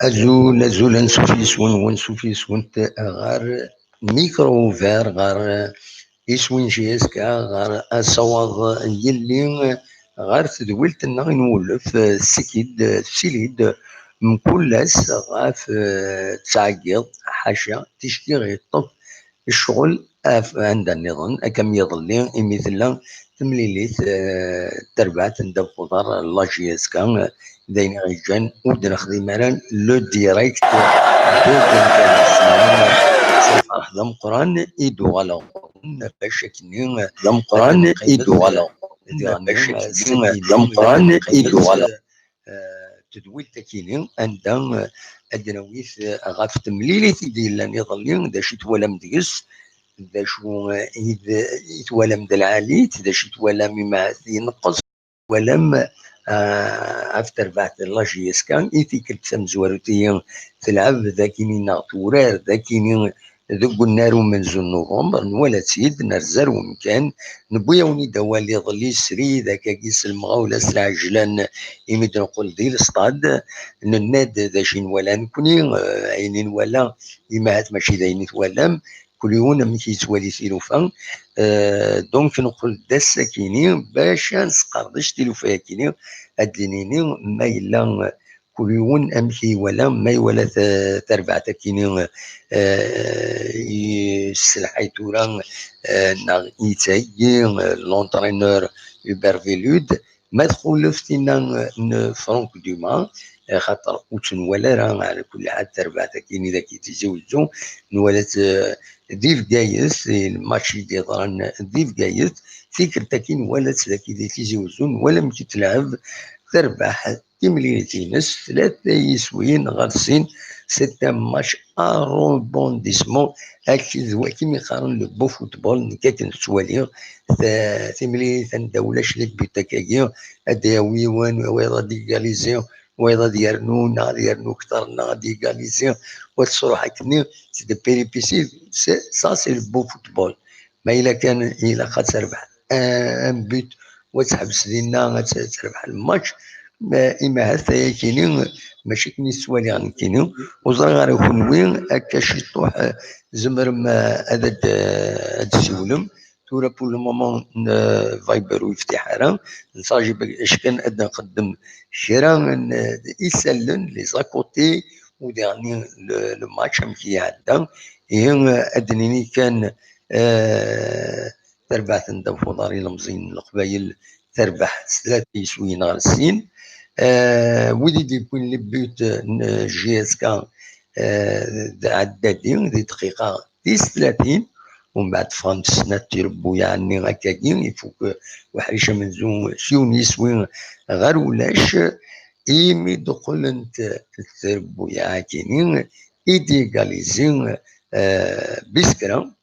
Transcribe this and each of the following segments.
أزول نسوفي سونت غار ميكرو فار غار يسوين جيسكا غار أصوات يلي غار تدولت نولف سكيد سيليد مكلس غاف تعقيض حاشا تشكي غير الطف الشغل عند النظام كم يظل مثل تمليليت تربعت عند الخضر لاجيسكا داين غيجان ودنا خديمانا لو ديريكت دو كان الفرح ذم قران يدو على باش كني ذم قران يدو على باش كني ذم قران يدو على تدويل تكيني عندها ادنويث غاف تمليليت ديال يظلين دا شي توالم ديس دا شو يتوالم د العاليت دا شي توالم مع ينقص ولم افتر بعد لاجيس كان ايتيكل تمزورتي تلعب ذاكيني تورار ذاكيني ذوق النار من زون نوفمبر ولا تسيد نرزر ومكان نبويا وني دوالي ظلي سري ذاك كيس المغاولة سرعجلان يمد نقول ديال الصطاد نناد ذا شين ولا نكوني عينين ولا يمات ماشي ذاين توالم كل يوم ملي يتوالي سيلوفان دونك نقول دا الساكيني باش نسقردش تيلوفا كيني ادلينيني ما الا كل يوم امشي ولا ما ولا تربع تكيني السلحي تورا ناغ ايتاي لونترينور يوبرفيلود ما تخولفتينا فرانك دوما خاطر وتن ولا راه على كل حال تربع تكيني ذاك يتزوجو نولات ديف جايز الماتش اللي ظهرنا ديف جايز فكر تكين ولا تلاكي دي تيزوزون ولا مشي تلعب تربح تمليتينس ثلاثة يسوين غرسين ستة ماتش اروبونديسمون هكذا كيما يقارن لو بو فوتبول كاكن سوالير تملي تندولة شلك بيتاكاكيا اداوي ويضا ديغاليزيون ويضا ديالنو كتر ديغاليزيون وتصروح هكني سي دي بيريبيسي سا سي البو فوتبول ما الا كان الا قد تربح ان بوت وتحبس لينا تربح الماتش اما هذا كاينين ماشي كني السوالي غادي كاينين وزرا غير يكون وين هكا شي طوح زمر ما هذا السولم تورا بور لو مومون فايبر ويفتح نصاجي اش كان ادنا نقدم شرا يسلن لي زاكوتي وداني لو ماتش مكي عدا ادنيني كان تربح تندم فضاري المزين القبايل تربح ثلاثة يسوين غرسين ودي يكون لي بيوت جي اس كا عدادين دي دقيقة 30 ومن بعد فهمت السنة تيربو يعني هكاكين يفوك وحريشة من زون سيون يسوين غير ولاش إيمي دخل انت تربو يا كينين إيديغاليزين بسكرا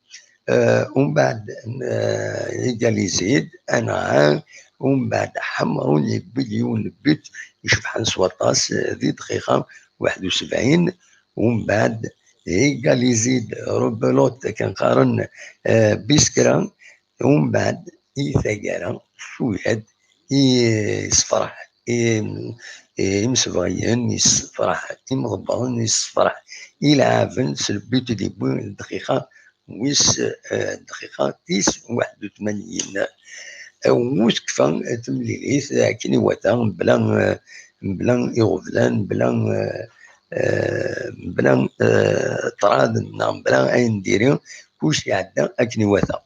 ومن بعد إيجاليزيد أنا ومن بعد حمروا لي بليون بيت يشبح نسوطاس ذي دقيقة 71 ومن بعد إيجاليزيد روبلوت كان قارن بسكرا ومن بعد إيثاقارا شويد يصفرح يمسفغيان يصفرح يمغبرن يصفرح يلعبن سلبيت دي بوين الدقيقة ويس دقيقة 81 وش كفا تمليليت كني واتا بلا يغفلان بلا طراد بلا اين ديري كلشي عدا اكني واتا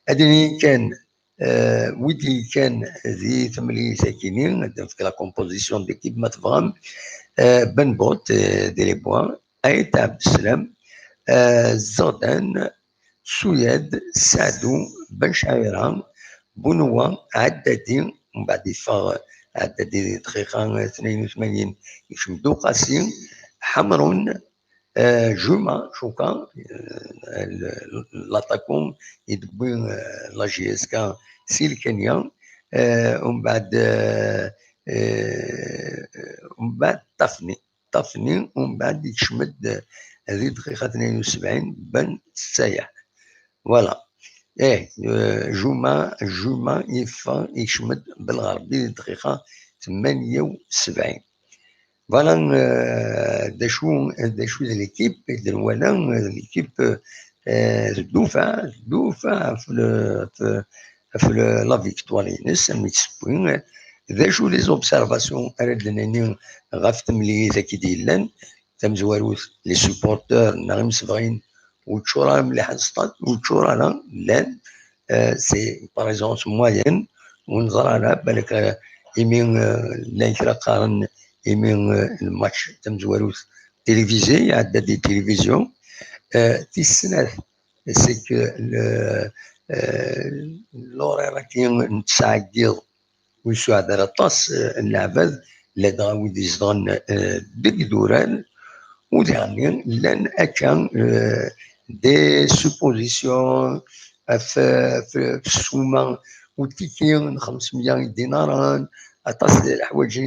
ادني كان ودي كان ذي تملي ساكنين في لا كومبوزيسيون ديكيب ما تفهم بن بوت دي لي بوان ايت عبد السلام زردان سويد سعدو بن شعيران بنوة عدادي ومن بعد يفاغ عدادي دقيقة 82 يشمدو قاسين حمرون جمعة شوكا لاتاكون يدبي لا جي اس كا سيلكانيا ومن بعد طفني ومن بعد يشمد هذه دقيقة 72 بن السايح فوالا جمعة يشمد بالغربي دقيقة 78 فوالا دا شو ليكيب ولا ليكيب تدوفع في لا فيكتوار ينس ميتسبوين. دا شو لي زوبسيرفاسيون راه لنا غاف تمليت كي ديلان تمزواروت لي سوبورتور نغم سبغين وتشورا مليح السطاد وتشورا لا لان سي باريزونس موين ونظرا لا بالك يمين لا كرا قارن يمين الماتش تمزواروت تلفزيون عدد دي تلفزيون في السنة سي كو لورا كي نتساعديض ويساعد على طاس العباد لا دغاوي دي زغن ديك دوران ودعني لان اكان دي سوبوزيسيون في السومه وتيكين 500 دينارا اطاس الحوايج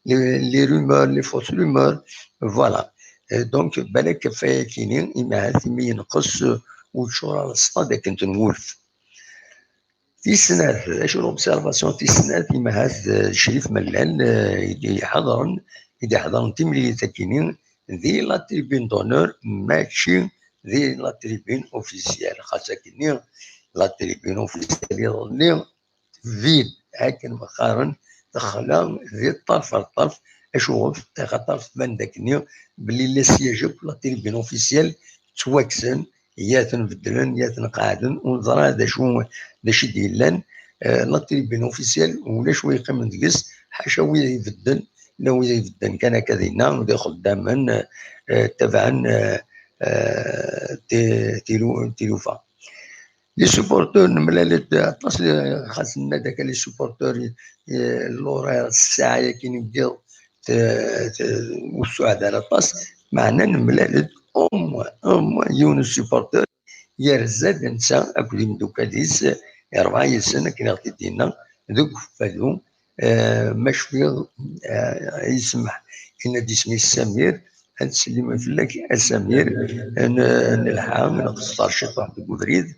لي رومور لي فوس رومور فوالا. دونك بالك فايكيني إما هاتي ينقص وشورا السطاد كنت نولف تيسنات اش لوبسيرفاسيون تيسنات إما هات شريف ملال يحضرن تيملي تاكينين ذي لا تريبين دونور ماشي ذي لا تريبين اوفيسيال خاصة كيني لا تريبين اوفيسيال يظني فيد هاكن مقارن تخلا ذي الطرف الطرف اشوف خاطر تبان داكني بلي لا سياجو لا تريبين اوفيسيال تواكسن يا تنبدلن يا تنقعدن ونظرا دا شي ديلان لا تريبين اوفيسيال ولا شويه يقيم نتقص حاشا ويا يبدل لا ويا يبدل كان كذينا ودا خداما تبعا تيلوفا لي سوبورتور ملالت اطاس خاصنا داك لي سوبورتور لورا الساعه كي نبداو والسعد على طاس معنا نملالت ام يونس سوبورتور يرزاد نسا اكل مدوكاليس 4 سنه كي غادي دينا ذوك فالو مشفي يسمح كنا ديسمي سمير نسلم فلك سمير نلحق نقصر شي واحد بودريد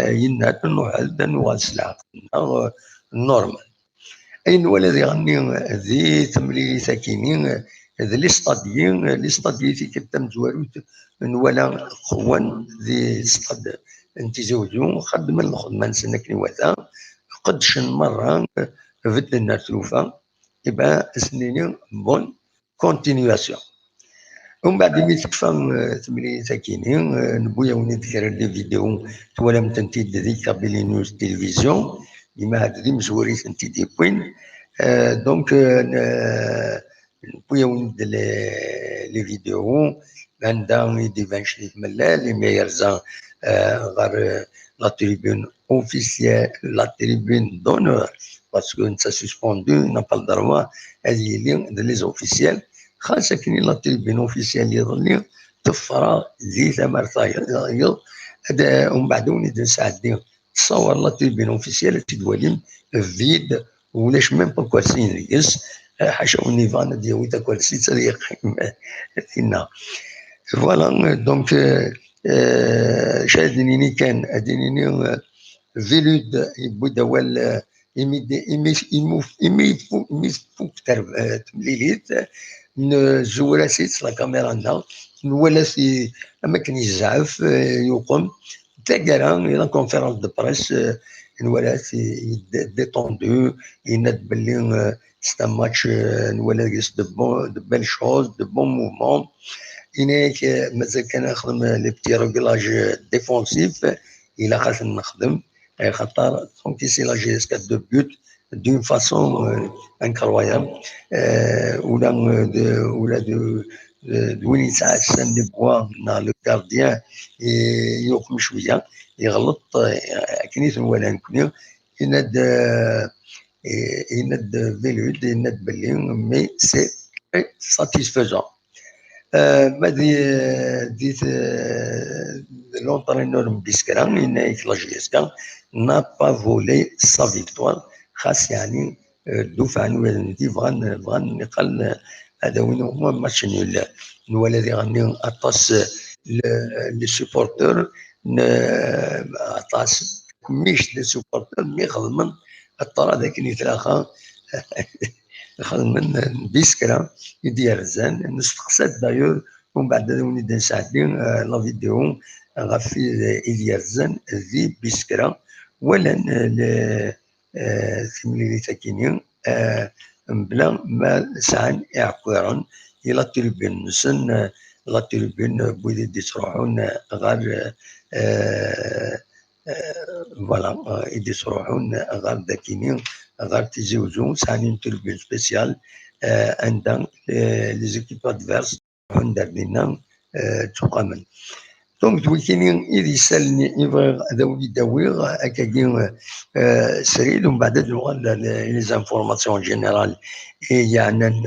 ينهد نوعد نوغال سلعة نورمال أين ولد يغني ذي تملي ساكنين ذي لي ستاديين في كتام زواروت ولا خوان ذي ستاد انتزوجو خدم الخدمة نسنا كنواتا قدش مرة بدلنا تلوفا يبقى سنين بون كونتينياسيون. ومن بعد ملي تكفى تملي ساكنين نبويا ونذكر لي فيديو تولا متنتيد ذيك بلي نيوز تلفزيون لما هاد ذي مزوري تنتيدي بوين دونك نبويا وند لي فيديو عندها يدي فان شريف ملال لي ميرزا غير لا تريبون اوفيسيال لا تريبون دونور باسكو نتا سسبوندو نابا الدروا هذه لي زوفيسيال خاصة كني لا تريبين اوفيسيال يظني تفرا زي ثمر يض هذا ومن بعد ونيد نساعدين تصور لا تريبين اوفيسيال تدواليم فيد ولاش ميم با كوالسين يس حاشا ونيفان ديالو تا كوالسي تريق فينا فوالا دونك شادنيني كان ادينيني فيلود يبودوال إمي فوق تمليليت نزوراسيت لا كاميرا نا نولاسي أماكن يزعف يقوم تاكرا لا كونفيرونس دو بريس نولاسي ديتوندو يناد بلي ستا ماتش نولاسي دو بيل شوز دو بون موفمون إناك مازال كنخدم لي بتي روغلاج ديفونسيف إلا خاص نخدم خاطر تونكيسي لا جي اس 4 دو بوت دون فاسون انكرويابل ولا وين يسعى السن دي بوا لو كارديان يقوم شويه يغلط كنيت ولا نكوني يند فيلود يند بلي مي سي ساتيسفيزون ديت l'entraîneur بيسكرا ينايك لا جي اس كا n'a pas volé sa victoire خاص يعني الدفعه نولدي بغان نقل هذا وين هما ماتش نول نولد يغني اطاس لي سوبورتور اطاس مش لي سوبورتور مي خدمن الطرا ذاك اللي تلاقى خدمن بيسكرا يدير زان نستقصد دايور ومن بعد ونيد نساعدين لا فيديو غفي يدير زان ذي بيسكرا ولا ثملي تاكينين بلا ما سعن اعقارا الى تربين نسن لا تربين بويدي دي تروحون غير فوالا يدي تروحون غير داكينين غير تيزيوزون سعانين تربين سبيسيال عندنا لي زيكيب ادفيرس يروحون دارنا تقامن دونك دويكيني إذا يسالني يبغي ذوي داويغ هكاكي سريد ومن بعد لي زانفورماسيون جينيرال يعني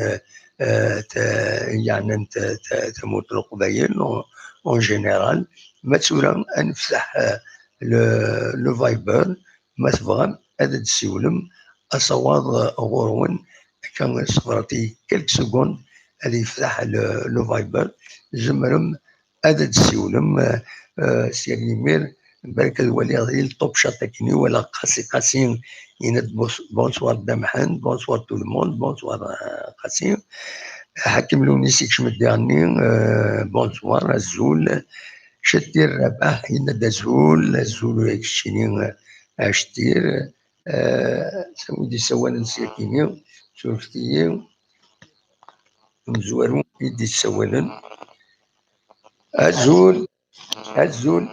يعني تموت القبائل اون جينيرال مسؤولا نفتح لو فايبر ما تبغى هذا تسولم اصوات غورون كان صفرتي كلك سكوند هذا يفتح لو فايبر زمرم هذا تسولم سير يمير بالك الولي غير طوب شاتكني ولا قاسي قاسين يند بونسوار دمحان بونسوار تو الموند بونسوار قاسين حكم لوني سيك شمداني بونسوار الزول شتي الرباح يند الزول الزول يكشيني اشتير سودي سوال نسيكيني شوفتي مزورون يدي سوالن الزول الزول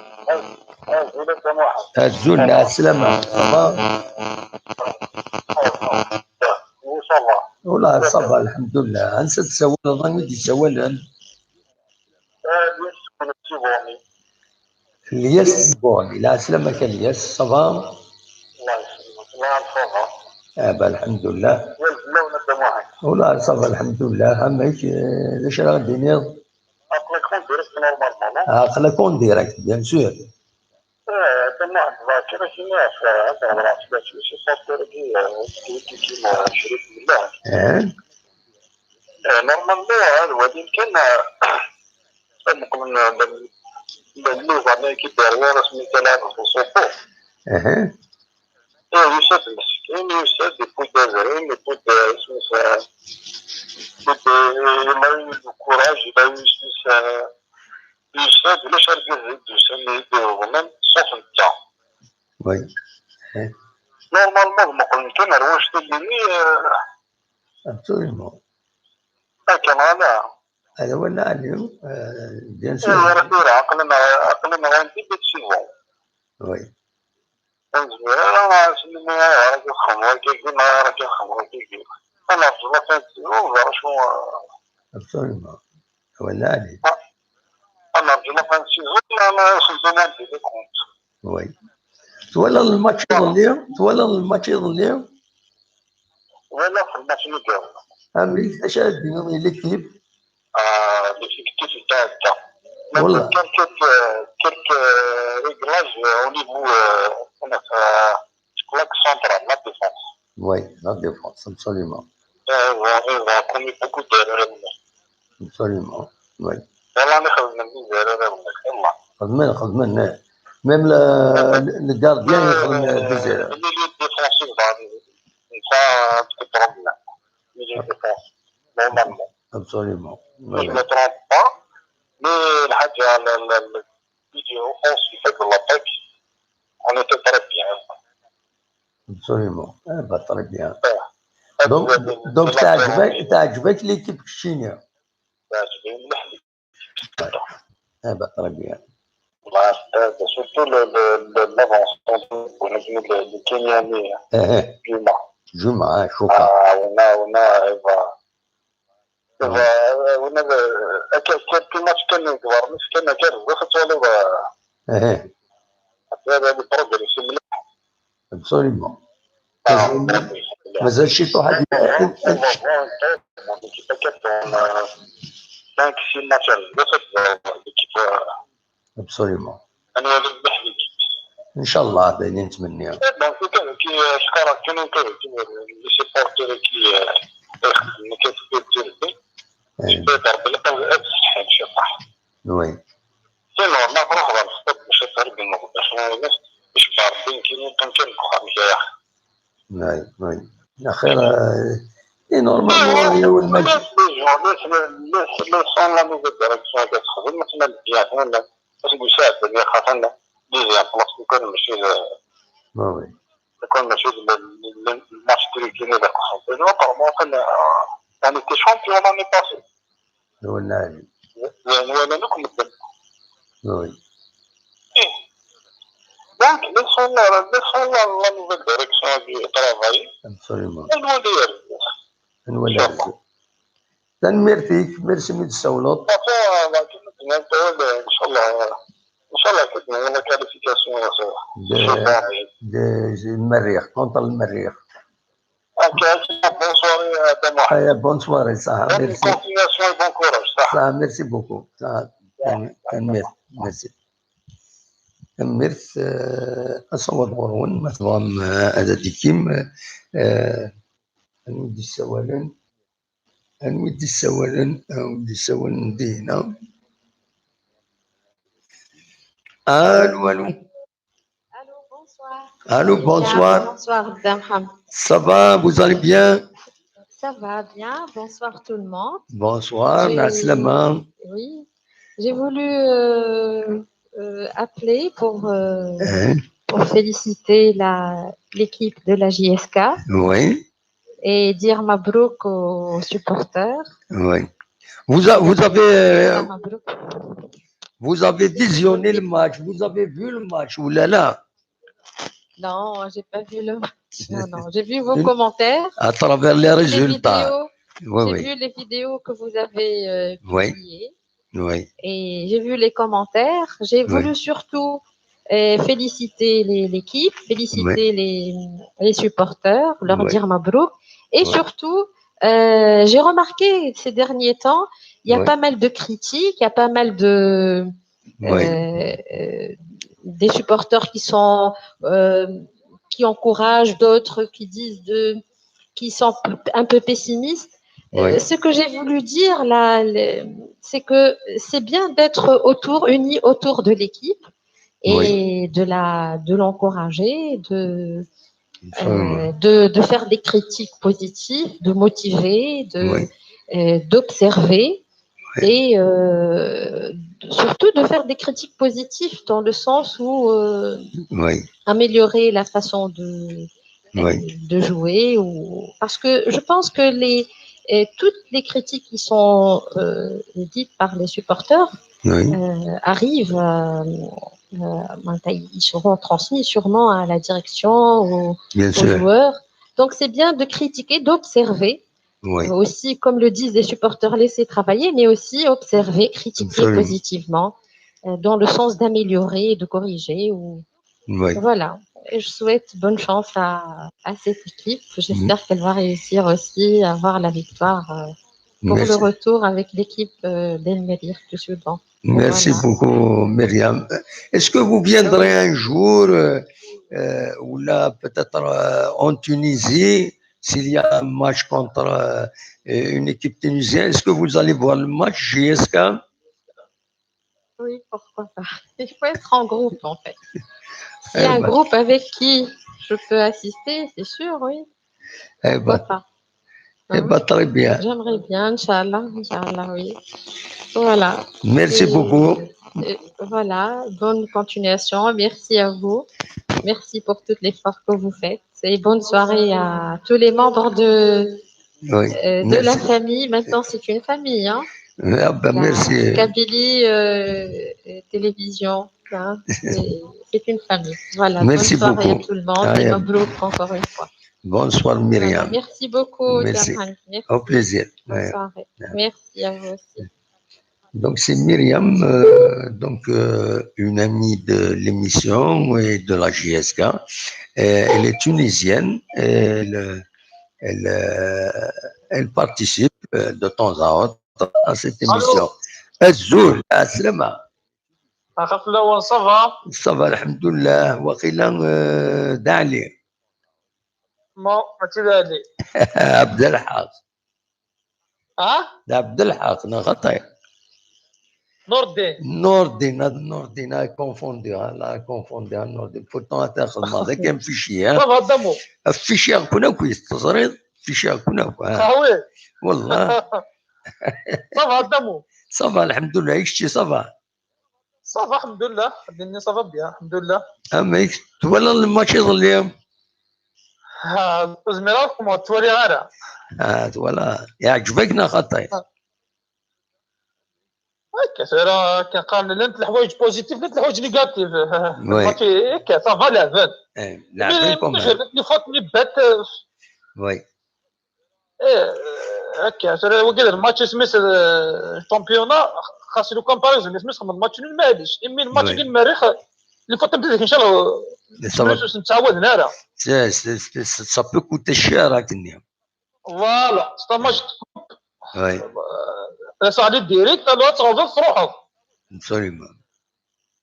الزول مع السلامة والله صبا الحمد لله انسى تسوى نظام يدي سوالن الياس بوني لا سلامة كان الياس صبا الحمد لله والله صبا الحمد لله همك ليش راه دينيض خليكون ديريكت بيان سور نورمالمون هذا ولكن كان باللوز عندنا كي داير رسمي تلعب في الصفوف يسد المسكين يسد يفوت دازرين يفوت اسمه يفوت يمارين الكوراج يمارين يسد ولا شارك الزيت يسمي يديرو من صوف نتا وي نورمالمون ما كان رواش تليني ابسوليومون كان هذا هو العلم بيان سور عقلنا غادي بتسيبو وي أنا سلمي راك خمر كيف ما راك خمر كيف أنا في الوقت شو ابسوليومون هو العلم أنا في الوقت أنا خدمت في الكونت وي تولى الماتش اليوم تولى الماتش اليوم ولا في الماتش الجاي أمريكا شاد بينهم ليكيب l'effectif تاعها والله كان كيك ريغلاج au niveau plaque centrale la défense وي لا ديفونس ابسوليومون ils ont commis beaucoup d'erreurs ابسوليومون وي والله نخرج من الجزائر والله خدمنا ميم الجارديان يخدم الجزائر الميليو ديفونسيف ça تضربنا ميليو ديفونس نورمالمون ابسوليومون je me trompe pas mais الحاجة على الفيديو اوفونسيف de l'attaque on était très bien ابسوليومون تري بيان دونك تعجبك ليكيب كشينيا تعجبني مليح تري بيان والله surtout l'avancement الكينياني جمعة شكرا ونا كل ماتش كان كبار مش كان وقت ولا هذا البروغريس مليح ابسوليومون مازال شي واحد ابسوليومون انا نحكي ان شاء الله دايرين نتمنيها دونك كي شكرا كانوا لي سيبورتور كي كيف ضرب لقب الصحي ان شاء الله وي سينو ما نروح على الخطب باش تهرب النقطه احنا الناس مش عارفين كي ممكن كان كخام يا وي وي اخير اي نورمالمون هي والمجد لي سون لا نوفيل ديريكسيون كتخدم حنا مزيان ولا باش نساعد اللي خاصنا مزيان خلاص يكون ماشي الماتش تريكيني اللي خاصنا نورمالمون يعني تي شامبيون لاني باسي ولا يعني ولا نكمل وي donc laissons la nouvelle direction du travail absolument نولي تنميرتيك ميرسي من السولط ان شاء الله كتبنا ولا كاليفيكاسيون المريخ كونتر المريخ بون سواري صح ميرسي صح ميرسي بوكو صح ميرسي ميرس أصوات غرون مثلا هذا ديكيم نودي السوالن دينا الو Allô, bonsoir. Bonsoir, Damham. Ça va, vous allez bien? Ça va bien. Bonsoir tout le monde. Bonsoir, Naslama. Oui, j'ai voulu appeler pour féliciter l'équipe de la JSK. Oui. Et dire mabrouk aux supporters. Oui. Vous avez visionné le match, vous avez vu le match, oulala. Non, j'ai pas vu le match. Non, j'ai vu vos commentaires. À travers les résultats. J'ai vu les vidéos que vous avez publiées. Oui. Et j'ai vu les commentaires. J'ai voulu surtout féliciter l'équipe, féliciter les supporters, leur dire mabrouk. Et surtout, j'ai remarqué ces derniers temps, il y a pas mal de critiques, il y a pas mal des supporters qui encouragent, d'autres qui disent qui sont un peu pessimistes. Ce que j'ai voulu dire là, c'est que c'est bien d'être unis autour de l'équipe et de l'encourager, de faire des critiques positives, de motiver, d'observer et surtout de faire des critiques positives dans le sens où améliorer la façon de jouer. Parce que je pense que toutes les critiques qui sont dites par les supporters arrivent, ils seront transmis sûrement à la direction, aux joueurs. Donc c'est bien de critiquer, d'observer. Aussi, comme le disent les supporters, laisser travailler, mais aussi observer, critiquer positivement, dans le sens d'améliorer, de corriger. Voilà. Et je souhaite bonne chance à cette équipe. J'espère qu'elle va réussir aussi à avoir la victoire pour le retour avec l'équipe d'El Merreikh du Soudan. Merci beaucoup, Myriam. Est-ce que vous viendrez un jour, ou là, peut-être en Tunisie, s'il y a un match contre une équipe tunisienne, est-ce que vous allez voir le match JSK? Oui, pourquoi pas. Il faut être en groupe, en fait. S'il y a un groupe avec qui je peux assister, c'est sûr, oui. Pourquoi pas. Très bien. J'aimerais bien, Inch'Allah, oui. Voilà. Merci beaucoup. Voilà, bonne continuation. Merci à vous. Merci pour tout l'effort que vous faites. Et bonne soirée à tous les membres de la famille. Maintenant, c'est une famille. Hein. Merci. Kabylie Télévision. Hein. C'est une famille. Voilà. Merci bonne soirée beaucoup. à tout le monde. Et mabrouk encore une fois. Bonsoir, Myriam. Voilà. Merci beaucoup. Merci. Merci. Au plaisir. Bonne soirée. Merci à vous aussi. Donc, c'est Myriam, une amie de l'émission et de la JSK. Elle est tunisienne. Elle participe de temps à autre à cette émission. Azoul, Aslama. Ça va? Ça va, alhamdoulilah. Waqila Dali. ما تدالي عبد الحق. ها؟ عبد الحق نغطي. نوردين كونفوندي نوردين pourtant تاخذ ماذا كان فيشي صافا دمو الفيشي كنا كويس تصريد في شاكونا قهوي والله. صافا دامو صافا الحمد لله. يكشتي صافا صافا الحمد لله الدنيا صافا بيان الحمد لله. اما ولا الماتش يظل اليوم زميلاتكم تولي غير ولا يعجبكنا خطي هكا سير كنقارن لنت الحوايج بوزيتيف لنت الحوايج نيجاتيف الماتش هكا صافا لعبان لعبكم لي فوت لي بات وي هكا سير وكذا الماتش سميت الشامبيونا خاص له كومباريزون سميت الماتش الماليش امي الماتش ديال المريخ اللي فوت بديك ان شاء الله فلوس نتعود هنا ça peut coûter cher هكني فوالا ستا ماتش وي على الديريكت لو تغوض في روحك absolument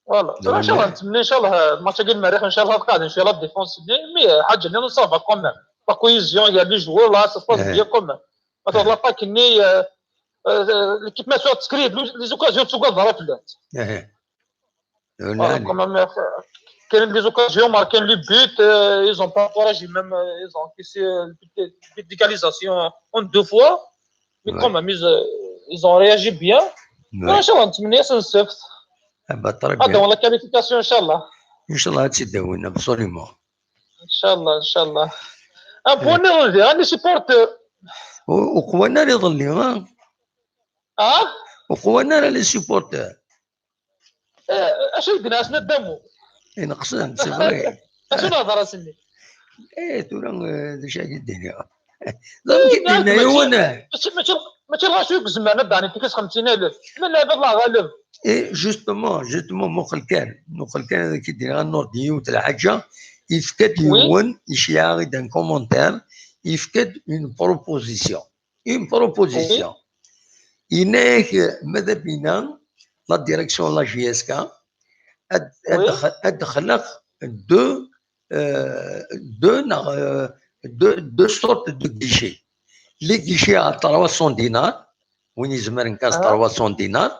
فوالا ان شاء الله نتمنى ان شاء الله الماتش ديال المريخ ان شاء الله القادم ان شاء الله الديفونس مي حاجه اللي نصافا كومام لا كويزيون يا لي جوور لا سا باس بيان كومام ما تهضر با كني l'équipe nationale تسكريد لي زوكازيون تسوق ظهرت لات كومام كاين لي زوكازيون ماركين لي بوت ils ont pas encouragé même ils ont encaissé le but d'égalisation en 2 fois mais quand même ils ont réagi bien ان شاء الله نتمنى سنصيفط هذا هو لا كاليفيكاسيون ان شاء الله تداوينا ابسوليمون ان شاء الله ان شاء الله ان بوان نولدي راني سيبورتور وقوانا اللي ظلي وقوانا لي سيبورتور اش يدنا اسنا دامو نقصن سي فري اش نهضر اسني تورا شاك الدنيا ضرب الدنيا وانا ما تلغاش يوك زمان داني تكس 50000 من هذا الله غالب جوستومون مخل كان هذاك الدنيا النوردي وتلحاجه يفكد يون يشيع دان كومونتير يفكد اون بروبوزيسيون هناك ماذا بينا لا ديريكسيون لا جي اس كا ادخلق deux sortes de guichets. Les guichets à 300 dinars, وين يزمر نكاس 300 دينار.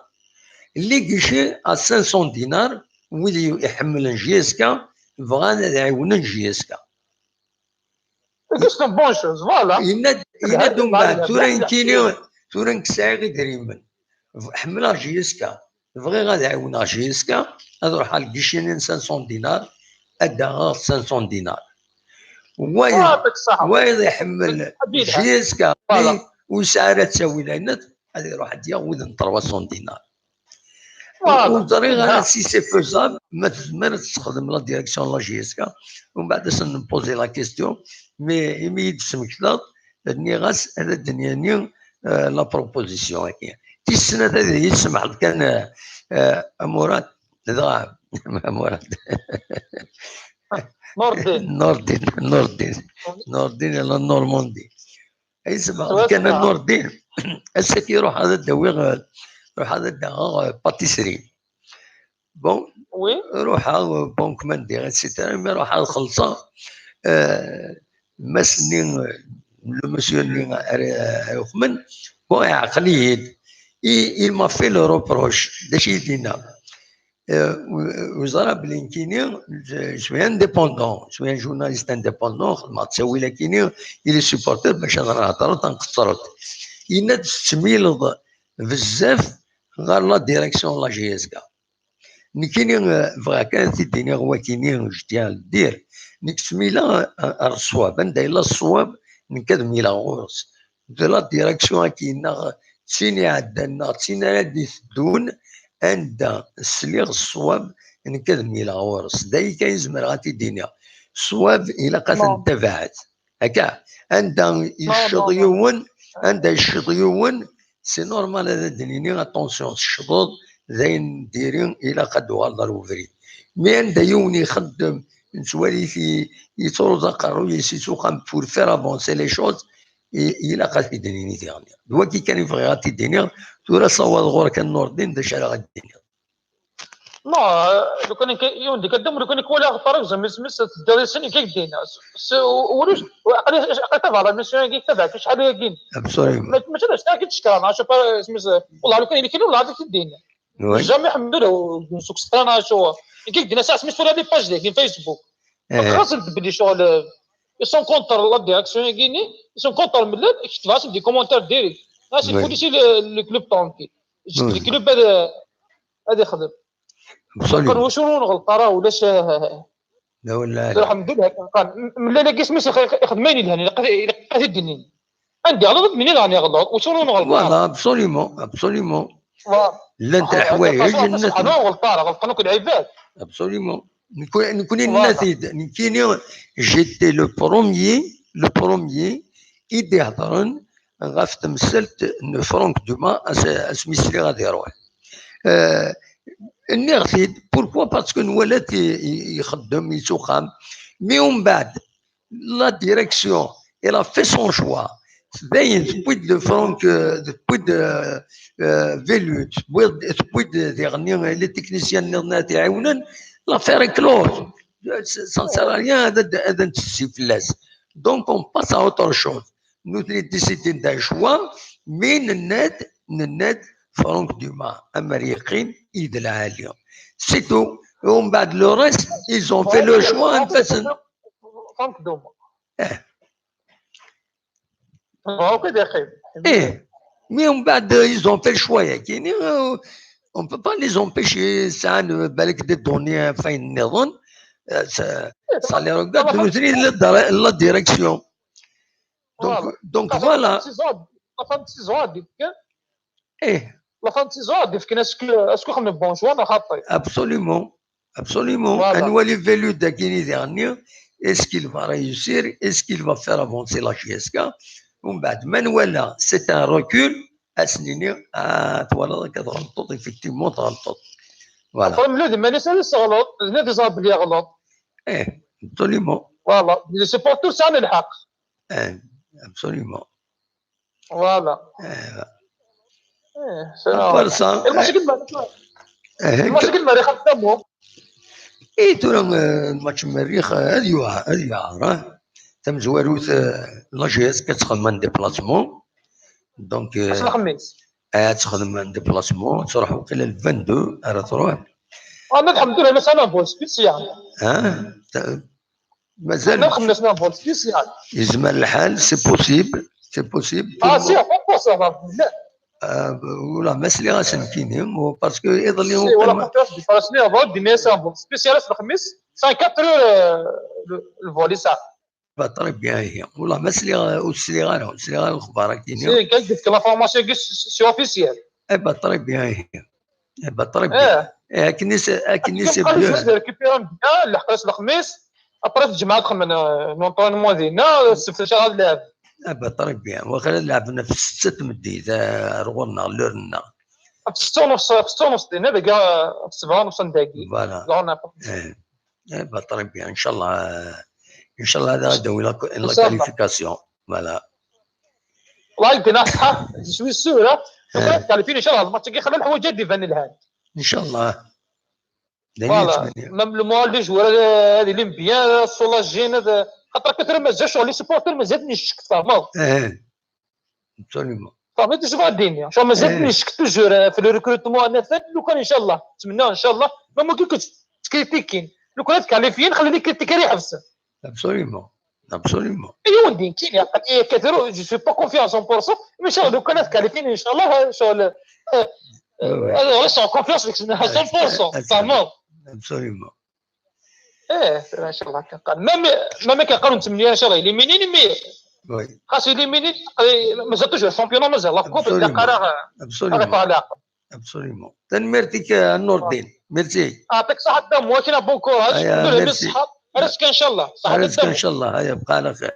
Les guichets à 500 dinars, وين يحمل جي اس كا بغانا يعاون جي اس كا. C'est une bonne chose, voilà. ينادوا بعد تورا نكسا غير دريمن حملها جي اس كا بغي غادي يعاونها جي اس كا هذا روح على الكيشين 500 دينار اداها 500 دينار وايض يحمل جي اس كا وسعرها تساوي لينات هذا يروح ياخذ 300 دينار وطريقه سي سي فوزاب ما تستخدم لا ديريكسيون لا جي اس كا ومن بعد نبوزي لا كيستيون مي يدسم كذا النيغاس هذا الدنيا لا بروبوزيسيون هكا السنه هذه يسمح كان مراد لا مراد نوردين لا نورماندي يسمح كان النوردين هسه يروح هذا الدويغ روح هذا باتيسري بون روح بون كمان دير اكسيتيرا مي روح خلصه مسنين لو مسيو اللي يخمن بون عقليين il m'a fait le reproche داش يدينا وزاره بلينكيني شويه انديبوندون شويه جورناليست انديبوندون ما تسوي لكن الى سيبورتور باش نهضروا تنقصروا يناد تميلض بزاف غير لا ديريكسيون لا جي اس كا نكيني فغا كانت تديني هو كيني جديال دير نيك تميلا الصواب ندير لا الصواب نكاد ميلا غورس دو لا ديريكسيون كينا تسيني عندنا تسيني هادي الدون عند السليغ الصواب نكاد ميلا غورس داي كاين زمر غاتي دينيا الصواب الى قد تبعت هكا عند يشطيون عند يشطيون سي نورمال هذا دنيني اتونسيون الشطوط زين ديرين الى قد والله الوفريد مي عند يوم يخدم نسوالي في يترزق الرؤية سوقا بور فير افونسي لي شوز الى قد في دنيني تيغني دوا كي كان يبغي غاتي الدنيا تورا صواد غورك النوردين داش على غاد الدنيا ما لو كان يوندي كدم لو كان كولا طرق زمس الدوري السني كي دينا ولوش عقلت على ميسيون كي تبعك شحال يقين ابسوليوم ما تنساش كاع تشكر انا شوف سميت والله لو كان كاين ولا هذيك الدنيا جامي الحمد لله نسوق سطرنا شو كي دينا ساعه سميت ولا دي باج ديال فيسبوك خاص تبدي شغل ils sont contre la direction de Guinée, ils sont contre le club, ils font des commentaires directs. C'est le policier le club tanké. Le club هذا يخدم. كانوا شنو غلطة ولاش لا ولا الحمد لله كان ملي لاقي سميتو يخدمين لهنا لقيت الدنيا عندي غلط منين راني غلط وشنو غلط فوالا ابسوليمون لا انت حوايج الناس انا غلطان كل عباد ابسوليمون نكون النتيجه كاين جيتي لو بروميي يدي هضرن غاف تمثلت فرانك دوما اسميسلي غادي يروح النغثيد بوركوا باسكو نولات يخدم يسوخام مي ومن بعد لا ديريكسيون إلا في سون شوا باين تبويد دو فرانك تبويد فيلوت تبويد ديغني لي تكنيسيان نغنا تعاونن لافير كلوز سانسيريان هذا نتسي فلاس دونك اون باس ا اوتر شوز نو تري ديسيدي دا شوا مي نناد فرانك دوما امريكين ايد العاليه سيتو ومن بعد لو ريست ايزون في لو شوا نفسن فرانك دوما هكذا يا اخي مي ومن بعد ايزون في الشوا كاين on peut pas les empêcher ça بالك دي دوني فين النظام ça les regarde nous la direction donc voilà la fin de saison la fin de saison est-ce que خمن بون شوا خاطي absolument Anouali Velu d'Akini dernier est-ce qu'il va réussir est-ce qu'il va faire avancer la GSK ومن Manuela c'est un recul اسنيني طوال كتغلطوا effectivement تغلطوا فوالا فهمت ماني سالس غلط نادي صاب لي غلط absolument فوالا لي سيبورتور سان الحق absolument فوالا فرصة الماتش المريخ خدامو ترى الماتش المريخ هذه عاره تم زواروث لا جي اس كتخدم ديبلاسمون دونك الخميس تخدم ديبلاسمون تروح وقيلا ل 22 راه تروح انا الحمد لله انا بول سبيسيال مازال انا خمسنا بول سبيسيال يزمر الحال سي بوسيبل سي بوسيبل ولا مسلي غاسن كاينين باسكو يظل اليوم ولا كنتش فراسني افون دي نيسان سبيسيال الخميس 4 الفولي ساعه بطري بها هي والله مسلي والسليغان الاخبار كاينين سي قال ديك لا فورماسيون سي اوفيسيال بطري بها هي بطري بها كنيسه بها ريكوبيرون بيان لحقاش الخميس ابري الجمعه خمن نونطونمون ديالنا السبت شهر اللعب بطري بها واخا لعبنا في 6 مديت رغونا لورنا في 6:30 دينا بقى في 7:30 دقيقه فوالا بطري بها ان شاء الله هذا غادي لا كاليفيكاسيون فوالا والله يدينا صح شويه سهوله كاليفين ان شاء الله الماتش كيخلي الحوايج دي فان الهاد ان شاء الله فوالا ميم لو مول دي جوار هذه اللي مبيان السولاجين هذا خاطر كثر ما جا شغل لي سبورتر مازالني شكت فاهمه ابسوليومون فهمت شنو الدنيا شغل مازالني شكت توجور في لو ريكروتمون انا فات لو كان ان شاء الله نتمنى ان شاء الله ما ممكن كنت تكريتيكين لو كان كاليفيين خليني كريتيكي يحبس absolument ايوا ندين كاين كثيروا جو سوي با كونفيونس 100% ان شاء الله لو كانت كاليفين ان شاء الله شغل هذا سون كونفيونس فيك 100% فاهموا absolument ان شاء الله كنقال ما كنقالوا نتمنى ان شاء الله يليمينيني مي وي خاص يليميني مازال توجور الشامبيون مازال لا كوب داك absolument تنمرتك النور الدين ميرسي يعطيك صحه الدم وكنا بون كوراج ندير بالصحه راسك ان شاء الله صحه الدم ان شاء الله هيا بقى على خير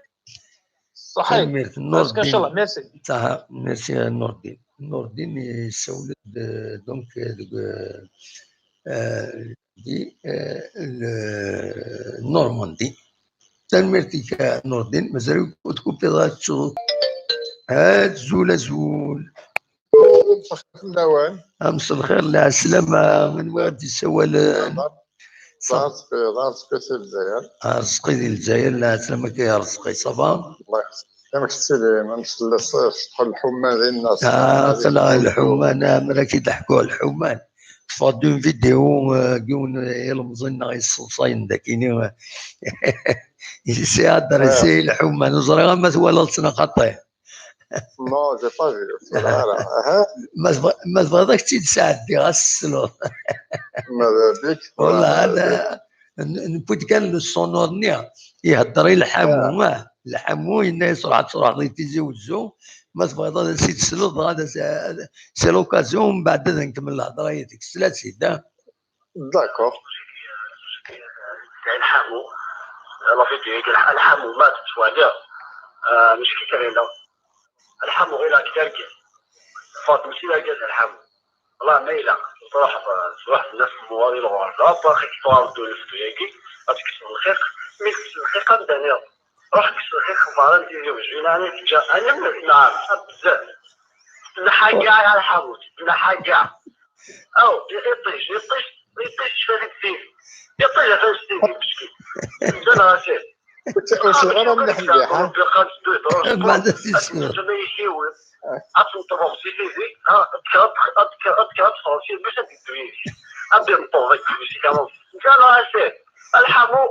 صحيح راسك ان شاء الله ميرسي صح ميرسي نور الدين يسولد دونك دي نورماندي تنمرتك نور الدين مازال تكون في ضغط شغل هاد زول اللوان امس الخير لا السلامة من وادي السوال راسك سي الجزائر رزقي ديال الجزائر لا سلامك يا رزقي صافا الله يحفظك سلام نمشي للصيف تدخل الحمان ديال الناس طلع الحومان ملي كيضحكوا على الحومان تفادون فيديو قون يلمزنا يصصين داكيني يسيادر يسي الحومة نزرغا ما تولدتنا خطيه Non, j'ai pas vu. Voilà. ما تبغاك تساعدي غسلو بيك والله هذا نبوت كان لو سونور نيا يهضر يلحمو الحمو الناس سرعه يتزوجوا ما تبغى سي تسلط هذا سي لوكازيون بعد نكمل الهضره هذيك السلات سيدا داكور الحمو لا فيديو الحمو مات شويه مش كي كرينا الحمو غير كتركز فاطمه شي لا جاز الحمو والله ما يلا صراحه الناس المواطنين الغرباء باقي كيطاردوا الفتوياكي غتكسر الخيق مي كسر الخيق عندنا روح كسر الخيق فعلا تيزوج انا نعم بزاف نحا كاع على الحموت نحا كاع او يطيش في هذيك السيف يطيش في هذيك السيف مسكين انا راسي وش غير مليح مليح بعد تسمع absolument c'est أذكر فرنسي باش تدويش أبي نطوي كمان كان راسي الحمو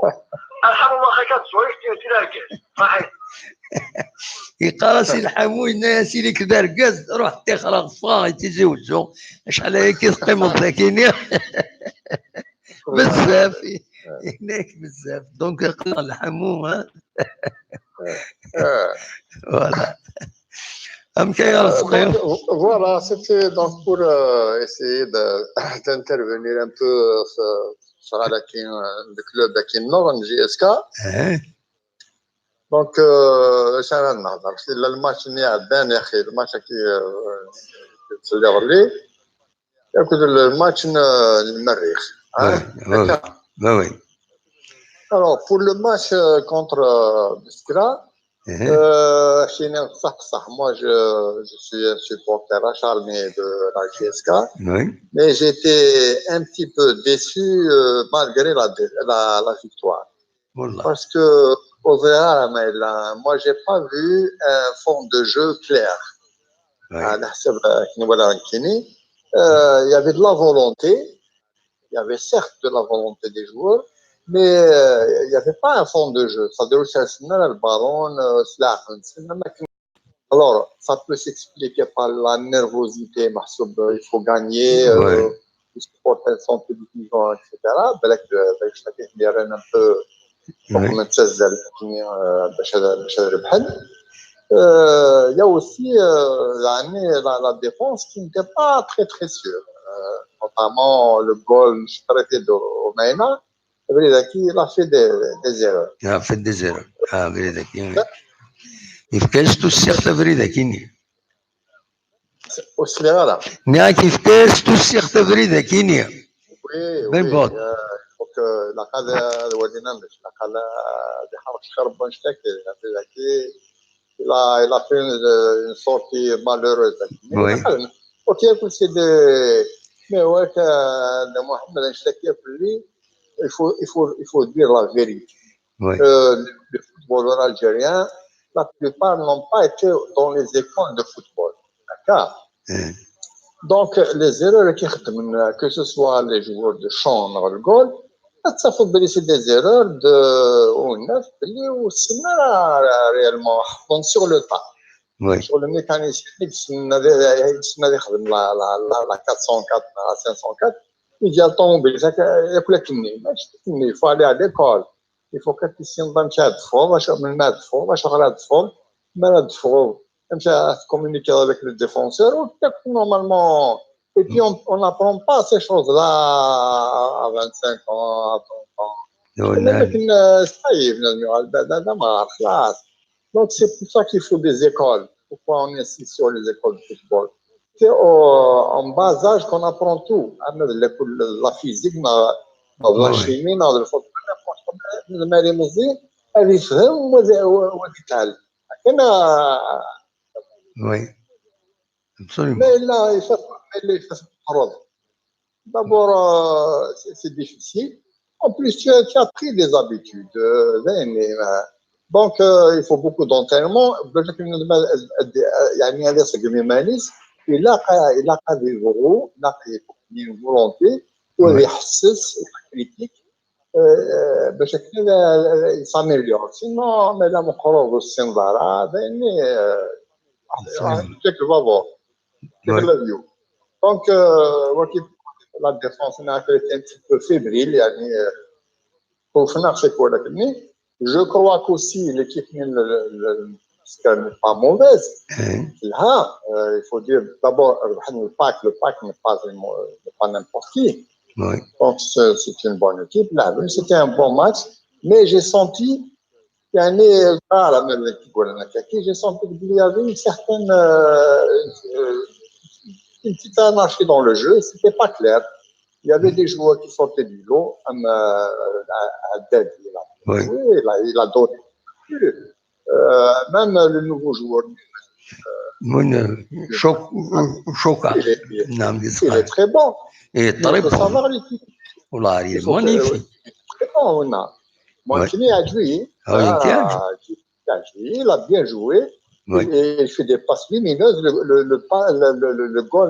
ما خكت شوية تلاقي صحيح يقرا سي الحمو الناس اللي كذا ركز روح تخرج فا يتزوجوا شحال هيك يقيموا ذاكيني بزاف هناك بزاف دونك قرا الحمو فوالا Voilà, c'était donc pour essayer d'intervenir un peu sur le club de Nord, GSK. Donc, le match n'est pas bien, le match qui se déroule. Le match n'est oui. Alors, pour le match contre Biskra, moi je suis un supporter acharné de la GSK, mais j'étais un petit peu déçu malgré la victoire. Parce que au Real, moi j'ai pas vu un fond de jeu clair. Il y avait de la volonté, il y avait certes de la volonté des joueurs, mais il n'y avait pas un fond de jeu. Le ballon, alors, ça peut s'expliquer par la nervosité, il faut gagner, les supporters sont exigeants, etc. Il y a aussi la défense qui n'était pas très très sûre. Notamment le goal traité de Omeina. Il a fait des erreurs. Il a fait des erreurs. Ah, Veridakini. Il fait tout ce que Veridakini. Au Sénégal. Mais il fait tout ce que Veridakini. Oui, ben bon. Il faut que la cadre de Wadinamish, la cadre de Harshkarbonchtek, il a fait une sortie malheureuse. Oui. Ok, c'est de. Mais ouais, de Mohamed Enchtek, il faut dire la vérité. Oui. Les footballeurs algériens, la plupart n'ont pas été dans les écoles de football. D'accord. Donc, les erreurs que ce soit les joueurs de champ ou le goal, ça faut c'est des erreurs de ou réellement donc sur le tas. Oui. Sur le mécanisme, la 404, la 504. Il y a le temps il faut aller à l'école. Il faut que tu sois dans le communiquer avec le défenseur. Normalement, et puis on n'apprend pas ces choses-là à 25 ans, à 30 ans. Donc c'est pour ça qu'il faut des écoles. Pourquoi on insiste sur les écoles de football? C'est en bas âge qu'on apprend tout. La physique, la chimie, le football, oui, absolument. Mais là, il faut d'abord, c'est difficile. En plus, tu as pris des habitudes. Donc, il faut beaucoup d'entraînement. Il a des verrous, une volonté pour يحسس critique باش هكا يساميليور سينو مادام قروض والاستنظارات يعني كيك فافور كيك الفيو دونك وكيف لا ديفونس هناك un petit peu fébrile يعني خوف ناقصك ولكن جو كروا كوسي l'équipe n'est pas mauvaise. Là, il faut dire d'abord, le pack n'est pas n'importe qui. Oui. Donc, c'est une bonne équipe. Là, c'était un bon match, mais j'ai senti j'ai senti qu'il y avait une certaine une petite anarchie dans le jeu. C'était pas clair. Il y avait des joueurs qui sortaient du lot, comme Dead. Oui. Il a donné. Même le nouveau joueur. Choka. Il est très bon. Il est très bon. Savoir l'équipe. Il est magnifique. Très bon, on a. Montini a joué. Il a bien joué. Et il fait des passes lumineuses. Le goal,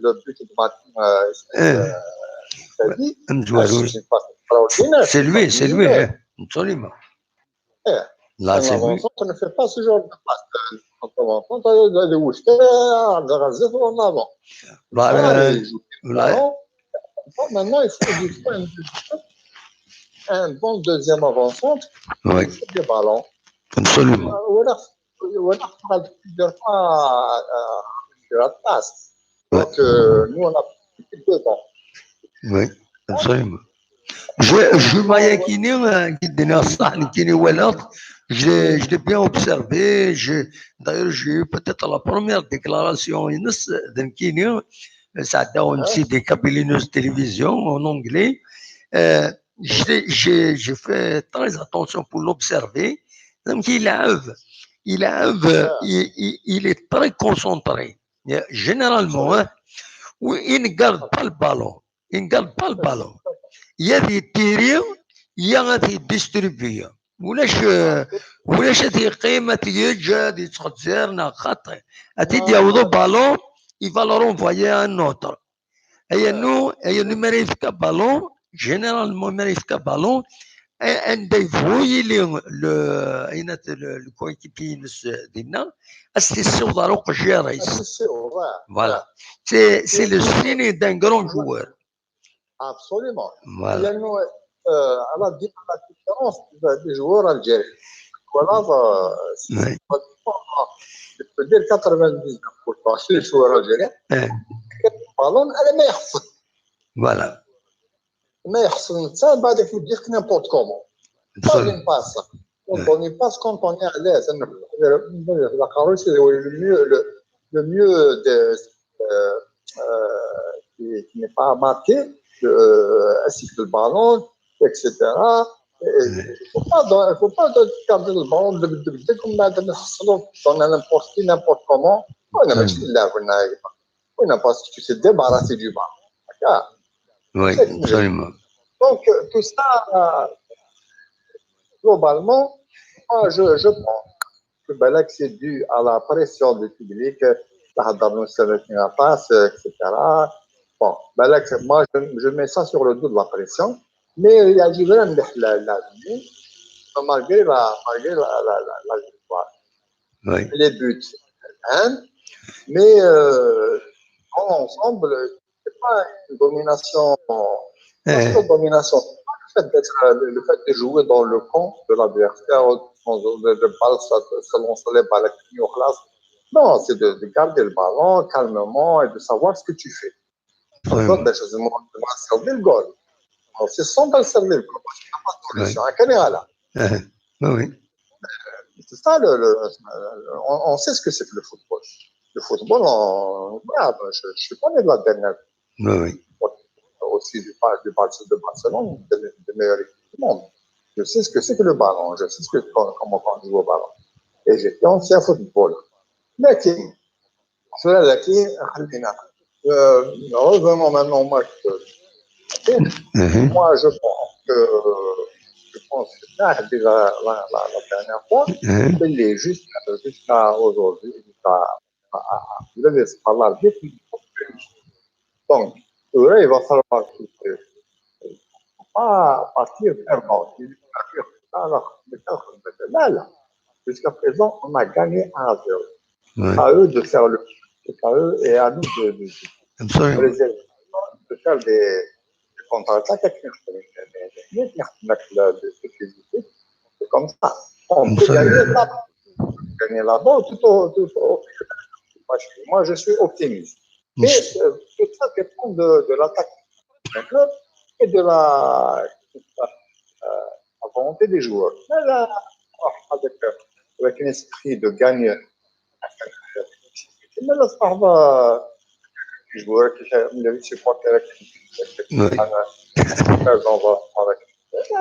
le but de Martin, c'est lui, absolument. Là, c'est lui. On ne fait pas ce genre de passe. Maintenant, il faut un bon deuxième avant-centre. Oui. Des ballons. Absolument. La passe. Donc, nous, on a plus de temps. Oui, absolument. Je l'ai bien observé. D'ailleurs, j'ai eu peut-être la première déclaration d'un Kenya. Ça a aussi des cabinets de télévision en anglais. J'ai fait très attention pour l'observer. Donc, il est très concentré. Généralement, il ne garde pas le ballon. Il y a des tirs, il y a des distributions. ولاش هذه قيمة يوجد يتخزرنا خاطر هتدي ياخذوا بالون il va le renvoyer à un autre. Il ne mérite qu'un ballon, généralement il mérite qu'un ballon, et il voit le coéquipier c'est voilà. C'est le signe d'un grand joueur. Absolument. Voilà. À la différence des joueurs algériens. Voilà, je peux dire 99% des joueurs algériens. Ballon, elle est meilleure. Voilà. Mais ça, il faut dire n'importe comment. Pas une passe. On ne passe quand on est à l'aise. La carotte, c'est le mieux qui n'est pas marqué, ainsi que le ballon, etc. Il ne faut pas garder le ballon comme dans n'importe qui, n'importe comment. Parce que tu sais débarrasser du ballon. D'accord? Oui, absolument. Donc, tout ça, globalement, moi, je pense que c'est dû à la pression du public, la passe, etc. Bon, moi, je mets ça sur le dos de la pression, mais il y a du vrai malgré la victoire. Oui. Les buts, mais dans l'ensemble, c'est pas une domination. C'est pas domination. Le fait de jouer dans le camp de l'adversaire, de balle, selon les balles qui sont en classe. Non, c'est de garder le ballon calmement et de savoir ce que tu fais. Servir le goal. C'est sans servir le goal. Parce qu'il n'y a pas de solution. À Canada. Oui. C'est ça, on sait ce que c'est que le football. Le football, je suis pas né de la dernière. Oui. Aussi du de Barcelone, des meilleures équipes du monde. Je sais ce que c'est que le ballon, je sais comment on joue au ballon. Et j'étais ancien football. Mais revenons maintenant au match. Moi, je pense que là, déjà la dernière fois, il est jusqu'à aujourd'hui, vous avez parlé l'arbitre, Donc, il va falloir pas partir perdant. Là, jusqu'à présent, on a gagné 1-0. C'est à eux de faire le. C'est à eux et à nous de faire des contre-attaques. C'est comme ça. On peut gagner là-bas tout au. Moi, je suis optimiste. Et tout ça dépend de l'attaque d'un club et de la volonté des joueurs. Mais là, avec un esprit de gagner, mais là, ça va. Les joueurs qui les supporters qui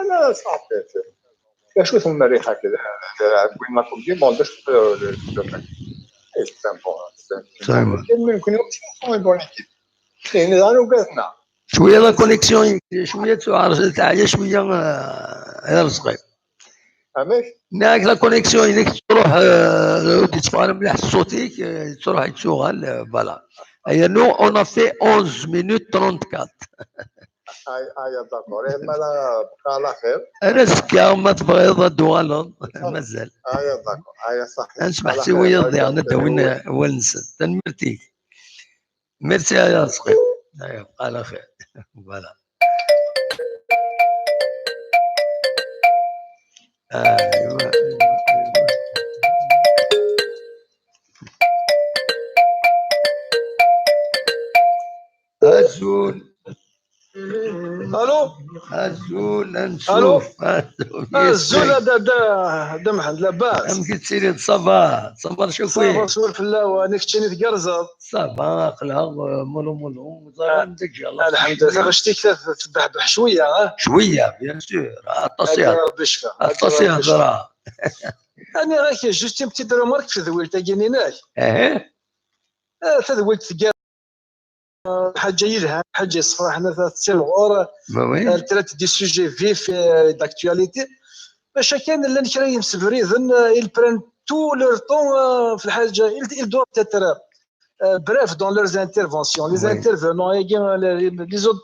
لا صعب شوف المريحه كذا وين ما كنت ديما باش شويه لا كونيكسيون شويه تعيا شويه غير صغير ناك لا كونيكسيون انك تروح تتفاهم مليح صوتيك تروح تشوغل فوالا هي نو اون ا في 11 مينوت 34 داكور مالا بقى على خير انا سكا ما تبغيض دوالون مازال داكور صح نسمح شويه ضيع ندوينا ونس تنمرتيك ميرسي يا صغير بقى على خير فوالا ايوا أزول الو أزول نشوف أزول هذا محمد لاباس أم كنت سيري صباح شو كوي صباح سول في الله وانك تشيني تقرزط صباح قلها مولو عندك الله الحمد لله باش تبحبح شويه شويه بيان سور التصيح ربي يشفى التصيح هضره انا غير جوست بتي رومارك في ذويل تاكينيناك تذويل تقال حاجه يلها حاجه صراحه انا ثلاث الغور ثلاث دي سوجي فيف داكتواليتي باش كان اللي نكرايم سفريزن يلبران تو لور طون في الحاجه il doit être bref dans leurs interventions les intervenants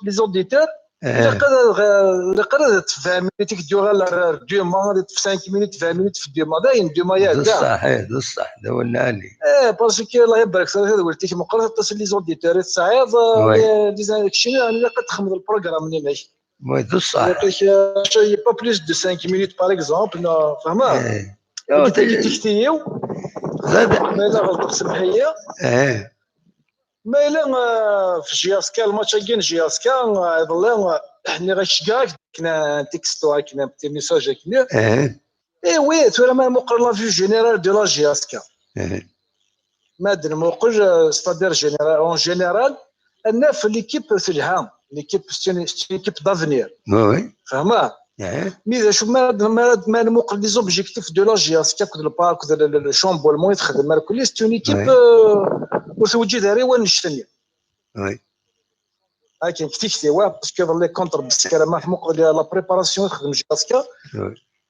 les auditeurs اللي قررت 20 مينوت يديروا 2 مونات في 5 مينوت 20 مينوت في 2 موداين 2 مايات صح دولنا عليه باسكو الله يبارك فيك هذا قلت لك مقرر تصل لي زوديتور صعيب ديزاين شنو انا قد تخمد البروغرام اللي ماشي وي صح شي با بلوس دو 5 مينوت باغ اكزومبل فهمت تكتيو زاد ما لا غلط سمحيه ما الا في جياسكا الماتش كاين جياسكا يظل حنا غاشكاك كنا تكستو كنا بتي ميساج كنا وي تو ما مقر لا فيو جينيرال دو لا جياسكا ما درنا موقج ستادير جينيرال اون جينيرال ان في ليكيب في الهام ليكيب ليكيب دافنير وي فهمت مي شوف ما نموقر لي زوبجيكتيف دو لا جياسكا كود البارك كود الشامبولمون يتخدم كل ستون ايكيب وتوجد هاري ونشتني وي كاين كتيكتي باسكو لي كونتر بسكرا ما فموق لا بريباراسيون تخدم جياسكا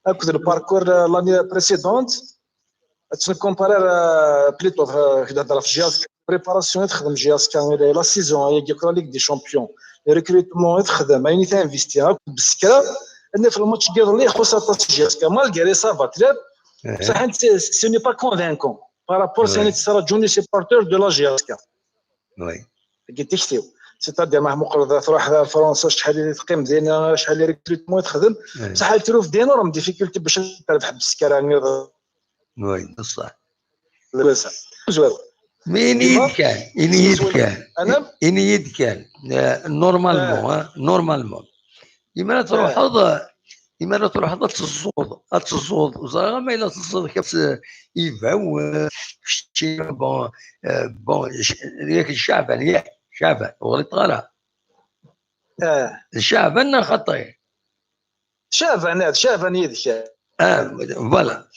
كود الباركور لاني بريسيدونت تنكومبارير بليتو هضر في جياسكا بريباراسيون تخدم جياسكا لا سيزون هي كيكرا ليك دي شامبيون ريكروتمون تخدم عيني تانفيستي بسكرا ان في الماتش كيض لي خصها جياسكا مالغري سافا تراب بصح سي ني با كونفانكون بارابور سي سرا جوني سيبورتور دو لا جياسكا وي قلت تكتيو سيتادير مع مقرضه تروح فرنسا شحال اللي تقيم دينا شحال اللي ريكروتمون تخدم بصح تروف دينورم ديفيكولتي باش تربح بالسكر وي بصح لاباس زوير مين يد كان نورمالمون إما تروح تصوض وزارة ما إلا تصوض كيف يفاو شي بون ياك الشعبان وغلط غلا الشعبان خطي شعبان يدك فوالا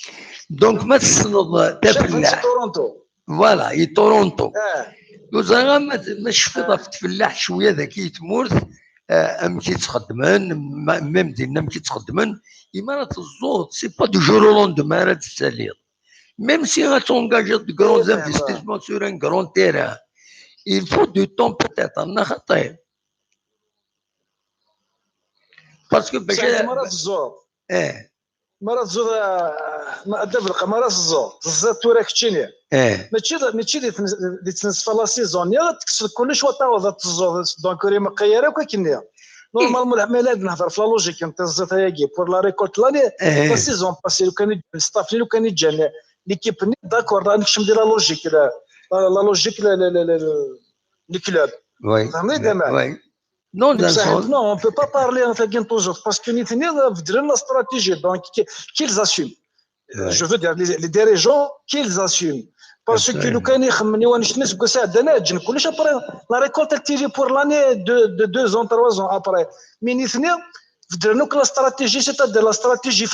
دونك ما تسند تفلاح فوالا تورونتو وزارة ما شفت تفلاح شوية ذكي تمورث كي تخدمن ميم ديالنا كي تخدمن إما تزود سي با دو جور او لوندمان راه تساليض ميم سي غاتونجاجي دو كرون انفستيسمون سور ان كرون تيران il faut du temps peut-être انا خطير باسكو باش مرات الزور مرات الزور ما دابا مرات الزور الزات توراك تشيني ماشي اللي تنصف لا سيزون يا تكسر كلش وطاوض الزور دونك ريما قياره وكاكنيا نورمالمون العمليات نهضر في لا لوجيك نتا الزات هاكي بور لا ريكولت لاني لا سيزون باسي لو كان الستاف لو كان يجي ليكيب داكور راني نمشي ندير لا لوجيك لا لوجيك لي كلوب فهمتني دابا Non, non, on ne peut pas parler en fait toujours parce que nous avons la stratégie, donc qu'ils assument. Je veux dire, les dirigeants, qu'ils assument. Parce que nous connaissons la récolte active pour l'année de 2 ans, 3 ans après. Mais nous avons la stratégie, c'est-à-dire la stratégie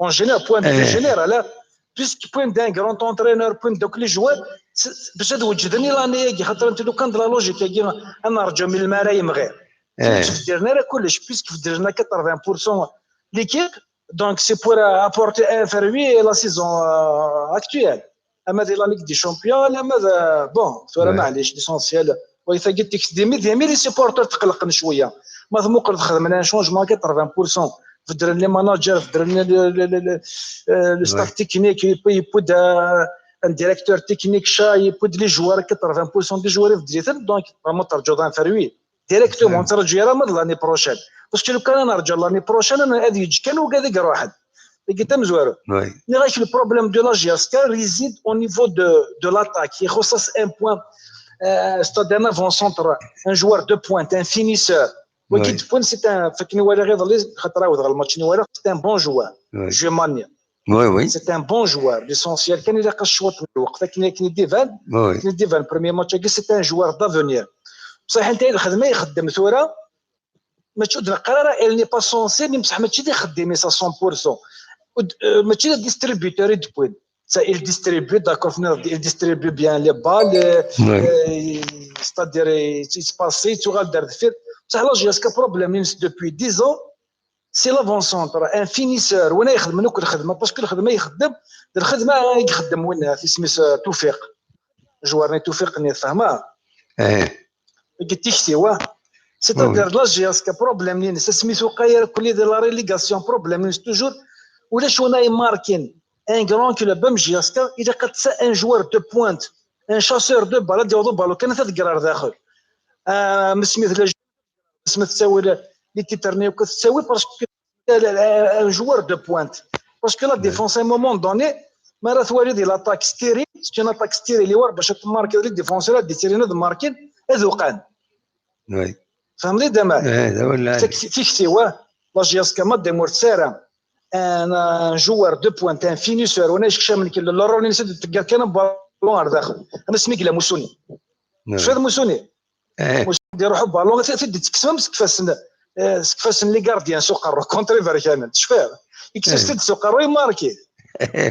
en général, point de vue général, puisque point d'un grand entraîneur, point de les joueurs, باش توجدني لاني خاطر انت لو كان لا لوجيك كي انا نرجع من المرايم غير درنا راه كلش بيسك درنا 80% ليكيب دونك سي بور ابورتي ان فروي لا سيزون اكتويل اما دي لا ليغ دي شامبيون اما بون فورا معليش ليسونسيال وإذا قلت لك ديمي لي سيبورتور تقلقني شويه ما ممكن خدمنا شونجمون 80% في درنا لي ماناجر في درنا لي ستاف تكنيك يبود un directeur technique il peut les joueurs 80% des joueurs في دريتر دونك vraiment ترجو دان فروي ديريكتومون ترجو راه l'année prochaine parce que لو كان نرجع l'année prochaine انا غادي يجي كان وغادي يقرا واحد لقيت مزوارو مي غايش le problème de la GSK réside au niveau de l'attaque يخصص un point c'est un avant-centre un joueur de pointe un finisseur وكي تكون سي فكني ولا غير خاطر عاود الماتش نوالي سي ان بون جوار جو مانيا Oui. C'est un bon joueur. L'essentiel, quand il a caché le temps, quand il Divan, premier match, c'est un joueur d'avenir. صحيح انت الخدمه يخدم ثوره ما تشد القرار elle n'est pas censée نمسح ماشي يخدم 100% ماشي ديستريبيوتور دو بوين ça il distribue d'accord il distribue bien les balles c'est-à-dire il se passe tu regardes faire ça là j'ai un problème depuis 10 ans سي لافونسونتر ان فينيسور وانا يخدم نوك الخدمه باسكو الخدمه يخدم الخدمه يخدم وين في سميت توفيق جوارني توفيق ني فاهمه قلت سيوا سيتادير لا جياسكا بروبليم لي سميتو قاير كل ديال لا ريليغاسيون بروبليم لي توجور ولا شونا يماركين ان غران كلوب ام جياسكا اذا قد ان جوار دو بوينت ان شاسور دو بالا ديال بالو كان تقرار داخل مسميت سميت تساوي les titernés que c'est oui parce que un joueur de pointe parce que la défense à un moment donné ما راه توالي ديال l'attaque ستيري c'est une attaque ستيري اللي ورا باش تماركي لي ديفونسور دي تيرينا د ماركين اذوقان وي فهمتي دابا هذا ولا فيك سيوا لا جياسكا ما ديمور سارا ان جوار دو بوينت ان فينيسور وانا شكشا من كل لا روني نسد تلقى كان بالون داخل انا سميك لا موسوني شو هذا موسوني يروحوا بالون تدي تكسم كيفاش لي غارديان سوقرو كونتري فيركان تشفى يكتسد سوقرو يماركي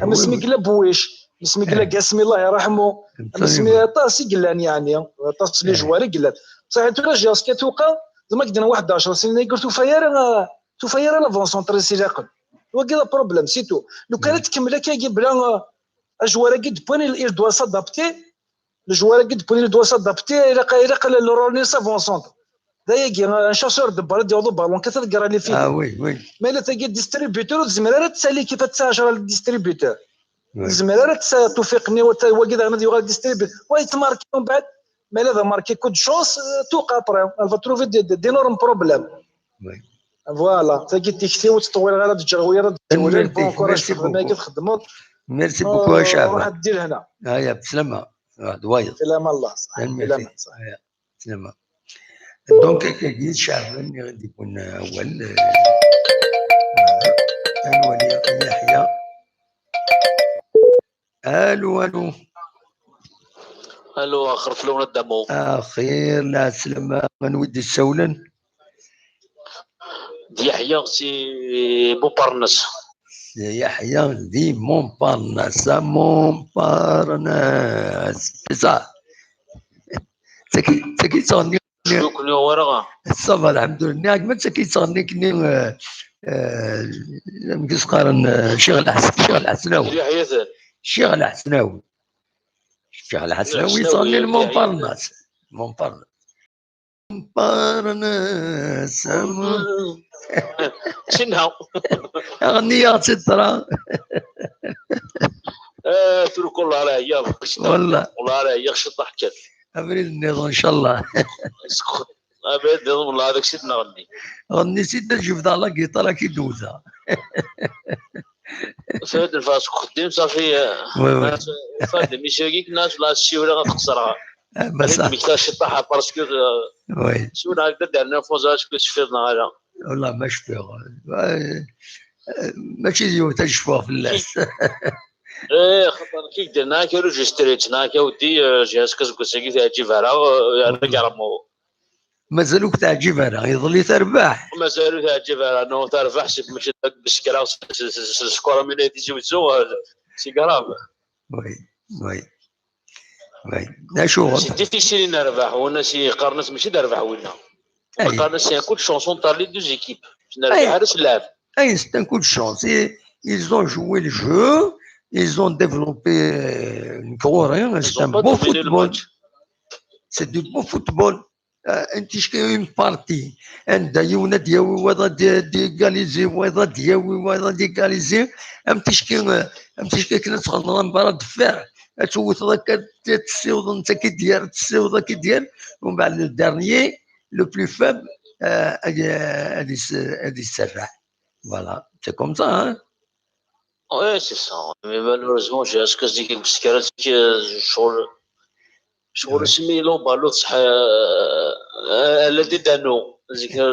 اما سميك لا بويش سميك لا قاسمي الله يرحمه سمي طاسي قلان يعني طاس لي جواري قلان صحيح انت راجل كتوقع زعما كدنا 11 سنه قلت توفاير لا فونسونتري سي لاقل وكذا بروبليم سيتو لو كانت تكمل كي بلا اجوار قد بوين il doit s'adapter le joueur قد بوين il doit s'adapter الى قال لو روني سا فونسونتر دايك ان شاسور دبر ديالو بالون كتقرا لي فيه وي ما الا تلقى ديستريبيوتور الزميره تسالي كيف تساشر الديستريبيوتور الزميره توفيقني وكذا غادي يغادي ديستريبيوتور ويتماركي من بعد ما الا ماركي كود شونس توقع ابري الفا تروفي دي نورم بروبليم فوالا تلقى تيكتي وتطوير غير الجرويه تولي بون كوراج ما كتخدموا ميرسي بوكو شعب روح دير هنا هيا بسلامه دوايض سلام الله سلامه سلامه دونك كي شعب غادي يكون اول ولي يحيى الو اخر فلون الدمو خير لا السلامه من ود السولن يحيى سي بوبارنس يحيى دي مونبارناس بصح تكي تصوني شكون ورغه صافا الحمد لله ما تكي تصوني كني نقص قارن شيخ الحسناوي يحيى الشيخ الحسناوي الشيخ الحسناوي صلي المونبارناس مونبارناس شنو أغنية تترى ترك الله على ايام والله والله على ايام شطح كذا أبريد النظام إن شاء الله اسكت ابد والله هذاك الشيء نغني غني سيدنا جبد على جيتارة كي دوزها فهاد الفاس خديم صافي فهاد ميشاكيك ناس لا الشي ولا غتخسرها بس ميكتا شطحها باسكو وي شو هكذا دارنا فوزاج كنت شفيرنا هذا والله ما شفيغ ماشي ديما تشفوه في اللاس ايه خاطر كي درنا كي ريجستريتنا كي ودي جهاز كسكسكي تاعي فارا يعني كرمو مازالوك تعجب انا يظل تربح مازالو تعجب انا انه تربح ماشي بالسكرا السكور من يجي وزو سي كراف وي نشوف سي ديفيسيل نربح وانا سي قرنس ماشي نربح ولا قرنس سي كل شونسون تاع لي دو زيكيب نربح حارس اللعب اي c'est un coup de chance ils ont joué le jeu ils ont développé une carrière c'est un beau football c'est du beau football انت شكي اون بارتي عند يونا دياوي وهذا ديغاليزي وهذا دياوي وهذا ديغاليزي امتشكي كنا تخلصنا مباراه دفاع توت هكا تسيوض انت كي دير تسيوض كي دير ومن بعد لو دارنيي لو بلو فاب هادي السرح فوالا سي كوم سا وي سي سا مي مالوريزمون جي اسكو ديك السكرات شغل سميلو بالو صح الذي دانو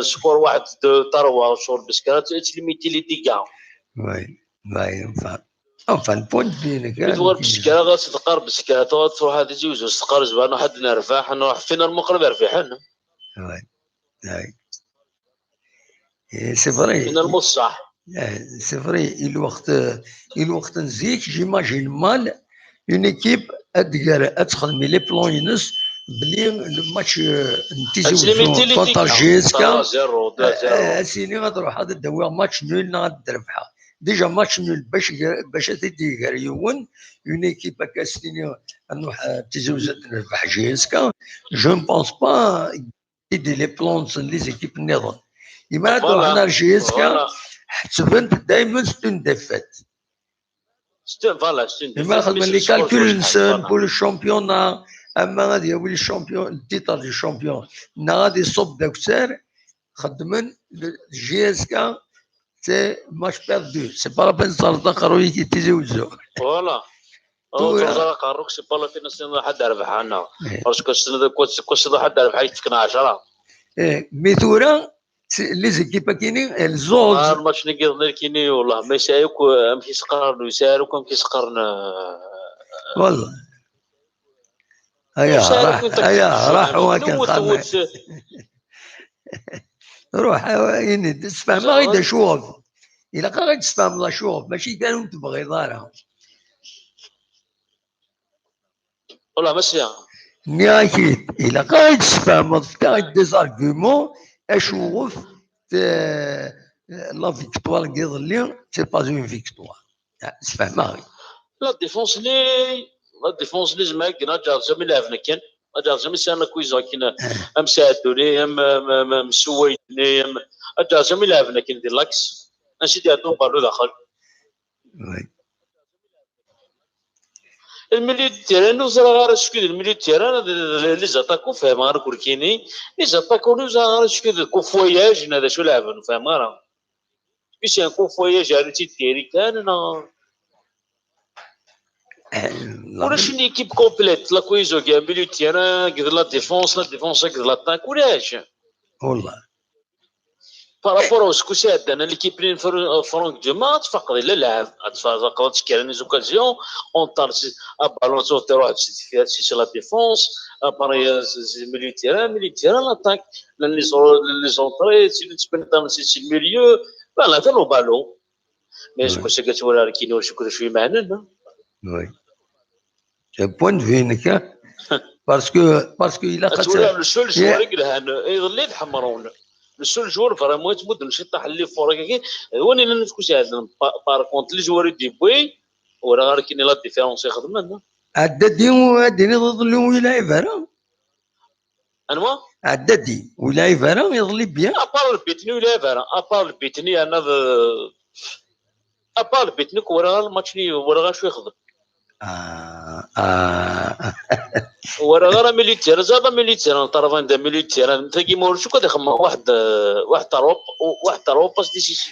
سكور 1 2 3 شغل بسكرات تليميتي لي ديكا وي enfin le point de vue تدور بسكرات غتقار بسكرات تروح هذه جوج تقار زبان واحد نربح نروح فينا المقرب يربحنا وي سي فري فينا المصح سي فري الوقت نزيك جيماجين مال اون ايكيب ادخل مي لي بلون ينس بلي الماتش نتيجه كونتر جيسكا سيني غتروح هذا الدواء ماتش نول غتربحها ديجا ماتش نول باش تدي غير يون اون ايكيب هكا سيني نروح تزوج نربح جيسكا جو ne pense pas يدي لي بلون لي زيكيب النظام يما تروح جيسكا حتبان دائما ستون ديفيت فوالا ما خدم لي كالكول نسان بول الشامبيون اما غادي يولي الشامبيون التيتر ديال الشامبيون غادي يصب داك السعر خدمن جي اس كا سي ماتش بيردو سي با لا بين تزرقرو يتزوجوا فوالا تزرقروك سي با لا بين نسين حد ربح انا باسكو كو حد ربح يتفكنا 10 مي ثورا لي زيكيبا كاينين الزوج الماتش نقدر كيني والله ما يسايوك ماشي يسقرن يساروك ماشي يسقرن والله راح وكان روح يعني تسمع ما غير شوف الا قريت تسمع الله شوف ماشي كانوا تبغي دارها والله ماشي اكيد الا قريت تسمع كاع ديزارغومون اشوف لا فيكتوار كيظلي سي با اون فيكتوار تفهم غير لا ديفونس لي زعما كنا جاب زعما لعبنا كان جاب زعما سانا كويزا كنا مساعدوني مسويتني جاب زعما لعبنا كان دير لاكس ماشي ديال بالو داخل الميليو تيران وزرا شكون الميليو تيران لي زاتاكو فاهم غير كوركيني لي زاتاكو غير شكون كو فواياج هذا شو لعبوا فاهم راه باش يكون فواياج على تيري كان انا ولا شنو ايكيب كومبليت لا كويزو كاع ميليو تيران كذا لا ديفونس كذا لاتاك ولاش والله بارابور اسكو ساد انا ليكيب لين فرونك دو ماتش فقط الا لعب فقط كاين لي زوكازيون اون طارس بالون تروح فيها سي لا ديفونس اباري ميليو تيران لاتاك لي زونطري سي تبان سي الميليو فوالا تلو بالو مي اسكو سي كتورا كاين شكون شويه معنا وي سي بوين دو فينك باسكو الا قتل لو سول جوار كلهان يظل يتحمرون السول جوار فريمون تمد نمشي طاح اللي فورا كي هو اللي نسكو ساعد بار كونت لي جوار دي بوي وراه غير كاين لا ديفيرونس يخدم لنا عدادي واديني ضد ولاي فارا انوا عدادي ولاي فارا يظلي بيان ابار البيتني ولا فارا ابار البيتني انا ابار البيتني ورا الماتشني ورا شو يخدم ورا غير ميليتير زاد ميليتير طرفان دا ميليتير انت كي مور شو كده خما واحد طروب باس دي سيسي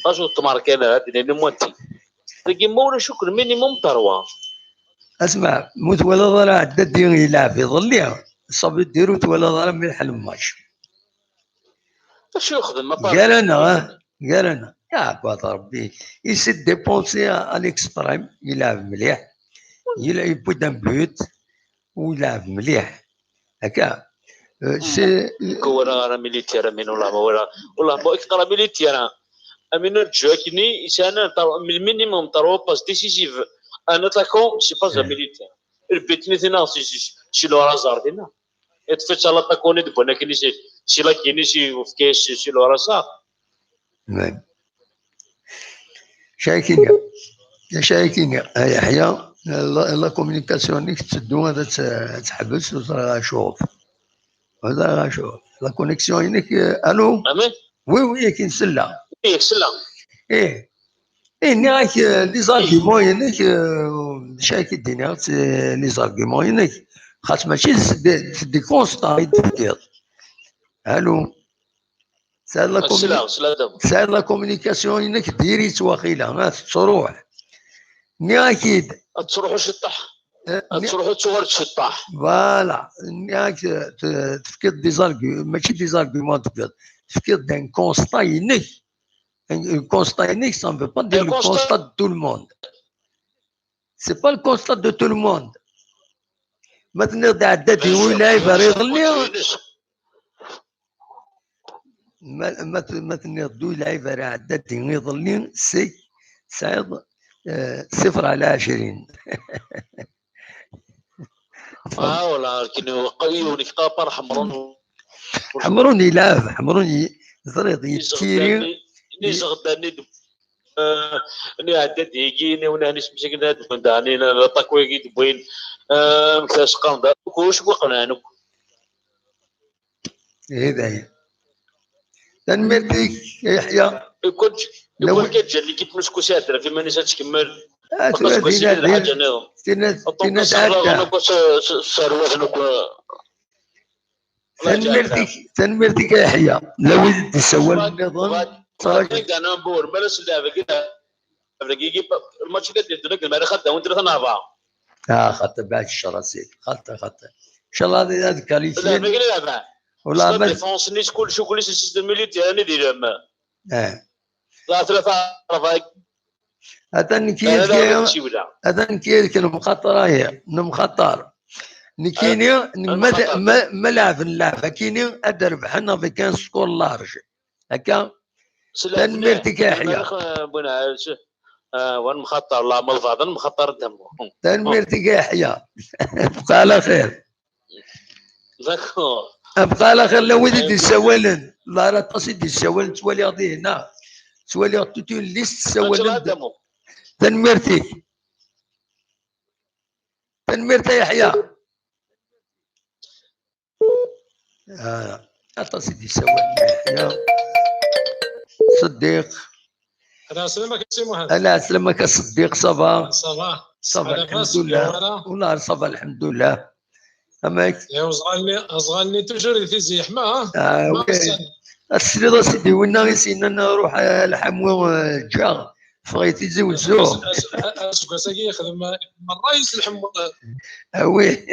اشو تماركينا هادي لان موتي تجي مور شو مينيموم تروا اسمع موت ولا ضرا عدادي يلعب يظليها صافي ديرو ولا ضرا ملح الماتش اش يخدم قال انا يا عباد ربي يسد ديبونسي الاكستريم يلعب مليح يلعب بودان بوت ويلعب مليح هكا سي كورا ميليتير من ولا بو اكسترا ميليتير امين جاكني انا من مينيموم تروا باس ديسيسيف ان اتاكون سي با زا ميليتير البيتني ثنا سي لو رازار دينا اتفتش على تاكوني دبنا كني سي لا كيني سي وفكيش سي لو رازار نعم شايكين يحيى لا كومونيكاسيون تسدو هذا تحبس وصرا شوف هذا شوف لا كونيكسيون هناك الو وي كاين سله سله ايه هناك لي زارغيمون هناك شايك الدنيا لي زارغيمون هناك خاطر ماشي دي كونستا يدير الو سال لا كومونيكاسيون هناك ديريت واخيلا تروح اكيد تروحوا شطح تروحوا تصور تشطح فوالا ياك تفكر دي زارغيمون ماشي دي زارغيمون تفكر دان كونستا هناك un constat unique, ça ne veut pas dire le constat de tout le monde. Ce n'est pas le constat de tout le monde. Maintenant, d'Addadi où il est, maintenant, d'où il est, d'Addadi où il est, c'est صفر على 20. ولا لكن قوي ونكابر حمرون يلعب حمرون زريض يتيري نيز غداني ني عدد يجيني وانا نسمع كذا داني لا تاكوي كي تبوين مكاش قندا كوش بقنانو هذا هي تنمرتك يحيى كنت لو كنت اللي كنت مسكو ساتر في ماني تكمل تنمرتك يحيى لو تسوى النظام انا نبور مالس اللعبه كده دقيقه الماتش قد يدرك ما اخذته وانت ثلاثه اربعه خدت بعد الشر سيدي خدت ان شاء الله هذا كاليفين لا ولا ما ديفونس نيس كل شو كل سيستم ميليتير انا دير ما لا ثلاثه اربعه هذا نكير كانوا مخطره هي مخطر نكيني ملعب نلعب كيني ادرب حنا في كان سكور لارج هكا تنمرتك يا حيا بنا وين مخطر لا ملفظ مخطر دمه تنمرتك يا حيا بقى على خير ابقى على خير لو ولدي السوالن لا لا تصيد السوالن تولي غادي هنا تولي غتوتي ليست السوالن تنمرتك يا حيا تصيد السوالن يا حيا صديق انا سلامك سي مهند انا سلامك الصديق صبا الحمد لله والله صبا الحمد لله اماك يا صغالني توجور في زحمه السيدي سيدي وين نسينا نروح الحمو جا بغيتي تزوج زوج اسكو يخدم الرئيس الحمو وي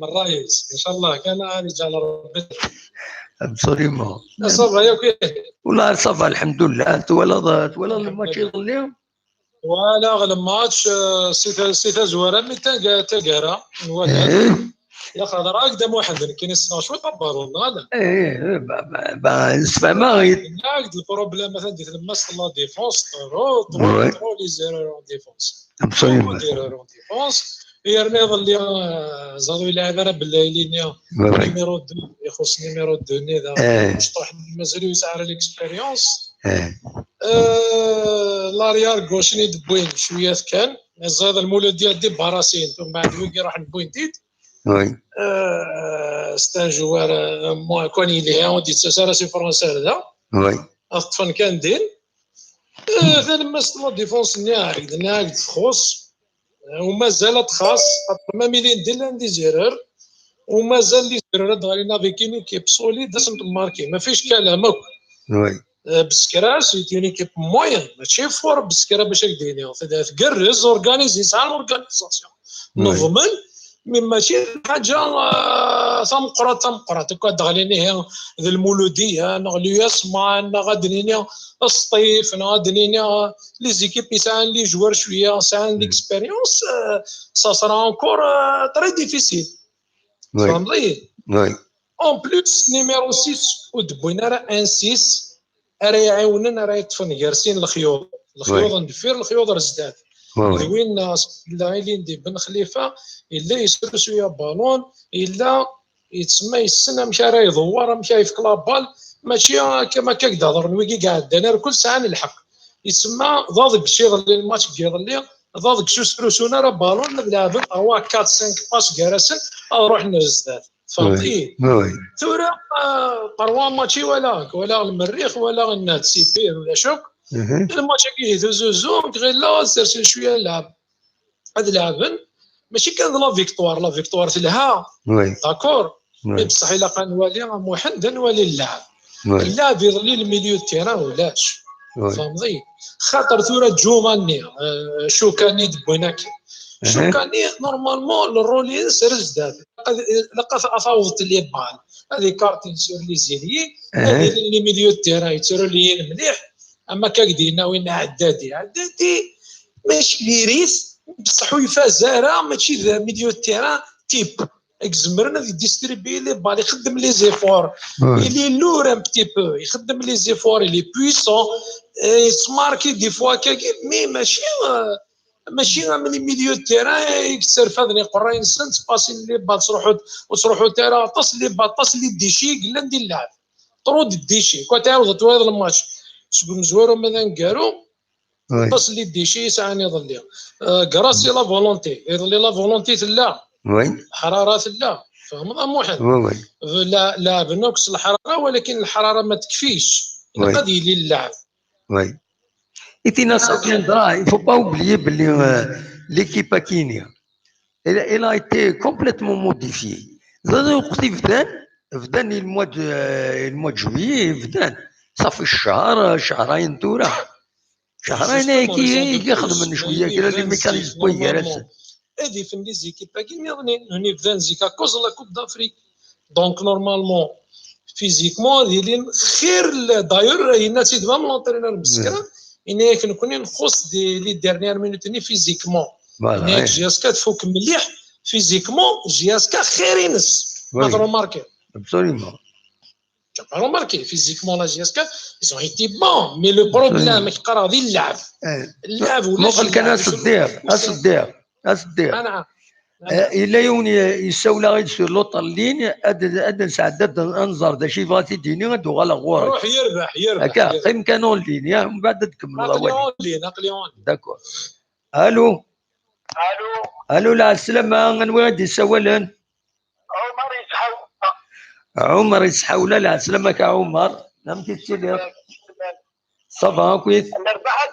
الرئيس ان شاء الله كان رجال ربي ابسوليمون صافا ياك والله صافا الحمد لله ولا الماتش اليوم ولا غير الماتش سيتا زواره مي تاكارا يا خاطر قدام واحد كاين السنه شويه طبروا هذا نسمع ما غير البروبليم مثلا ديال الماس لا ديفونس ترو لي زيرو ديفونس ابسوليمون ديفونس يرنيض اللي زادو يلعب انا بالليل نيميرو 2 يخص نيميرو 2 هذا مشطوح مازالو يسعر ليكسبيريونس لاريار غوشني دبوين شويه كان زاد المولود ديال دي باراسين ثم بعد ويكي راح نبوينتيت وي ستان جوار مو كوني لي اون دي سارا سي فرنسا هذا وي اطفن كان دين ثاني ما لا ديفونس نياك تخص ومازال تخاص ما ميلين دير لاندي زيرور ومازال لي زيرور دغالينا فيكيني كيب سوليد اسم ماركي ما فيش كلام وي بسكرا سي اون ايكيب موين ماشي فور بسكرا باش هكديني تقرز اورغانيزي ساعه اورغانيزاسيون نضمن مي ماشي حاجه تمقرا هكا دغليني ذا المولوديه نغليو يسمع غادنيني الصيف غادنيني لي زيكيب يسعان لي جوار شويه سعان ليكسبيريونس سا سرا انكور تري ديفيسيل فهمتي وي اون بلوس نيميرو 6 ودبوينا راه ان 6 راه يعاوننا راه يطفن جالسين الخيوط ندفير الخيوط رزدات وين لايلين دي بن خليفه الا يسر شويه بالون الا يتسمى يسنى مشى راه يدور مشى يفك لابال ماشي كما كدا هضر نويكي قاعد انا كل ساعه الحق يسمى ضاضك شي غلي الماتش كيغلي ضاضك شو سروسونا راه بالون نلعب او 4 5 باس كارسن نروح نرزدات فهمتي ثورة طروا ماتشي ولا المريخ ولا الناد سيبير ولا شوك الماتش كيهزو زوم غير لا سير شويه نلعب هاد لعبن ماشي كان لا فيكتوار تلها داكور بصح الا كان نولي محمد نولي اللاعب يظلي الميليو تيران ولاش فهمتي خاطر ثورة جوماني شوكاني دبويناك شوكاني نورمالمون الرولين رزدات لقى افاوضت لي بال هذه كارتين سور لي زيليي هذه اللي ميليو تيران يتسرو لي مليح اما كاكدينا وين عدادي ماشي ليريس بصح يفازارا ماشي ذا ميليو تيران تيب اكزمرنا ديستريبي لي بال يخدم لي زيفور اللي لور ان بتي بو يخدم لي زيفور اللي بويسون يسماركي دي فوا كاكي مي ماشي من ميليو تيران يكسر فادني قراين سنت باسي لي بال تروحوا تيرا طاس لي بال طاس لي ديشي قلنا ندير اللعب طرود الديشي كوا تعاود طوال الماتش تقول مزورو مثلا نكارو طاس لي ديشي ساعني يظلي كراسي لا فولونتي يظلي لا فولونتي تلا حراره تلا فهمت محمد لا بنوكس الحراره ولكن الحراره ما تكفيش قد يلي اللعب il ne faut pas oublier que l'équipe Kenya elle a été complètement modifiée. بدان المواد جويي بدان صافي شهرين تورا شهرين يخدم من شويه كذا اللي ميكانيزم بوي جالس هذه في لي زيكيب كاين هني بدان زيكا كوز لا كوب دافريك دونك نورمالمون فيزيكمون ديالين خير داير هنا تيد فام لونترينور مسكره إني كنكون نخص لي ديرنيير مينوت ني فيزيكمون إني جياسكا تفوك مليح فيزيكمون جياسكا خير ينس ما تروماركي ابسوليومون tu as remarqué physiquement la GSK ils ont été bons mais le problème كيقرا ديال اللعب ولا مو كان اصدير انا الا يوني يساولا غير سور لوطر لين اد نسعدد انظر دا شي فاتي ديني غدو غلا غور روح يربح هكا قيم كانوا لين من بعد تكمل نقليون داكور الو لا السلامه غنوي غادي سوالن عمر يسحاولا لا سلامك يا عمر نام كيتسير صافا كويس نربح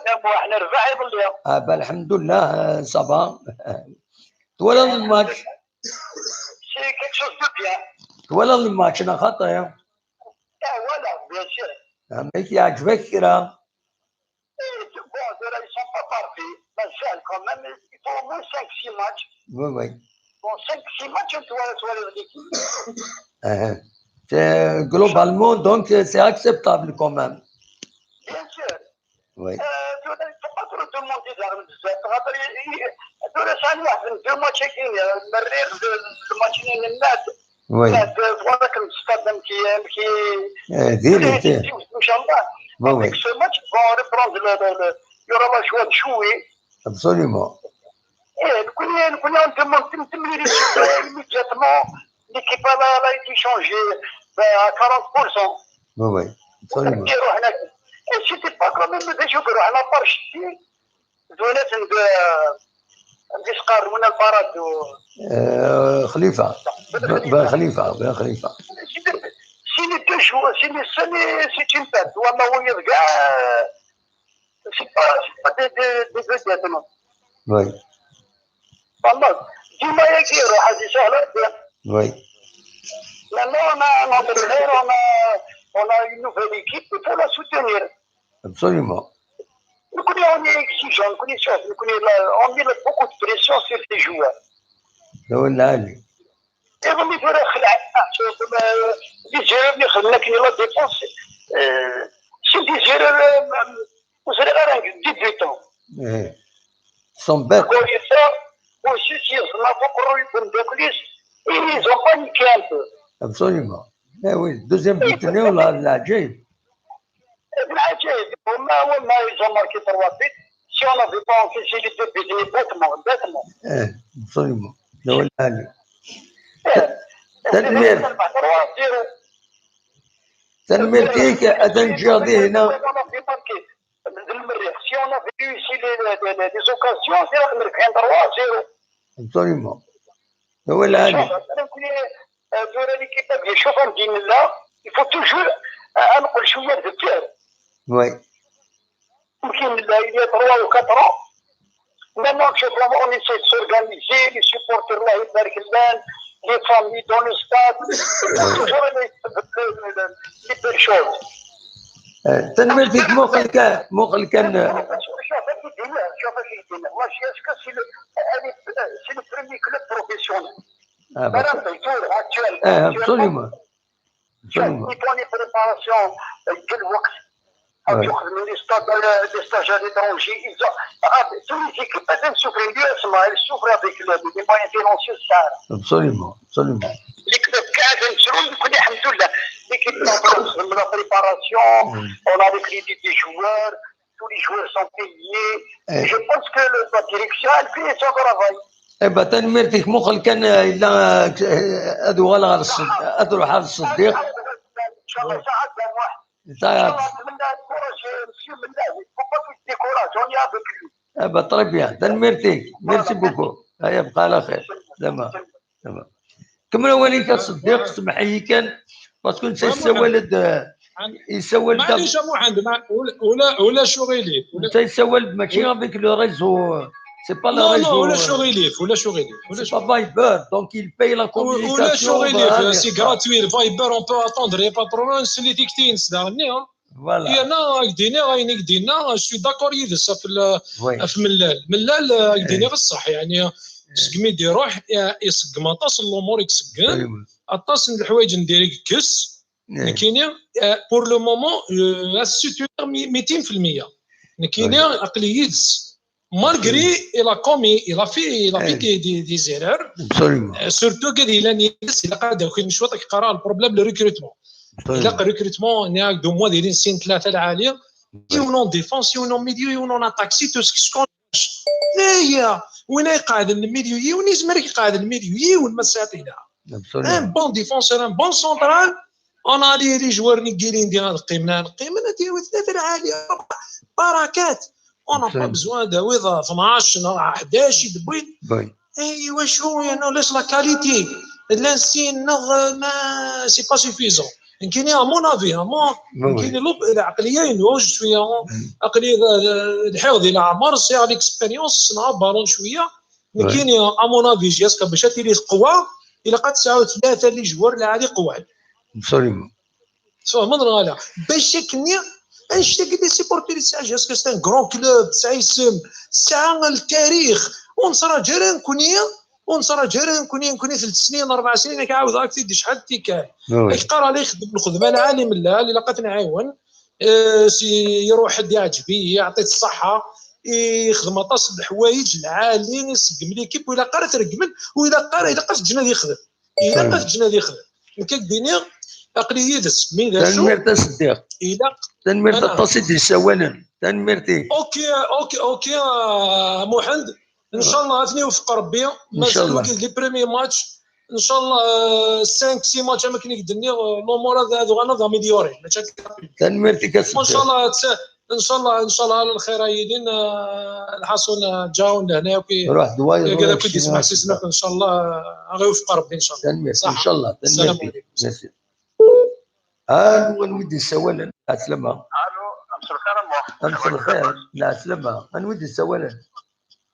يظل الحمد لله صافا طوال الماتش شي كتشوف بيان طوال الماتش انا خطايا ولا بيان سور ما كيعجبك كرا bon ils sont pas parfaits mais c'est quand même il faut au moins 5-6 matchs oui bon 5-6 matchs tu vois l'équipe globalement donc c'est acceptable quand même bien sûr oui il faut pas trop demander d'armes خاطر دور ثاني واحد دو ماتش كاين المريخ الماتشين الناس وي هذاك الاستاد كي ديري ان شاء الله وي سو ماتش فون ريبروند يورا لا شوا نشوي ابسوليومون كنا نتمرين immédiatement l'équipe a été changée à 40%. Oui, absolument. Et c'était pas quand même des joueurs à la part ch'ti, عندي قارون الباراد خليفه بن خليفه سيني تشوى سيني سي une perte والله هو كاع سي با دي فيديات نو وي والله ديما يكيرو حاجه سهله وي maintenant on a un entraîneur, on a une nouvelle équipe pour la soutenir. Absolument. On est exigeant, on met beaucoup de pression sur les joueurs. Et on est les géreurs qui la défense, c'est des géreurs, vous allez avoir un débutant. Ils sont bêtes. Aussi, ils ont paniqué un peu. Absolument. Eh oui, deuxième but, on l'a déjà. Ils ont marqué 3 buts. Si on n'avait pas encaissé les 2 buts, bêtement. Absolument. On l'a dit. تنمير كيك أتنجاضي هنا. Si on avait eu ici les occasions, c'est là que 3-0. Absolument. هو اللي il faut toujours نقول شويه الذكاء. Oui. يمكن il y a 3 ou 4 ans. Maintenant que on essaie de s'organiser, les supporters là, ils barquent les familles dans le stade, toujours les belles choses. تنمير فيك مخل كان c'est le premier club professionnel. Absolument. يكون préparation كل وقت أو يخدموا les stagiaires étrangers. Tous les équipes elles souffrent du اسمها, elles souffrent avec les moyens financiers سهلة. Absolument. L'équipe كاع نسرو نكون الحمد لله. L'équipe de la préparation, on a le crédit des joueurs, tous les joueurs sont payés. Je pense que la direction elle fait son travail. إيه تنمير فيك مخل كان إلا أدو غلا أدو حال الصديق. très bien. تنميرتك ميرسي بوكو. يبقى على خير. تمام. كمل وليك الصديق سمح لي كان باسكو انت يسولد معليش محمد ولا شغيلي انت يسولد ماشي افيك لو ريزو سي با لو ريزو ولا شغيليف c'est pas Viber donc il paye la communication ولا شغيليف سي غراتوي الفايبر اون بو اتوندر يا باترون سلي تيكتين سدارني فوالا انا كدينا غايني كدينا شو داكور يدس في ملال كدينا بصح يعني سكميدي يروح يسق مطاس الامور يسقن اطاس الحوايج ندير كس كاينين بور لو مومون السيتور 200% كاينين عقليه مالغري الى كومي الى في دي زيرور سورتو كدي لاني الا قاعد كاين شويه كيقرا البروبليم لو ريكروتمون الا ريكروتمون نياك دو موا دايرين سين 3 العاليه يونون ديفونس يونون ميديو يونون اتاك سي تو سكون هي وين يقعد الميديو وين يزمر يقعد الميديو والمساطيله ان بون ديفونسور ان بون سونترال انا لي جوار نقيلين ديال القيمه ديال 3 العاليه بركات انا با بزوان داويض 12 11 يدبوين ايوا شو يعني لاش لا كاليتي لانسين ما سي با سوفيزون كاين مون افي كاين العقليه نوج شويه عقليه الحفظ الى عمر سي على اكسبيريونس نلعب بالون شويه كاين مون افي جيسكا باش تيري قوه الى قد 3 اللي جوار العالي قوال ابسوليومون سو من غالا باش كني انشتا كدي سيبورتي تاع جيسكا سي ان غران كلوب تاع يسم ساعه التاريخ ونصرا جيران كونيا 3 سنين 4 سنين كيعاود هاك تيدي شحال تيكال يقرا عليه يخدم الخدمه العالي من لا اللي لقيت نعاون يروح حد يعجبيه يعطي الصحه يخدم طاس الحوايج العالي يسقم ليكيب ولا قرا ترقمن ولا قرا في الجناد يخدم كديني عقليه يدس مين ذا شو تنمير تصديق الى تنمير تصديق سوالا تنميرتي اوكي محمد ان شاء الله عافني وفق ربي مازال لي بريمي ماتش ان شاء الله 5 6 ماتش ما كاين يقدرني الامور هذو غنض مليورين تنميرتك ان شاء الله ان شاء الله على الخير يدين الحصون جاون لهنا روح دوايا كذا كنت تسمع سيسنك ان شاء الله غيوفق ربي ان شاء الله ان شاء الله السلام عليكم نودي السوالا اسلمها الو امس الخير امس الخير لا اسلمها نودي السوالا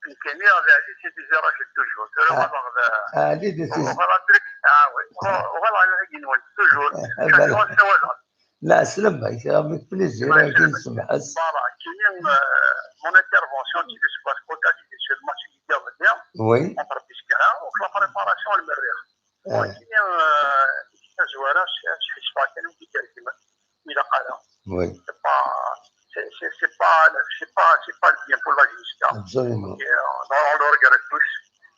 الكيمياء هذه سيتي زيرو توجور هذه دي لا اسلمها avec plaisir كي نسمع mon intervention qui se passe côté sur le match d'hier oui entre Biscara ou la préparation le merrière الزوارة شي كانوا كيتكلموا إلى قال oui c'est pas bien pour la Jusqu'à absolument on le regarde tous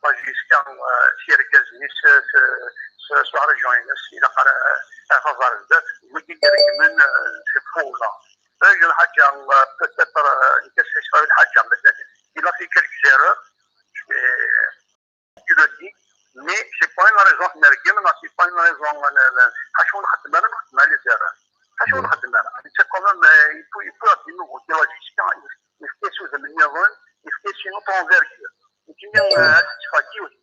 la Jusqu'à si ركزني سو رجعنا إلى قال هذا الذات وكيتكلم من في فولا je حاجة peut-être يكسر شوية حاجة مثلا il a fait quelques erreurs tu le dis mais c'est pas une raison مركبة c'est pas une raison حشون خدمنا les erreurs حشون خدمنا c'est quand même il faut à nouveau de la gestion il fait sous le niveau il fait sur notre envergure et puis c'est fatigué aussi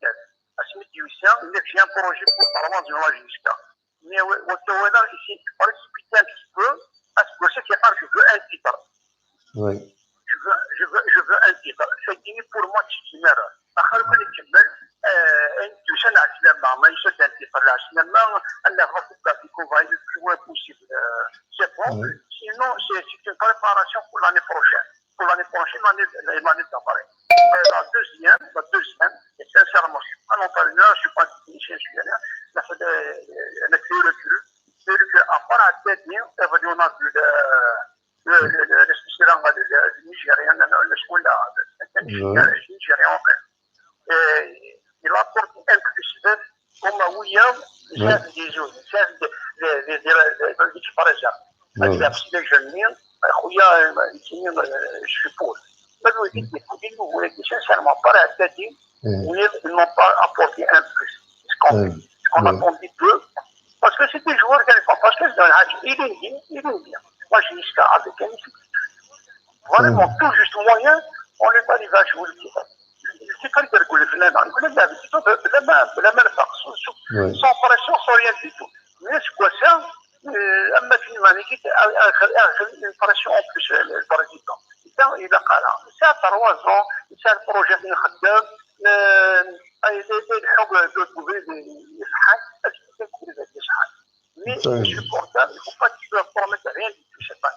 assumer du sien il est un projet pour vraiment de la gestion mais وتوالى ici participer un petit peu à ce projet qui est je veux un titre oui je veux un titre c'est fini pour moi titulaire اخر من يكمل انت شنو عسلامه ما يشد انت طلع عسلامه الا غفوك في كوفايل plus possible c'est bon sinon c'est une préparation pour l'année prochaine l'année d'après la deuxième et sincèrement je suis pas un entraîneur je suis pas un technicien je suis un théorie que à part la tête on a vu le spécial nigérien le nigérien en fait il apporte un plus comme William chef des jeunes chef des par exemple les jeunes خويا je suis pour mais sincèrement pas la tête ils n'ont pas apporté un plus ce qu'on attendait peu parce que c'est des joueurs parce que il est bien moi j'ai jusqu'à avec un vraiment tout juste moyen on n'est pas arrivé à jouer le titre c'est pas le goût le la même sans pression sans rien du tout mais c'est quoi ça اما في المانيكي une pression en plus le président il a قال ça 3 ans ça projet اللي خدام الحب دوبي يصحى يصحى mais je suis content il faut pas que tu dois promettre rien du tout c'est pas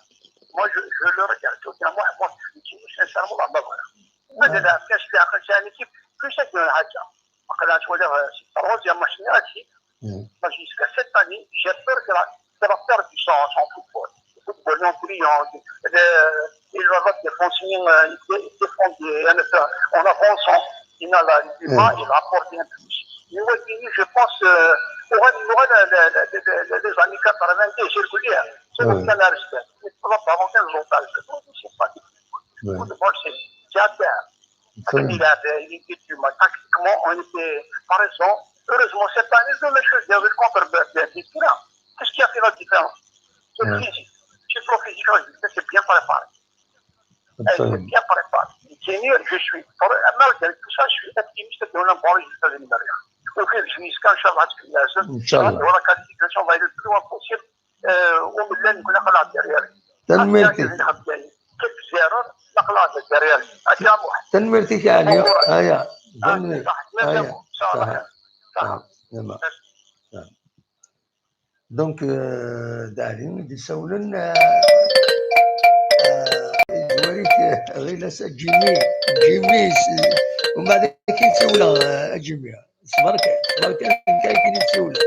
moi je le regarde moi sincèrement ما بغى هذا لا كاش داخل ثاني كيف كلشي كاين حاجه وقيلا تولي الروزيام ماشي هادشي ماشي jusqu'à cette année j'ai peur que ça va perdre du sens en football non plus les joueurs défensifs en avançant il a il apporte un plus mais je pense il y aura les années 80 je le dis c'est le canal mais ça va pas avancer le journal c'est pas football c'est à terre il était du mal tactiquement on était par exemple heureusement cette année le chose il y avait le contre qu'est-ce qui a fait la différence c'est le physique c'est trop physique c'est bien préparé c'est bien préparé je suis malgré tout ça je suis optimiste que on a parlé jusqu'à l'année dernière au fait jusqu'à Inch'Allah la qualification va être le plus loin possible au milieu nous نقلع derrière quelques erreurs نقلع derrière تنمرتك يعني هيا صح دونك دارين دي سولن جواريك غير لسا جيمي ومن بعد كيتسولا جيمي صبرك كاين يتسولا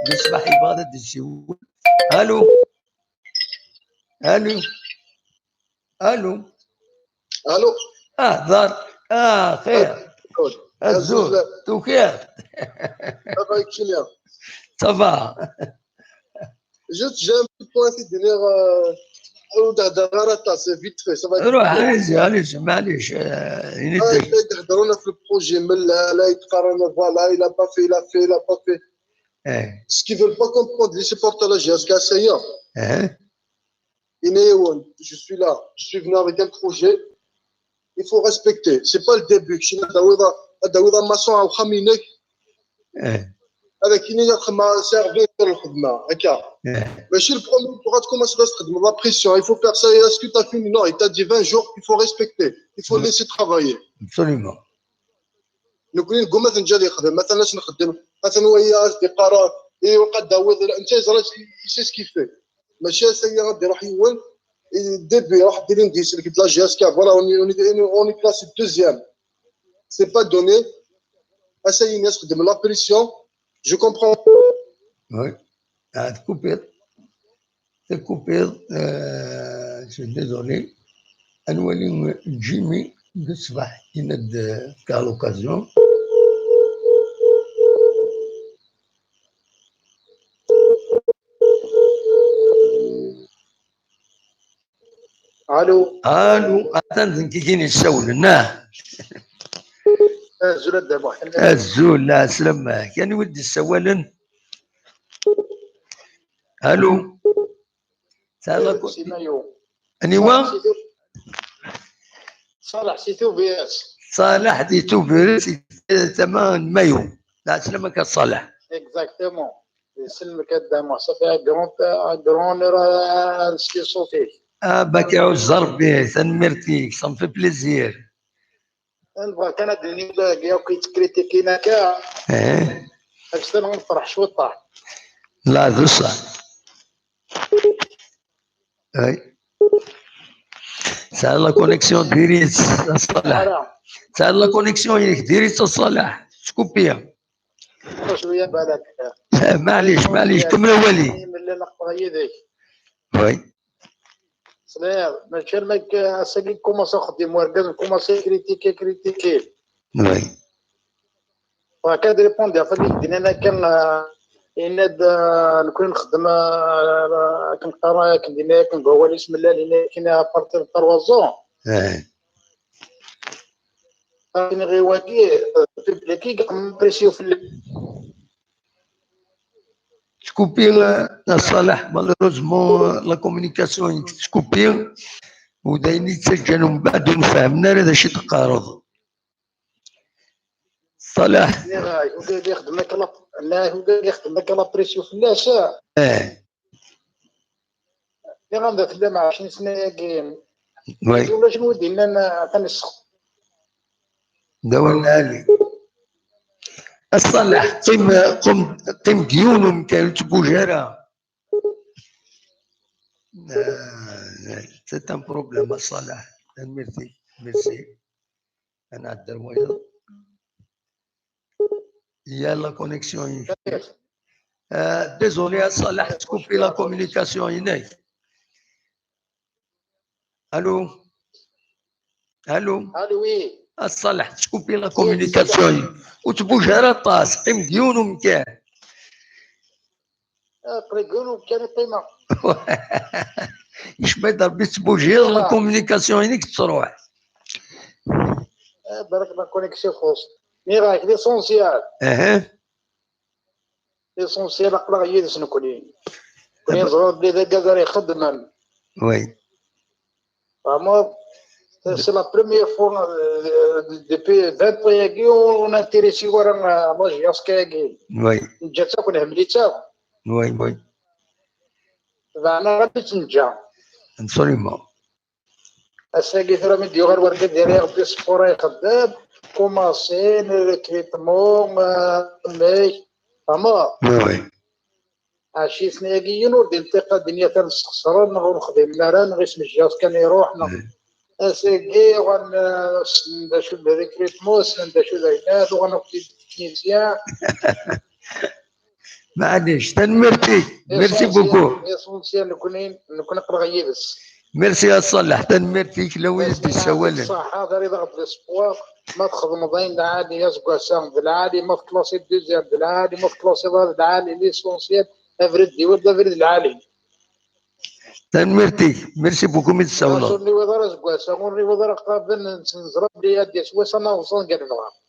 بصباح يبغى تسول الو دار خير الزور تو كيف ça va juste j'ai un petit point ici derrière c'est vite fait ça va être روح معليش يحضرونا في البروجي لا يتقارن فوالا il a pas fait ce qu'ils veulent pas comprendre les supporters là jusqu'à 5 ans Je suis là, je suis venu avec un projet. Il faut respecter. Ce n'est pas le début. Je suis là, maçon ou khaminek. Avec qui il y a servi pour le khidma. Mais chez le premier, tu vas commencer à se faire la pression. Il faut faire ça. Est-ce que tu as fini? Non, il t'a dit 20 jours. Il faut respecter. Il faut laisser travailler. Absolument. نقول لكم مثلا جا يخدم مثلا اش نخدم مثلا ويا اصدقاء وقد داوود انت زرت سي سكيفي ماشي سي غادي يروح يول ديبي راح دير نديس قلت لا جي اس كا فوالا اوني كلاس دوزيام سي با دوني اساي الناس خدم لا بريسيون جو كومبرون وي عاد كوبير سي ديزولي انولي جيمي الصباح يند كا لوكازيون الو اتنزن كي كاين يسول ناه الزول دابا الزول لا سلام كان ولدي السوالن الو سالك سينايو انيوا صالح سيتو بياس صالح ديتو بيرس تمام مايو لا سلامك صالح اكزاكتومون يسلمك الدم صافي كرون راه سكي صوفي باك يعوز ضربي تنمرتيك صم في بليزير نبغى كان الدنيا كاع كيتكريتيكينا كاع باش نفرح شو طاح لا ذو صح اي سال لا كونيكسيون ديريت صالح سال لا كونيكسيون ديريت صالح سكوبيا شويه بالك معليش كمل اولي ملي نقطع يديك وي سلام ماشي ماك ساكي كومونسا نخدم وركز كومونسا كريتيكي وي وهكا ريبوندي فاللي دينا انا كان إناد نكون نخدم كنقرا كندير كنقول بسم الله لينا كاين بارتير 3 زون كاين غير واكي بيبليكي كاع بريسيو في سكوبي صالح مالوروزمون لا كومونيكاسيون سكوبي ودايني تسجلوا من بعد ونفهمنا هذا شي تقارض صالح هو يخدم لك لا هو يخدم لك لا بريسيو في اللاشا اللي غنبدا في مع 20 سنه كاين ولا شنو دينا انا كنسخ داولنا لي الصالح قم ديونهم كانوا تبوجارة سيت ان بروبليم الصالح ميرسي انا عدر مويض يا لا كونيكسيون ديزولي الصالح تكوبي لا كومونيكاسيون هناك الو وي الصالح تكوبي لا كومونيكاسيون وتبوجارة طاس قيم ديونهم كاع قريقون كان قيمه ايش ما ضربي تبوجير لا كومونيكاسيون هناك تروح بارك لا كونيكسيون خوص مي راك ليسونسيال ليسونسيال اقرا يدس نكوني كوني زرور بلي كازاري يخدم وي vraiment c'est la première fois depuis 20 ans ياكي ونتيريسي ورا ماجياس كاكي وي نجا كون همليتا وي انا غادي تنجا absolument الساقي ثرا من ديال ورقه ديالي غادي سبورا يخدم كوماسين ريكريتمون مي فما وي عشي سناكي نور الثقه الدنيا تنستخسر نخدم نران غير الجهاز كان يروح اساكي ونداشو الريكريتمون نداشو العناد وغنوقف التكنيسيان معليش ميرسي بوكو اسونسيال نكون نقرا غيبس ميرسي يا صالح تنمرتيك لو يدي السوالف الصحه غير ضغط الاسبوع ما تخدم ضين عادي يسقى سام بالعادي ما في كلاسي دوزيام بالعادي ما في كلاسي بالعادي ليسونسيال افريد دي ولا افريد العالي تنمرتيك ميرسي بوكو من السوالف شنو وزاره سقى سامون وزاره قابل نزرب لي يدي سوا سنه وصل قال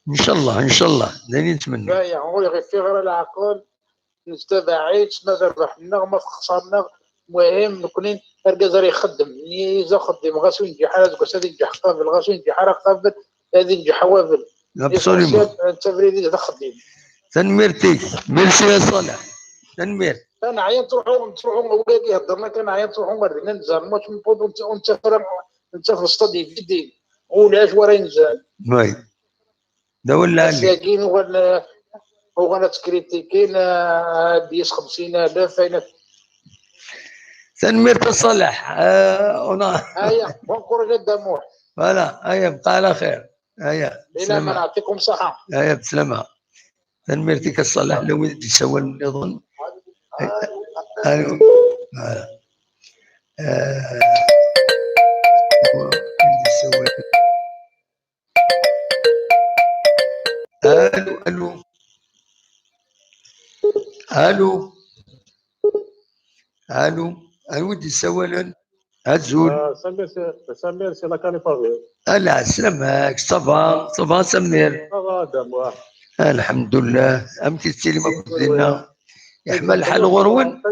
ان شاء الله داني نتمنى يا هو غير في غير العقل نستبعد ما ربحنا ما خسرنا المهم نكونين الجزائر يخدم نيزا خدم غاسو ينجح حاجه هذه ينجح قابل غاسو ينجح حاجه قابل هذه ينجح حوافل ابسوليومون تفريدي هذا خدم تنميرتي ميرسي يا صالح تنمير انا عيان تروحوا ولادي هضرنا كان عيان تروحوا مرينا نزال الماتش من بود وانت انت في الاستادي جديد ولاش ورا ينزل وي دا ولا ساكين وغانا تكريتيكين ديس 50,000 اين تنمير صالح هيا ونخرج الدموع فوالا هيا بقى على خير هيا الى ما نعطيكم صحه هيا بسلامه تنميرتك الصالح لو يسوى النظام الو الو الو الو ودي السوالن هزول سمير سي لا كاليفورنيا لا سلامك صبا سمير الحمد لله امتي تسيلي ما كنت لنا يحمل حال غرون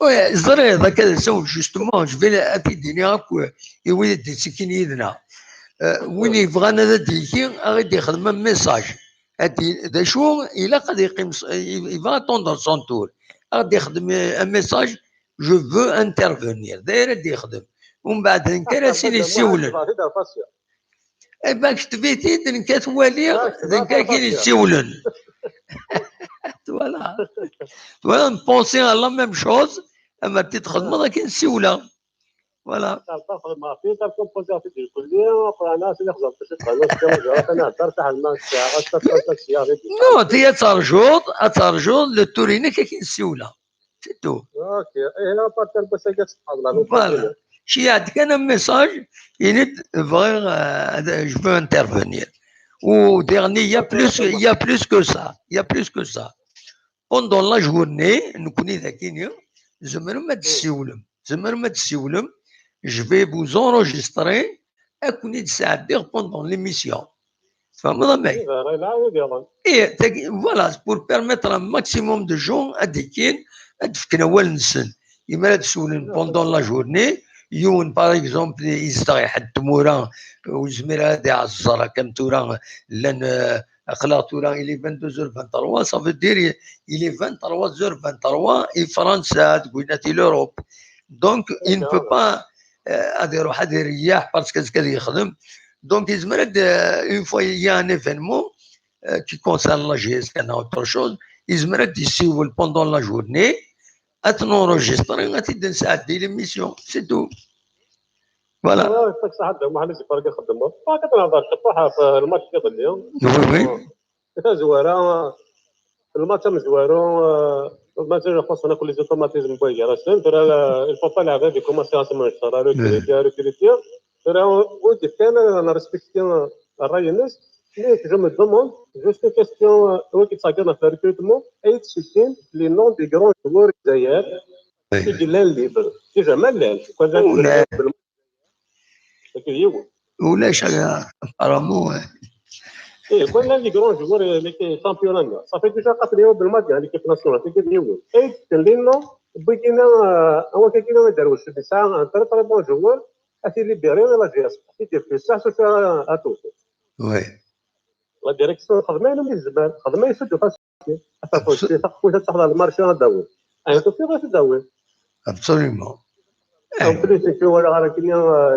وي زري هذاك سو جوستومون جو في ابيديني هاك يولد سكين يدنا وين يبغانا ذا ديكي غادي يخدم ميساج هادي ذا شو الا قد يقيم يبغى طوندر سون تور غادي يخدم ان ميساج جو فو انترفينير داير غادي يخدم ومن بعد نكراسي لي سيولن باك تبيتي دنكا توالي دنكا كاين يسيولن فوالا نبونسي على لا ميم شوز اما تتخدم هذا كاين السيوله فوالا نو تي ترجو لو توريني كاين السيوله سي تو اوكي هنا بارتر بس فوالا شي عندك انا ميساج ينيد فغير جو فو انترفينير ou dernier il y a plus que ça pendant la journée نكوني ذاكيني زمرو ما تسيولم je vais vous enregistrer اكوني تساعدير pendant l'émission فهمت معايا voilà pour permettre un maximum de gens اديكين ادفكنا والنسن يما تسولن pendant la journée يون باغ اكزومبل يزدغي حد تمورا وزمير هادي عزرا كم تورا لان اخلاق تورا الي 22h23 صافي دير الي 23h23 اي فرنسا تقولناتي لوروب دونك ان بو با غادي يروح غادي يريح باسكو كذا يخدم دونك يزمر اون فوا يا ان ايفينمون كي كونسيرن لا جي اس كان اوتر شوز يزمر يسيول بوندون لا جورني اتنورجستري غادي نساعدي ليميسيون سي تو فوالا والله صح عندهم واحد اللي فرق يخدم كتنهضر الصباح في الماتش ديال اليوم وي زواره الماتش مزوارو مثلا خاصنا كل زوتوماتيزم بوي راسين ترى الفو با لعبه دي كوماسيون ترى ريكريتير ترى ودي كان انا ريسبكتي الراي الناس ليك جو مي دوموند جوست كيستيون هو كيتساكر في الريكروتمون اي تسكين لي نون دي غران جوار الجزائر كي لان ليبر كي جمال لان ولاش ابارامون ايه كل لي غران جوار اللي كي شامبيون صافي ديجا قاتلين بالماتش يعني كيف ناسيونال كي ديوي اي كلينا بغينا هو كاين ما داروش في ساعه تري بون جوار اثي لي بيرين لا جي اس كي في الساعه سوفا اتوس وي لا ديريكسيون خدمه من الزمان خدمه يسدوا فاسكي افاكوش تاخذ تاخذ المارشي غاداوي اي تو في غاداوي ابسوليومون دونك لي سيكو ولا راه كاين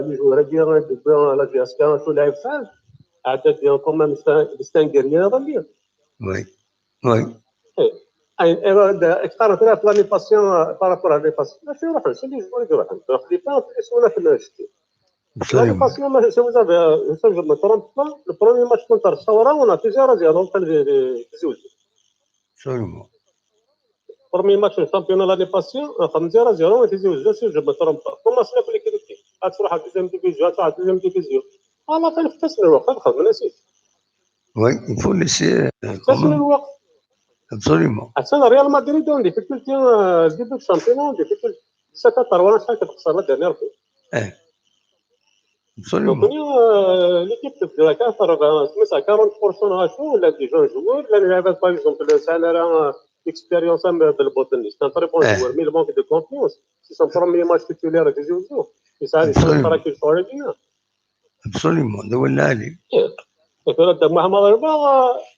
لي جوار ديال لا جي اس كان تو لاعب فاز عدد ديال كومام ستانغيريا غادي وي وي اي اختارت لا بلانيفاسيون بارابور على لي باسيون ماشي يروحوا سي لي جوار يروحوا خدي با اسمنا في الشتي بلانيفاسيون ما سوى جو ما ترونب با لو بروميي ماتش كونتر الثوره ونا في 0-0 في زوج سولمون بروميي ماتش الشامبيون لاني باسيون 5-0 في زوج جو ما ترونب با كوماسنا في ليكيتي غتروح على دوزيام ديفيزيون تروح على دوزيام ديفيزيون على فين اختصر الوقت خدمنا نسيت وي يفو ليسي اختصر الوقت ابسوليومون حتى ريال مدريد اون ديفيكولتي ديبو الشامبيون ديفيكولتي 7 وانا شحال كتخسر لا ديرنيير فو ابسوليومون ليكيب ديال كافر سميتها 40% هاشو ولا دي جون جوور لا لعبات باغ اكزومبل سالا l'expérience de l'Botaniste. C'est un très bon joueur, mais il manque de confiance. C'est son premier match titulaire de joue. Et ça, il faut faire quelque chose. Absolument, ده ولا علي.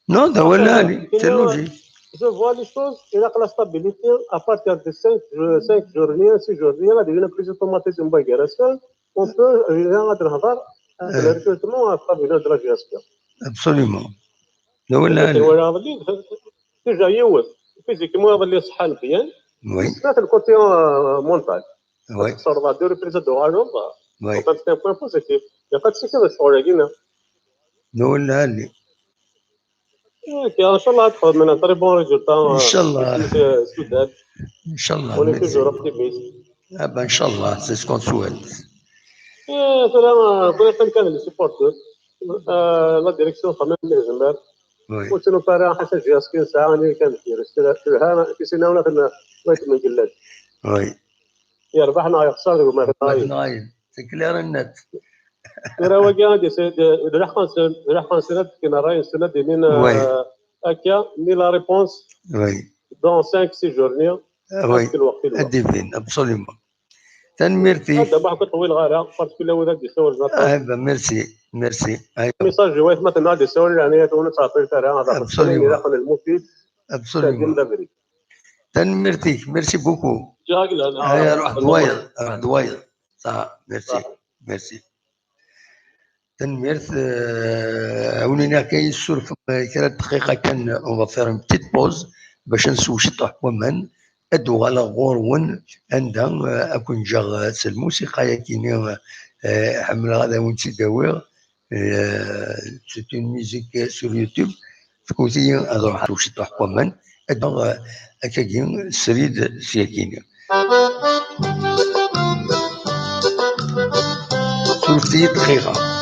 Non, ده ولا علي, c'est logique. Je vois les choses, il a la stabilité à partir de 5 journées, 6 journées, il devient plus automatisme. On peut regarder le recrutement à travers de la gestion. Absolument. ده ولا علي. Déjà, physiquement, il y a des salles bien. Oui. C'est le côté mental. Oui. Ça va deux reprises de Harold. Oui. C'est un point positif. Il n'y a pas de secret de ce qu'on ده ولا علي. ان شاء الله تاخذ من très bon résultat. ان شاء الله. ان شاء الله. On est toujours optimiste. Ah ben, Inch'Allah, c'est ce qu'on souhaite. سلام كان لي سيبورتور لا ديريكسيون quand même les زمبر. Oui. قلت له ترى حسن جاسكين ساعه اللي كانت في سنه ولا في بيت من جلاد. Oui. يا ربحنا يا خساره وما نايم. C'est clair et net. ترى وقاعد يسد رحقن سنه كنا راي سنه من هكا مي لا ريبونس. Oui. Dans 5-6 journées. Oui. Adivine, absolument. تنميرتي. هذا بحكي طويل غير بارتيكولار وذاك يسوي ايوه ميرسي ميرسي ايوه ميساج جوات مثلا هذا يسوي يعني تونس تعطي ترى هذا absolument المفيد absolument تنميرتي ميرسي بوكو هيا روح دواير روح دواير صح ميرسي ميرسي تنميرت ولينا كاين السور كرا دقيقه كان اون فير اون بتيت بوز باش نسول شي طحومان ادو على غورون عندها اكون جا الموسيقى يكيني حمل هذا وانت داوير سي اون ميوزيك سور يوتيوب تكوتي اروح شي طحومان ادو اكاين سريد سياكيني سولتي دقيقه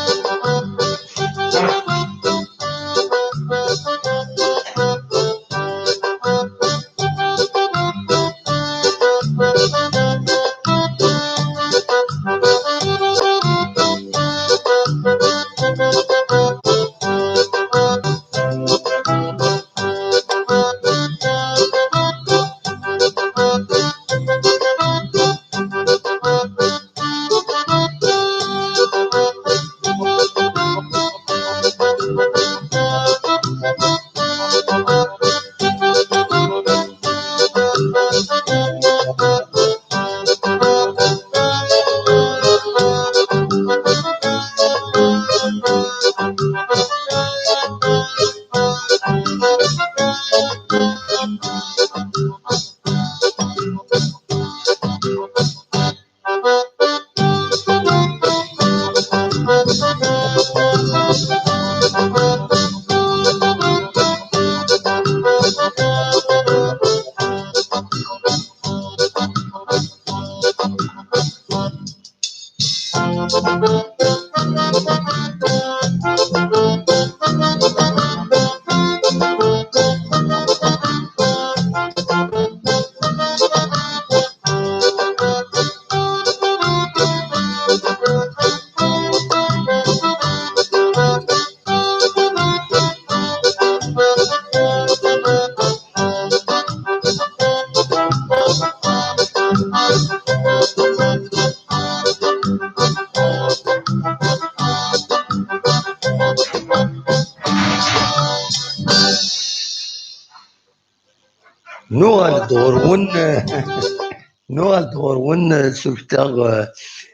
Nous allons sur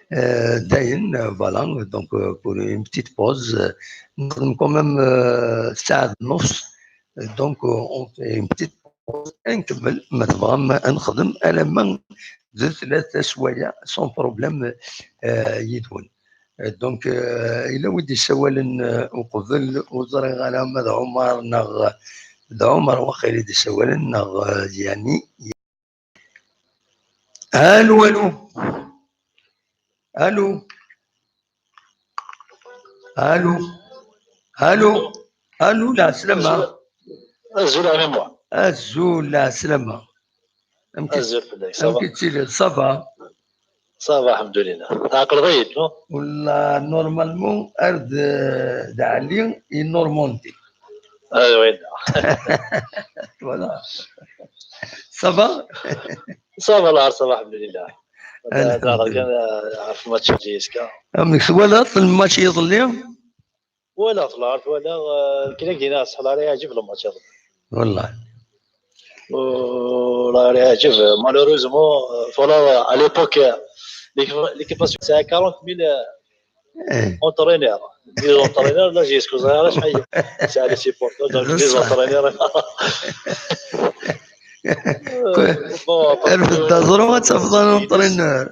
Dain, voilà, donc pour une petite pause, nous avons quand même ça donc on fait une petite pause, نكمل ما تبغى نخدم على ما ذو 3 سوايع sans problème يدون دونك إلا ودي سوالن وقبل وزري على مدى عمر نغ عمر وخير دي سوالن نغ يعني الو الو الو الو الو الو لا سلامة الزول على moi الزول لا سلامة الزول بالله صافا صافا الحمد لله عقل ضيق ولا نورمالمون ارض دعلي نورموندي وين فوالا صافا صافا العار صباح الحمد لله. الحمد كان عرف ماتش جيسكا امك ولا الماتش يظل ولا في العرض ولا كنا لقينا صحنا راه يعجب الماتش هذا والله راه يعجب مالوروزمون فوالا على ليبوك ليكيباسيون تاع 40000 اونترينور لي اونترينور لا جيسكو صغيره شحال تاع لي سيبورتور دونك لي اونترينور الدزرو تفضل اونترينور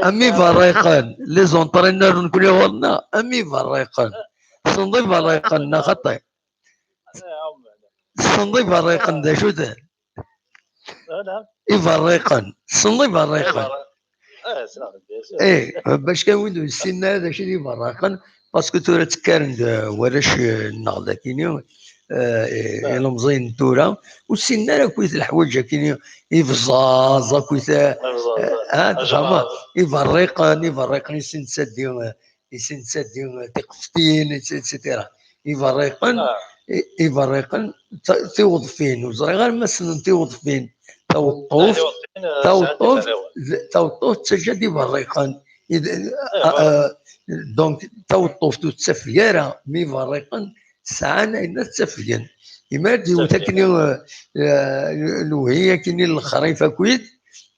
امي فريقان لي زونترينور نقول والله امي فريقان صندي فريقان خطي صندي فريقان ذا شو ذا يفريقان صندي فريقان ايه باش كنولوا السن هذا شي اللي فريقان باسكو تورا تكارن ولاش النغضه كاينين المزين تورا والسن راه كويس الحوايج كاينين يفزاز كويس فهمت يفريقان يسن تسديو تقفتين اكسيتيرا يفريقان توظفين وصغير مثلا توظفين توطوف تسجل يفريقان دونك توطوف تسفيارة مي فريقان ساعنا إن تسفيان إما ديو تكني الوهية كني الخريفة كويت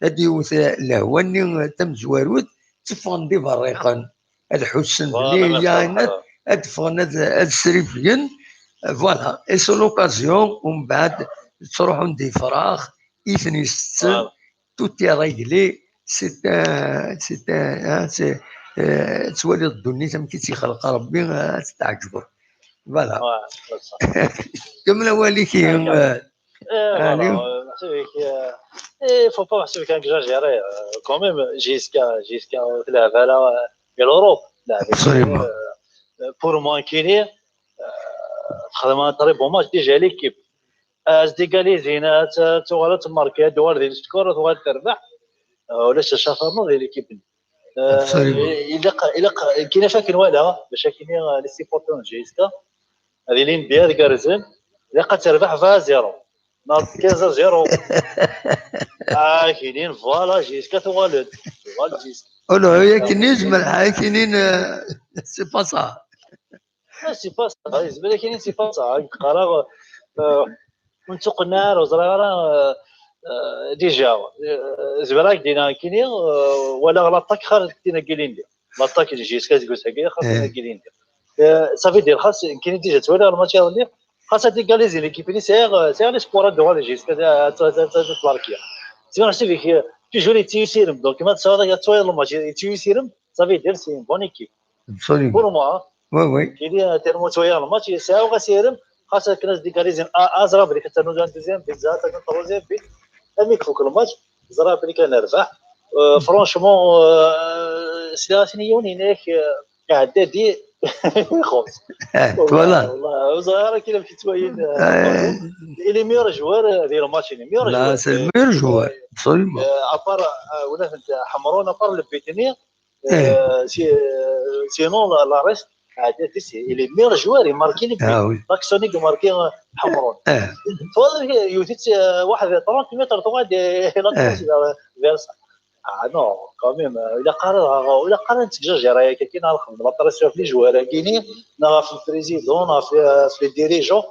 هديو لهواني تم زوارود تفغن دي فريقان الحسن بلي يعني ادفغن هاد السريفيين فوالا اي سو لوكازيون ومن بعد تروحوا دي فراغ اثني ست توتي ريغلي سي تولي الدنيا تم كي تيخلق ربي تعجبو فوالا كمل واليكي il faut pas penser qu'un grand géré quand même jusqu'à la valeur de l'euro pour moi كيني خدمه طري بون ماتش ديجا ليكيب ازديكالي زينات تغلط الماركات دوار ديال السكور تغلط تربح ولا شافرنا ديال ليكيب الا كاينه فاكر ولا باش كاينين لي سيبورتون جيسكا هذه لين ديال كارزن الا قتربح فا زيرو ناض 15-0 كاينين فوالا جيسكا تغلط جيسكا ولو هي كاينين ملحق كاينين سي با صا سي با صا بالنسبه لي كاينين سي با صا قرار منطق النار وزراره ديجا زبراك دينا كاينين ولا غلطك خارج دينا قايلين لي لاطاك جيسكا تقول ساكي خاصنا قايلين لي صافي دير خاص كاينين ديجا توالي الماتش هذا خاصها ديكاليزي ليكيبيني سير لي سبور دو لي جيسكا تباركيا سير فيك تيجوري تيسيرم دونك ما تصاور توالي الماتش تيسيرم صافي دير سي بون ايكيب بور موا وي كاين تيرمو توالي الماتش ساعه غاسيرم خاصها كناس ديكاليزي ازرا بريك حتى نوزان دوزيام بيتزا حتى تروزيام بيت امي فوق الماتش زرا بريك كنربح فرونشمون سياسيون هناك قاعده دي خوت فوالا والله صغيره كاين في توين لي ميور جوار ديال الماتش لي ميور جوار لا سي ميور جوار ابسوليومون ابار ولا حمرون ابار البيتني سينون لا ريست عادي لي ميور جوار ماركين باكسوني ماركين حمرون فوالا يوتيت واحد 30 متر طوال لا فيرسا نو كاميم الا قارنت جاجيرا كاين الخدمه لا بريسيون في لي جوار كاينين في البريزيدون في لي ديريجون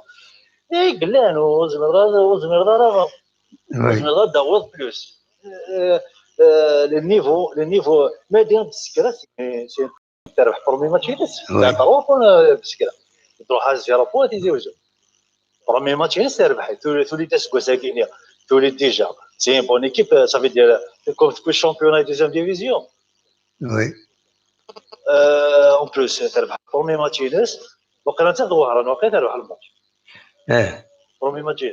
قلان وزمردار داوود بلوس لو نيفو مدينه بسكره سي تربح برومي ماتش تاع طروفون بسكره تروح حاج في رابو تيزيوجو برومي ماتش تربح تولي تسكو ساكينيا تولي ديجا سي ان بون ايكيب صافي ديال كوم تكون شامبيون دوزيام ديفيزيون وي اون بلوس تربح برومي ماتش وقيلا حتى ظهران وقيلا تربح الماتش برومي ماتش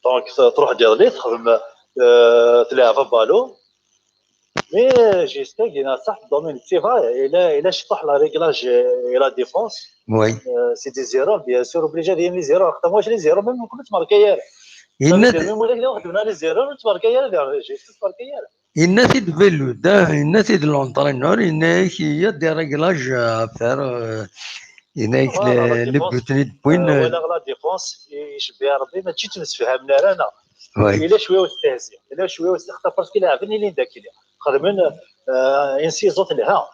دونك تروح دير لي تخدم تلعب بالو مي جيسكا كاين صح الدومين سي فري الا شطح لا ريغلاج لا ديفونس وي سي دي زيرو بيان سور اوبليجي ديال لي زيرو خاطر واش لي زيرو ميم كنت تماركيا ميم ولا كدا خدمنا لي زيرو تماركيا ديال جيسكا تماركيا الناس يدبلوا ده الناس يدلون طرينور الناس هي دي ريغلاج فار هناك نبوتني بوين ولا لا ديفونس يشبه ربي ما تجيش نتفهمنا رانا الا شويه وتستهزئ الا شويه وتستخطى باسكو لاعبين اللي ذاك خدمين انسيزوت لها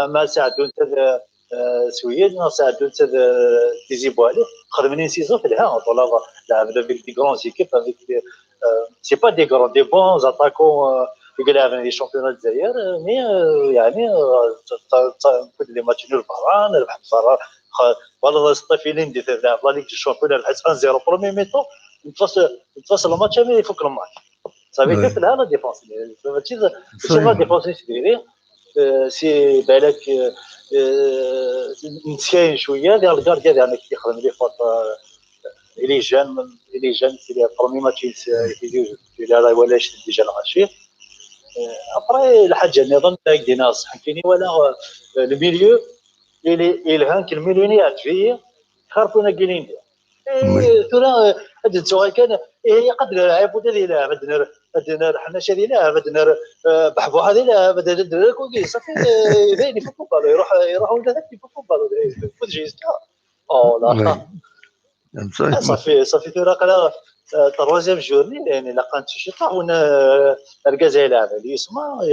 ما ساعدوا انت سويد ما ساعدوا انت تيزيبوا عليه خدمين انسيزوت لها طلع لاعب افيك دي غران زيكيب افيك سي با دي غران دي بون اتاكون يلعب لي شامبيون الجزائر مي يعني كل لي ماتش نول فران ربح فران والله الصيفيين دي تلعب لا ليغ الشامبيون ربحت 1-0 برومي ميتو نتفاصل الماتش ما يفك الماتش صافي تفل هذا ديفونس ماشي لا ديفونس تديري سي بالك نتكاين شويه ديال الكارديا ديالنا كيخدم لي فوت الي جان سي برومي ماتش يدير لا ولاش ديجا الغاشي ابري الحاجه النظام دينا صح كاينين ولا الميليو اللي هانك المليونير فيه خرطونا قايلين ترى هاد السؤال كان قد لاعب ودا لاعب بدنا حنا شادي لاعب بدنا بحبوا هذه لاعب بدنا كوكي صافي باين في الفوتبول يروح ولا ذاك في الفوتبول فوت جيسكا او لا صافي ترى قال التروازيام جورني يعني لقات شي طاحون الجزائر لاعب اللي اسمه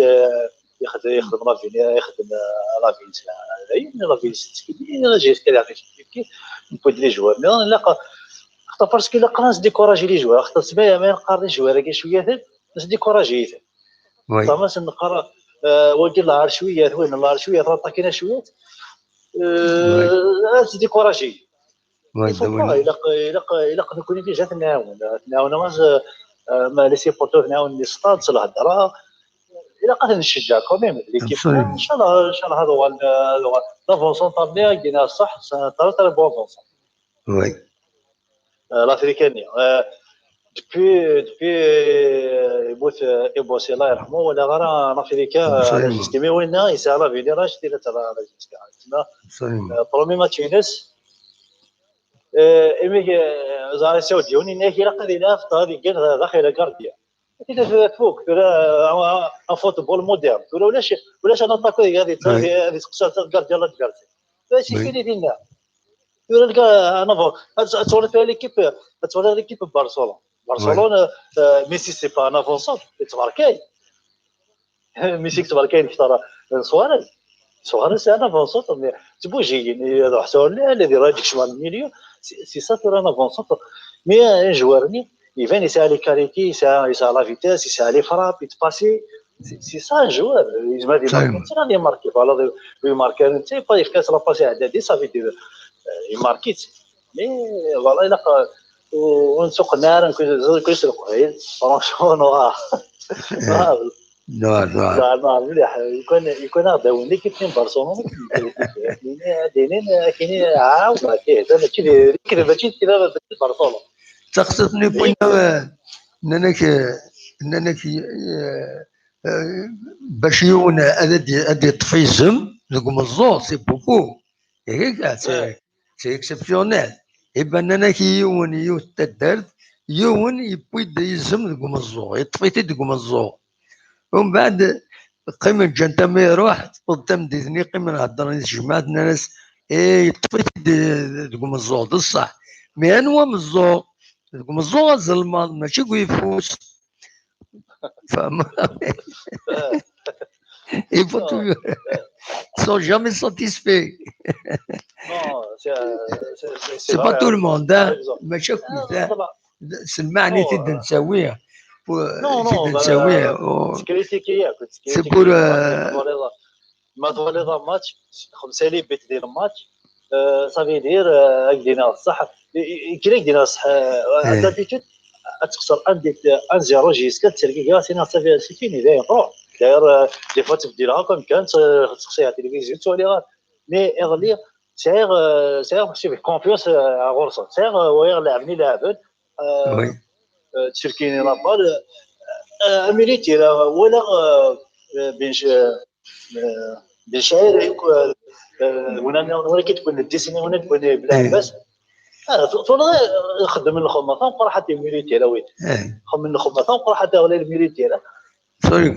يخدم رافينيا يخدم رافينيا رافينيا كي جيسكا لاعب كي نقول لي جوار مي لا باسكو لا قراص ديكوراجي لي جوار خاطر سبايا ما نقرا لي جوار كاع شويه بس ديكوراجي صافا نقرا ولكن الله شويه وين الله شويه طاكينا شويه ديكوراجي الا نكون ديجا تناون ما لي سيبورتور ناون لي ستاد الهضره الا قادر نشجع كوميم ليكيب ان شاء الله هذا هو لافونسون طابلي كاينه صح ترى بون فونسون وي l'Africaine. Depuis يبوس الله يرحمه ولا غير افريكا جيسكي وين يسال فيني راه شتي ترى جيسكي برومي ماتشينس ايمي زاري سعوديوني ناكي لا قادر في طاري كان داخل كارديا كده فوق ان فوتبول مودرن ولاش انا طاكو هذه تقصر كارديا لا كارديا ماشي كاين دينا انا تصور فيها ليكيب برشلونه ميسي سي با ان افونسون تباركاي ميسي تباركاي اختار سواريز انا افونسون تبوجي يروح سؤال الذي راجك شمال الميليو سي سا ترى ان افونسون مي جوارني يفان يسال لي كاريتي يسال لا فيتاس يسال لي فراب يتباسي سي سا جوار يجمع دي ماركي ماركي فوالا يماركي انت في كاس لا باسي عدادي صافي دير يماركيت مي فوالا الا ونسوق النار نكون كيسرقوا غير فرونشمون نوار مليح يكون غداو اللي كاين برشلونه كاينين عاود ماشي كذا برشلونه تقصدني بوين انك باش يون هذا طفيزم نقوم الزور سي بوكو هيك سي اكسبسيونيل يبان انا كي يون تدرت يون يبويد يزم نقوم الزور يطفيتي نقوم الزور ومن بعد قيمة جنتا ما يروح قدام ديزني قيمة نهضر جماعة الناس طفيتي تقوم الزور بصح مي انوا من الزور تقوم الزور الظلمة ماشي يفوس فهم il faut toujours ils sont jamais satisfaits c'est pas tout le monde ماشي كل سمعني تقدر نسويها تقدر نسويها سي بور ما تولي ماتش خمسة لي بيت ديال الماتش صافي دير دينا صح كي دينا صح دابيتود تخسر 1-0 جيسكا تركي كاسينا صافي سيتيني داير روح داير دي فوا تبديلها كون كانت تخسر على التلفزيون تولي غير مي اغلي سير ماشي بكونفيونس غورصه سير وير لعبني لاعبين تشركيني لابال ميليتي ولا بن شاعر وانا كتكون الديسيني وانا تكون بلعباس طول نخدم من الخدمه نقرا حتى الميليتي راه وين نخدم من الخدمه نقرا حتى ولا الميليتي راه سوري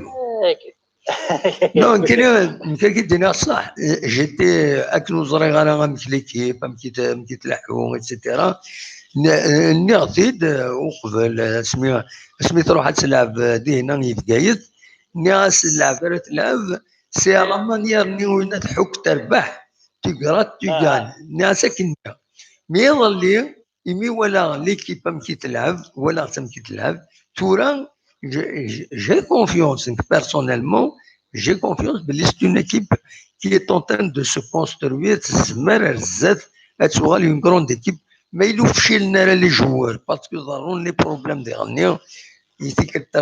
Non, كي دينا صح. جيتي اكل صغير انا مش ليكيب مكيت لحو ايتترا نغتيد وقبل سميت روح تلعب دينا يفقايد ناس تلعب تلعب سي لا مانيير ني وين تحك تربح تقرا تيغان ناس كنا مي يظلي يمي ولا ليكيب مكي تلعب ولا تمكي تلعب تورا j'ai confiance personnellement. J'ai confiance que c'est une équipe qui est en train de se construire. C'est une grande équipe. Mais il faut chier les joueurs parce que nous avons les problèmes derniers. Ici, que tu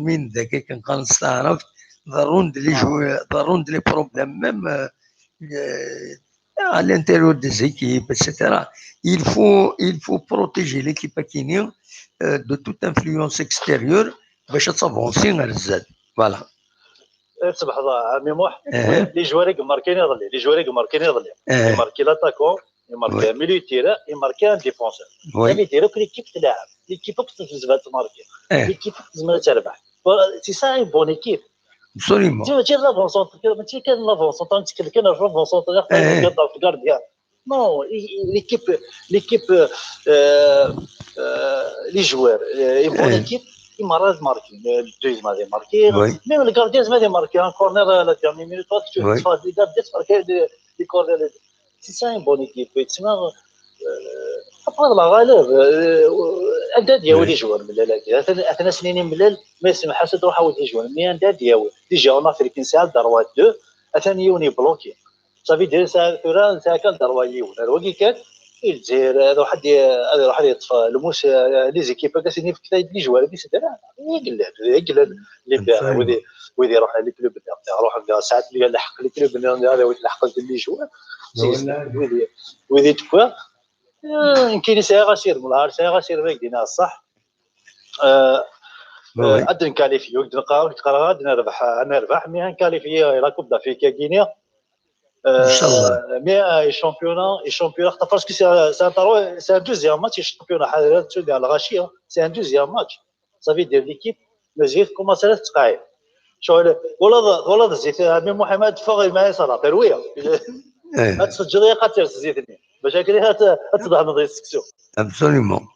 من ذاك كان نستعرف ضرون les joueurs, ضرون les problèmes même à l'intérieur des équipes, etc. Il faut protéger l'équipe akinienne de toute influence extérieure باش تصافونسي غير الزاد. فوالا. صباح عمي موح لي جواري ماركين يضلي لي جواري ماركين يضلي يماركي لاتاكون يماركي ميليو تيرا يماركي ان ديفونسور اللي ديرو كليكيب تلعب ليكيب تزبط تماركي ليكيب تزمر تربح سي سا اون بون ايكيب ابسوليومون ماشي لافونسون ماشي كان لافونسون كان لافونسون في الكارديان نو ليكيب لي جوار اون بون ايكيب مرات ماركي الدويزم هذا ماركي ميم الكارديان زعما ماركي ان كورنر لا ديرني مينوت تشوف لي كارديان ماركي دي كورنر سي سا ان بون ايكيب تسمى افضل غالب انداد ديالو لي جوار ملال اثنا سنين ملال ما يسمحش تروح ولد لي جوار مي انداد ديالو ديجا اون افريكان ساعه دروا 2 اثني يوني بلوكي صافي دير ساعه ثورا ساعه كان دروا يون الوكي كان الجزائر هذا واحد يطفى الموس لي زيكيب كاسيني في كتايب لي جوار دي سدرا يقلب لي بيع ويدي يروح لي كلوب يروح ساعات اللي لحق لي كلوب هذا يلحق لي جوار ويدي تكوا يمكن ساعه غسير ملهار ساعه غسير باك دينا صح عندنا كاليفيو نقرا عندنا نربح مي كاليفيو لا كوب دافريكا غينيا ان شاء الله مي الشامبيون parce que c'est un deuxième match الشامبيون حاضر تشوف على الغاشيه c'est un deuxième match ça veut dire l'équipe مزيد كومونسي تقايل شغل ولا زيت مي محمد فوق معايا صلاه ترويه تسجل يا قاتل زيدني باش هكا تضع نضيع السكسو ابسوليومون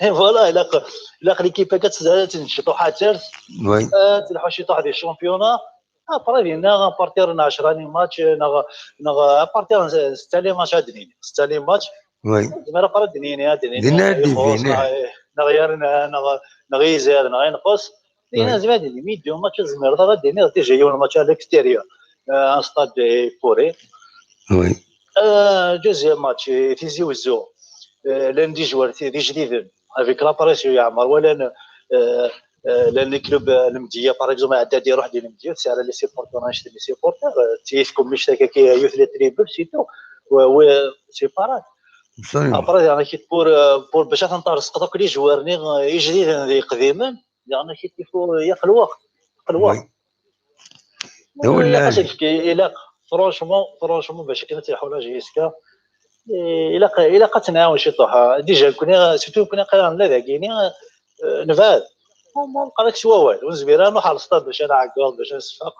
فوالا الا ليكيب كتنشطوا حتى تلحقوا شي طاح ديال الشامبيون ابري دينا بارتير 10 ماتش نغ بارتير 6 ماتش عندني 6 ماتش زعما راه دنيا نغيزير نغينقص دينا زعما ديني ميديو ماتش زمير راه دينا ديجا يوم الماتش على الاكستيريور ان ستاد بوري وي دوزيام ماتش تيزي وزو لندي جوار دي جديد افيك لاباريسيون يعمر ولا لان كلوب المديه باغ اكزومبل عاد يروح ديال المديه سي على لي سيبورتور نشتي لي سيبورتور تيفكم مش هكا يوث لي تريبل سيتو و سيبارات ابري يعني كي بور باش تنطرس قطوك لي جوارني جديد اللي قديما يعني كي تيفو ياخذ الوقت ولا الا فرونشمون باش كنا تيحوا لا جيسكا الا قتناو شي طوحه ديجا كنا سيتو كنا قرانا لا كيني نفاد وما بقى سوا والو ونزبيرا نروح على السطاد باش نعقل باش نصفق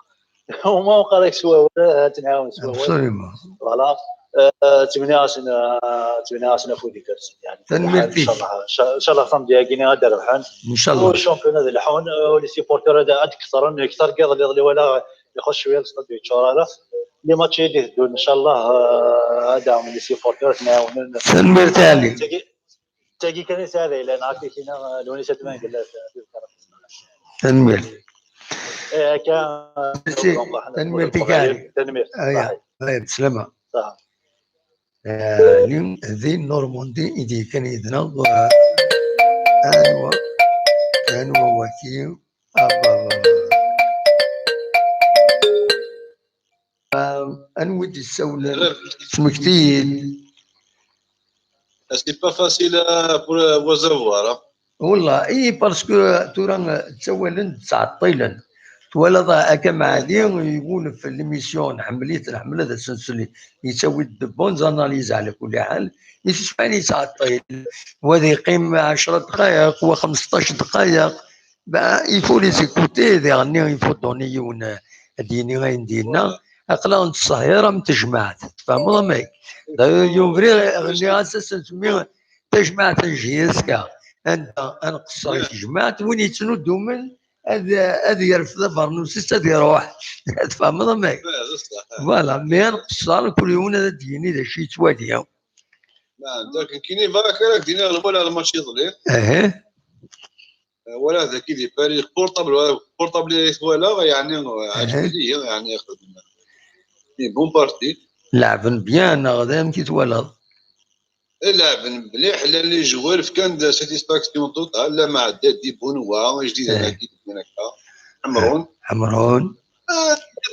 وما بقى سوا والو تنعاون سوا والو فوالا 8 سنه فوق ديك يعني ان شاء الله فهم ديال كيني غادي ربحان ان شاء الله والشامبيون هذا الحون ولي سيبورتور هذا اكثر كيضل ولا يخش شويه السطاد يتشارى لي ماتش يديروا ان شاء الله هذا من لي سيبورتور تناون مرتالي تاكي كان يسال الى نعرف كينا لونيسات ما قال تنمير كان تنمير تكاري اي بسلامه صح اليوم ذي نورماندي إذا كان يدنا أنا وكيل أنا ودي السولة سمكتين C'est pas facile pour vous avoir. والله اي باسكو تورا تسولن تعطيلا تولد كما عادي يقول في ليميسيون حمليه هذا السلسله يسوي بون زاناليز على كل حال يسمعني تعطيل وهذا يقيم 10 دقائق و15 دقائق Ben, il faut les écouter, dernier, il faut donner une ديني غين دينا اقلا الصهيره متجمعت فهم ضمك يوفري غني اساسا نسميه تجمعت جيسكا انت انا قصري تجمعت وين يتنودوا من هذا يرفض برنوسيس هذا يروح تفهم ضمك فوالا مي نقصر كل يوم هذا ديني ذا شي توالي نعم لكن كاينين فاكر دينا غلبوا على الماتش يضلي ولا ذاك اللي بالي بورطابل ولا يعني عجبني يعني ياخذ بون بارتي لعبن بيان غدا يمكن تولد لعبن مليح لا لي جوار كان ساتيسفاكسيون توتال لا مع دي بونوا جديد هذاك هكا حمرون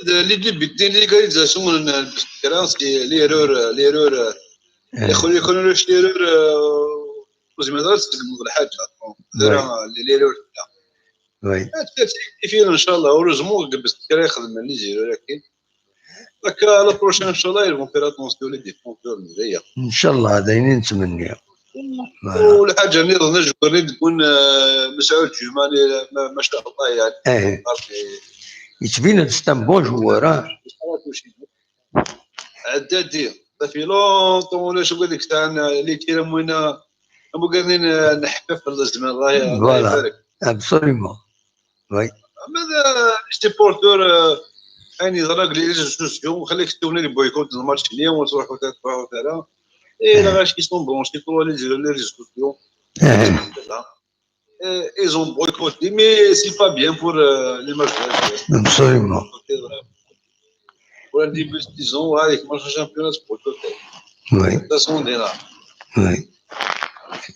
اللي بدين ليغاليزاسيون بالكرانس ليرور يخلو ليرور زعما درت الحاجه ليرور وي فين ان شاء الله ورزمو بس كرا يخدم اللي يجي ولكن هكا لا بروشين ان شاء الله يلفون فيها اتونسيون لي ديفونسور مزيان ان شاء الله هذا نتمنى والحاجه اللي نجبر تكون مسعود جمالي ما شاء الله يعني يتبين ستان بون جوار عدادي في لونطون ولا شو قال لك تاع اللي تيرا موينا ابو قاعدين نحفف الزمان الله يبارك ابسوليومون وي ماذا ستي بورتور يعني ضرق لي ريزو خليك توني لي بويكوت الماتش اليوم وتروح وتعالى اي لا غاش كيسون برونشي تو لي ريزو ils ont boycotté mais c'est pas bien pour l'image absolument pour un début de saison avec match championnat boycotté oui façon دينا oui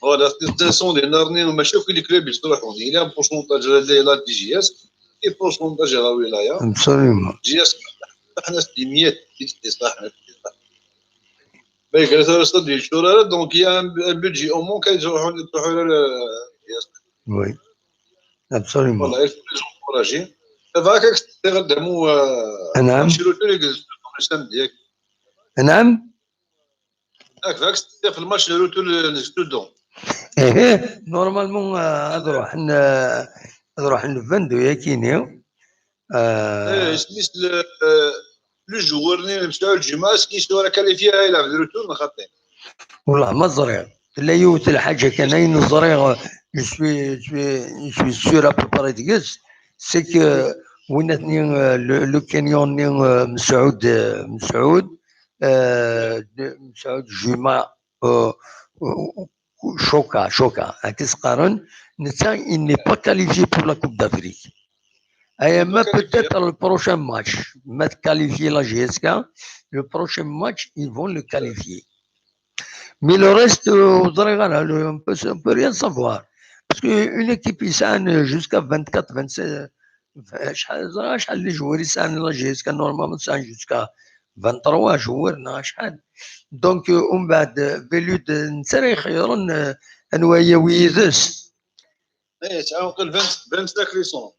voilà façon دينا ماشي كل كلوب يروحوا il y a un pourcentage لا دي جي اس et pourcentage على الولايه absolument جي اس احنا 600 صح mais grâce à ça du choura donc il y a un budget au moins qu'ils يروحوا oui absolument والله il faut les encourager هذاك تقدموا نعم شروطو اللي قلت لكم ديالك نعم هكاك في الماتش شروطو للستودون ايه نورمالمون نروح نفندو يا كينيو سميت لو جوور اللي مشاو الجمعه سكيتو راه كاليفيا يلعب الروتور ما خاطين والله ما زريغ لا يوت الحاجه كاين زريغ je suis sûr à peu près de ça c'est que وينتني le canyon مسعود جمعه شوكا هكذا قارن نتا il n'est pas qualifié pour la Coupe d'Afrique mais peut-être le prochain match mettre qualifier la GSK le prochain match ils vont le qualifier mais le reste on peut rien savoir parce qu'une équipe يسعن jusqu'à 24 27 شحال لي جوار يسعن لا GSK normalement يسعن jusqu'à 23 جوار شحال دونك ومن بعد فيلود نتسرى يخيرون انوايا ويدس ايه تعاون 25 ليسون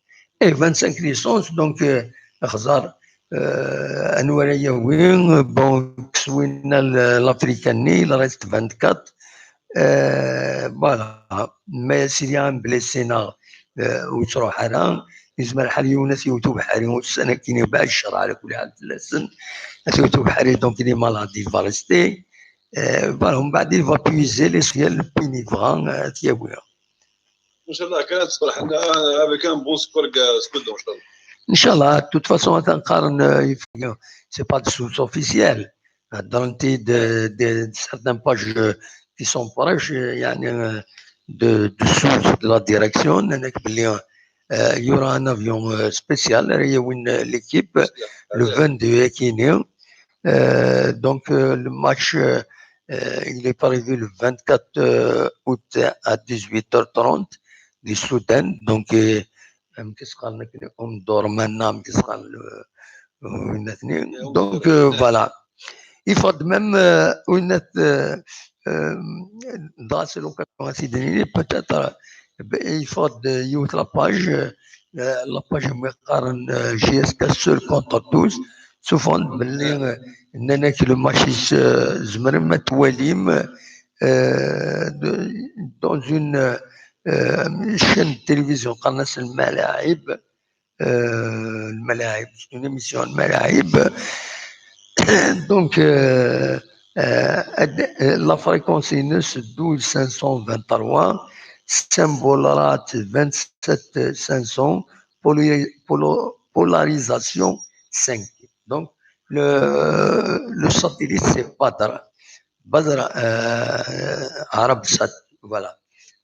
ايه 25 ليسونس دونك خزار انوايا وين بون كسوينا الافريكاني ريست 24 فوالا ما سيريان بليسينا وتروح انا يزمر الحال يونس يوتو بحالي والسنه كاين بعد الشهر على كل حال 3 سن يوتو بحالي دونك لي مالادي فارستي فوالا ومن بعد il va puiser les ciels بينيفران تيابويا ان شاء الله كانت تصبح لنا avec un bon score سكودو ان ان شاء الله شاء الله de toute façon تنقارن c'est pas de source officielle dans de certaines pages qui sont proches يعني de source de la direction هناك باللي il y aura un avion spécial وين l'équipe le 22 كينيو donc le match il est prévu le 24 août à 18h30 du Soudan donc كيسقال دور منا كيسقال donc voilà il faut même dans ce local peut-être il faut يوت la page مقارن GSK seul contre tous souvent باللي اننا كي لو ماتش زمر ما تواليم dans une chaîne de télévision قناة الملاعب الملاعب une émission الملاعب donc la fréquence est 9-12-523 symbole 27-500 polarisation 5 donc le satellite c'est Badr Arabsat voilà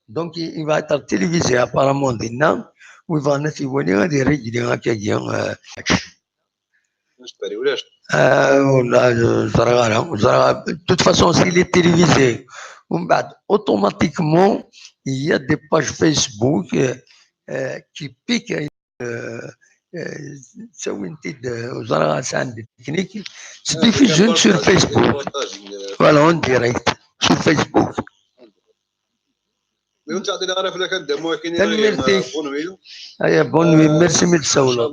donc il va être télévisé apparemment maintenant où il va être يولي غادي يريجلي هكايا de toute façon s'il est télévisé automatiquement il y a des pages Facebook qui piquent se diffusent sur Facebook voilà en direct sur Facebook bonne nuit merci mille سولا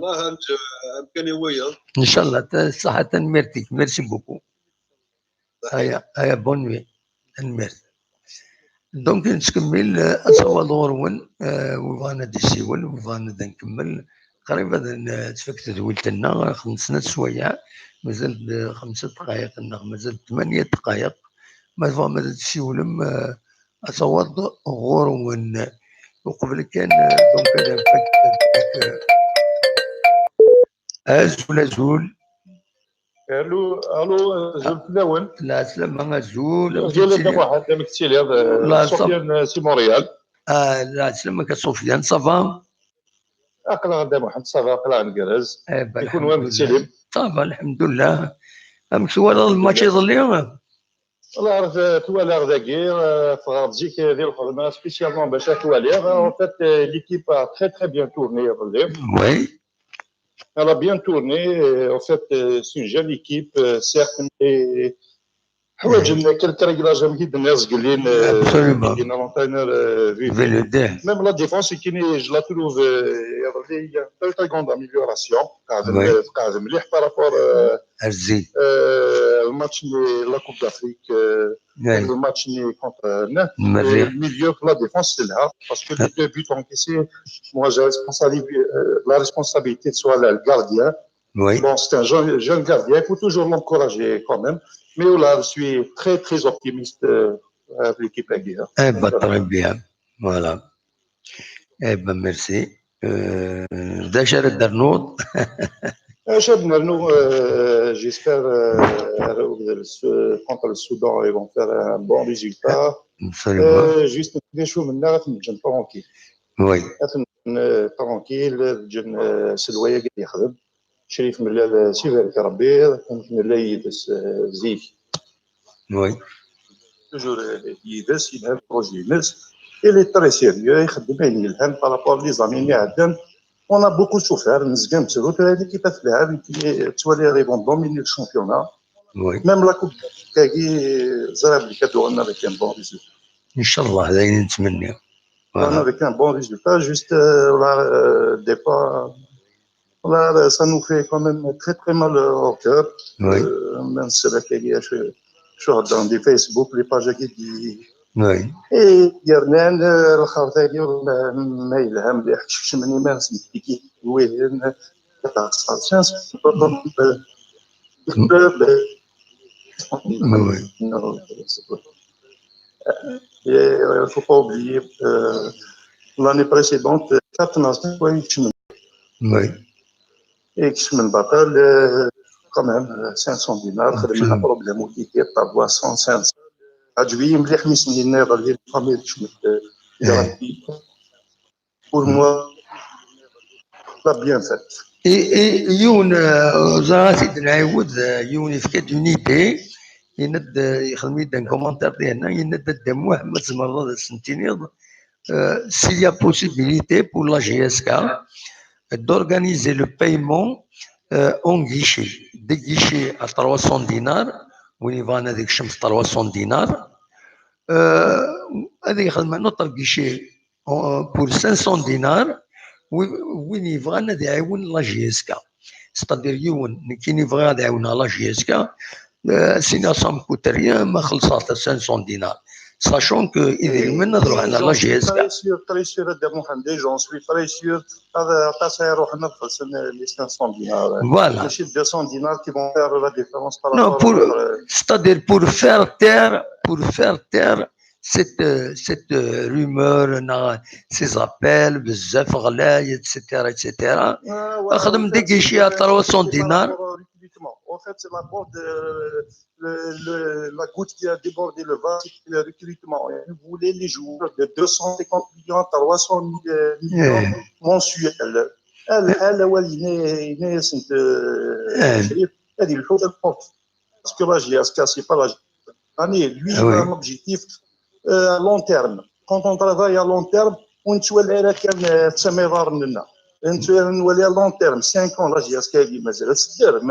ان شاء الله صحة مرتك merci beaucoup bonne nuit merci دونك نكمل اصور ون وفانا ديسيول وفانا نكمل قريبا تفكت دولتنا 5 سوايع مازال 5 دقائق مازال 8 دقائق ما فما ديسيولم اصور غور ون وقبل كان دونك انا فك زول الو زول تلاون لا سلامة زول ديال واحد مكتيلي سفيان سي مونريال لا سلامك سفيان صافا اقلا غدا واحد صافا اقلا نكرز يكون وين مكتيلي صافا الحمد لله مكتوال الماتش يظلي والله راه توالي غداكي في تجيك ديال الخدمه سبيسيالمون باش توالي اون فيت ليكيب تري تري بيان تورني وي Elle a bien tourné. En fait, c'est une jeune équipe, certes, mais quelques réglages même la défense, je la trouve, il y a une très grande amélioration par rapport au match de la Coupe d'Afrique, le match contre le milieu de la défense, c'est là, parce que les 2 buts encaissés, moi j'ai la responsabilité de soit le gardien. Bon, c'est un jeune gardien, il faut toujours l'encourager quand même. Mais là, je suis très, très optimiste avec l'équipe Aguirre. Très bien. Voilà. Merci. Déjà, Darnaud. J'espère contre le Soudan, ils vont faire un bon résultat. Juste une chose, maintenant, tranquille. Oui. Tranquille, c'est le voyage qui est شريف ملال سيفارك ربي ملال يدس زيك وي توجور يدس يلهم بروجي ينس اللي تري سيريو يخدم يعني يلهم بارابور لي زامي اللي عندنا اون ا بوكو سوفير نزكام تسروت هذه كي تلعب توالي ريبون دوميني الشامبيونا وي ميم لا كوب كاكي زراب اللي كدو لنا avec un bon résultat ان شاء الله هذا نتمنى avec un bon résultat juste des fois Là, ça nous fait quand même très très mal au cœur. Oui. Même c'est là qu'il y a dans des Facebook, les pages qui disent. Oui. Et Yernan, le Khartagi, ما يلهم اللي حكش مني ما نسميكي وين تاع سانس Il ne faut pas oublier l'année précédente, 4 nations, oui. Et qui se battle quand même 500 dinars, c'est un problème où il y a pas 500. Adjouim les خميس دينار اللي الفاميل pour moi pas bien fait. Et يون زاسيد نعاود يون يفكد يونيتي يند يخدم يدن كومونتير ديالنا يند الدم محمد زمرد السنتينيض s'il y a possibilité pour la GSK d'organiser le paiement en guichet, des guichets à 300 dinars, où il va en avoir 300 dinars, avec un autre guichet pour 500 dinars, où il va en avoir la GSK. C'est-à-dire qu'il va en avoir la GSK, si ça ne coûte rien, ma خلصت 500 dinars. sachant que إذا نهضروا على لا جي اس كا. Très sûr de Mohamed, j'en suis très sûr. هذا سيروح نخلص les 500 dinars. Voilà. Les 200 dinars qui vont faire la différence par Non, rapport à c'est-à-dire pour faire taire cette rumeur, ces appels, بزاف غلاي, etc. أخدم des guichets à 300 dinars. En fait, c'est la porte la goutte qui a débordé le vase, c'est le recrutement. Vous voulez les joueurs de 250 millions, 300 millions mensuels. هذا هو الناس شريف هذه الحوت البورت باسكو لا جي اس كا سي با لا جي lui il a un objectif à long terme. Quand on travaille à long terme ونتولى راه كان تسمى ضار لنا نولي à long terme 5 ans لا جي اس كا مازال تدار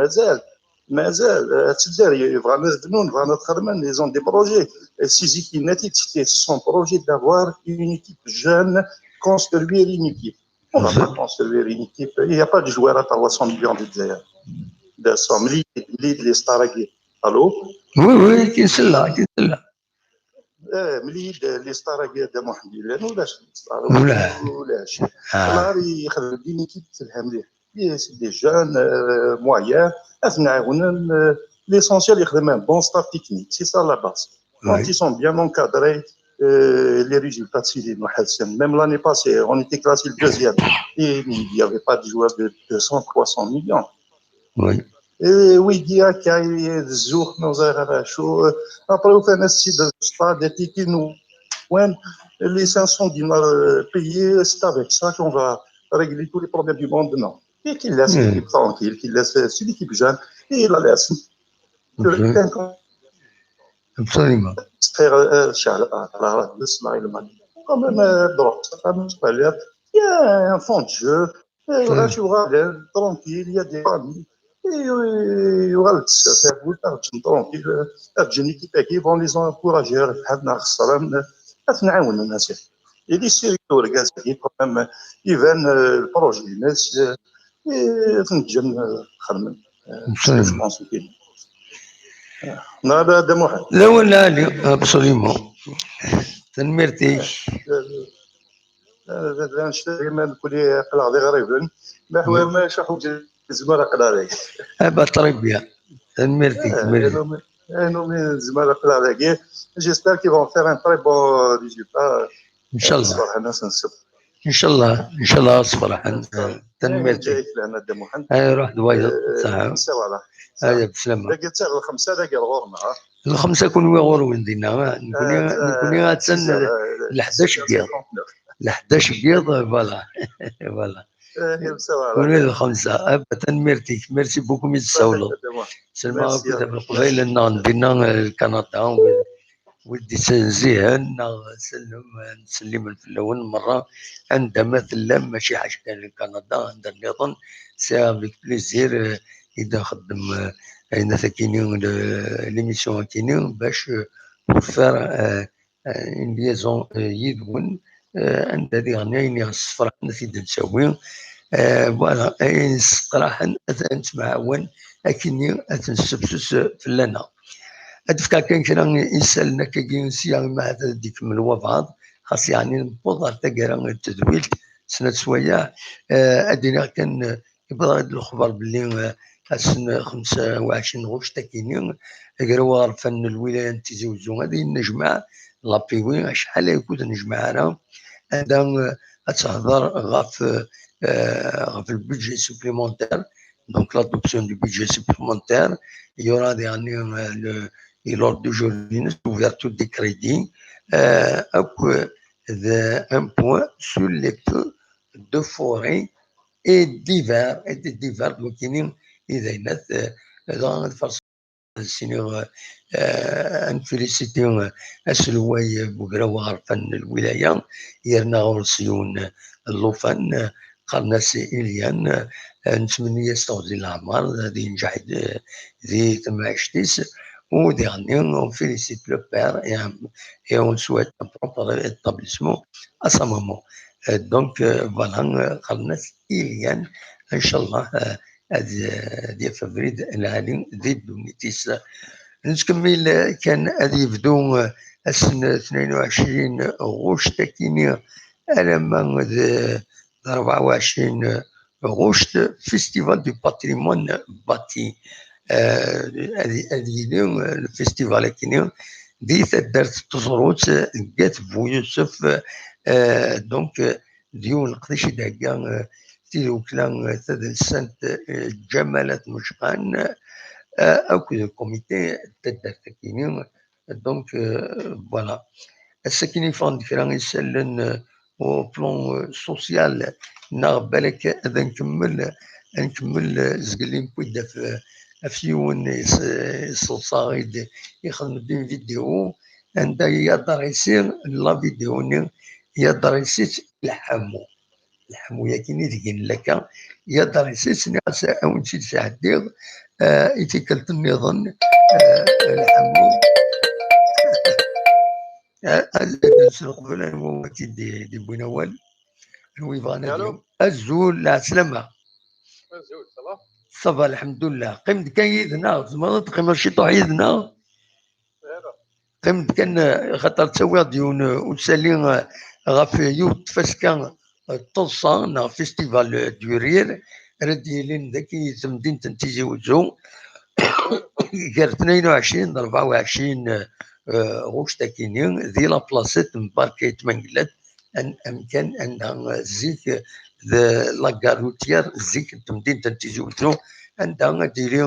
مازال تدار يبغى الناس بنون يبغى الناس تخدم ils ont des projets ces équipes United c'était son projet d'avoir une équipe jeune construire une équipe. On ne va pas construire une équipe. Il n'y a pas de joueurs à 300 millions de dollars. De 100 millions de Staragé. Allô? Oui, qui est là, qui est là. مليد لي ستارغي د محمد لانه ولاش صار يخدم دي ليكيب تفهم ليه سي دي جون مويان نعاون ليسونسيال يخدم ان بون ستاف تكنيك سي سا لا باس كونت ils sont bien encadrés les résultats c'est محسن même l'année passée on était classé le deuxième et il n'y avait pas de joueurs de 200-300 millions. Oui. ويجي هكا الزوق نوزا شو ابرو كان السيد الستاد تيكينو وين les 500 dinars payés c'est avec ça qu'on va régler tous les problèmes du monde non et qu'il laisse l'équipe tranquille qu'il laisse l'équipe jeune et la laisse absolument faire شعل على الاسماء المالي quand même droit il y a un fond de jeu tu regardes tranquille il y a des familles وغلط tranquille تجيني كيف vont les encourager حنا خسران نعاون الناس اللي سيريو ركازي كمان يبان البروجي الناس تنجم خدمن هذا ده محل لا ولا لا ابسوليمون تنمرتي نشتري من كل قلع دي غريبا ما هو ما شحو زمارة قلع تربية تنمرتي J'espère qu'ils vont faire un très bon résultat. Inch'Allah. Inch'Allah صراحة تنمرتي. روح دوايا صح. هيا بسلامة. لقيت الخمسة لقى الغرمة. الخمسة كون غور ندينا نكوني غاتسن ل11 قيض. ل11 قيض فوالا. كوني الخمسة أبدا ميرسي بوكو ميتساولو. سلمى كنت قبيل ندينا الكندا ودي سنزيهن نسلم في الأول مرة عندما تلم ماشي حاجة كان كندا عند النظام سي افيك بليزير إذا خدم أين ثكيني ليميسيون كيني باش بوفار ان ليزون يدون عند ديغني الصفر نسيت نسوي فوالا صراحة نتمعاون أكني أتنسبسس في لنا أدفكا كان كنا يسالنا كي سيا مع ديك من الوفاض خاص يعني نبوض تاكرا التدويلت سنة سوايع أدينا كان يبغى الخبر باللي السنة 25 غوش تاكيني قراو عرفان الولاية نتيزوزو غادي نجمع لابيوي شحال يكون نجمع أنا هذا تهضر غاف البودجي سوبليمونتير دونك لادوبسيون دو بودجي سوبليمونتير يورا يعني lors d'aujourd'hui, l'ouverture des crédits, un point sur les feux de forêt et divers, donc il y a السينيور نفيليسيتي السلواي بوكراو عرفان الولاية يرنا غورسيون اللوفان قرناس إليان نتمنى يستغذي الأعمار هذه نجح ذي تمعشتيس ou dernier, on félicite le père et on souhaite un propre établissement à sa maman. Donc, voilà, Ilian, Inch'Allah, دي فبريد العالي ذي دونيتيس نكمل كان هذه يبدو السنة 22 غشت كيني ألما 24 غشت فيستيفال دو باتريمون باتي هذه الفيستيفال كيني ديت دارت تزروت قات بو يوسف دونك ديون قداش داكا تيلو كلان تدرسنت جمالات مشقان أو الكوميتي تدارت كيني دونك فوالا السكيني فان كرا يسالن او بلون سوسيال نا بالك هذا نكمل زقلين بويدا في يون صاغيد يخدم دين فيديو عندها يقدر يصير لا فيديو يقدر يصير الحمو ياكيني تقول لك يقدر يصير ناس او نشي ساعدير يتكلت النظام الحمو قبل هو دي بونوال هو يبغى اليوم الزول لا سلامة الزول صباح صباح الحمد لله قمت كان يدنا زمرت قمر شي طوح يدنا قمت كان خاطر تسوي ديون وتسالي غاف يوت فاسكان طلسان فيستيفال دورير ردي لين ذاكي تمدين تنتيجي وزو غير 22 24 غوش تاكينين ذي لا بلاصيت مباركيت منقلت ان امكان ان زيك لا كاروتيير زيك تمدين تنتيجي وزو عندها ديري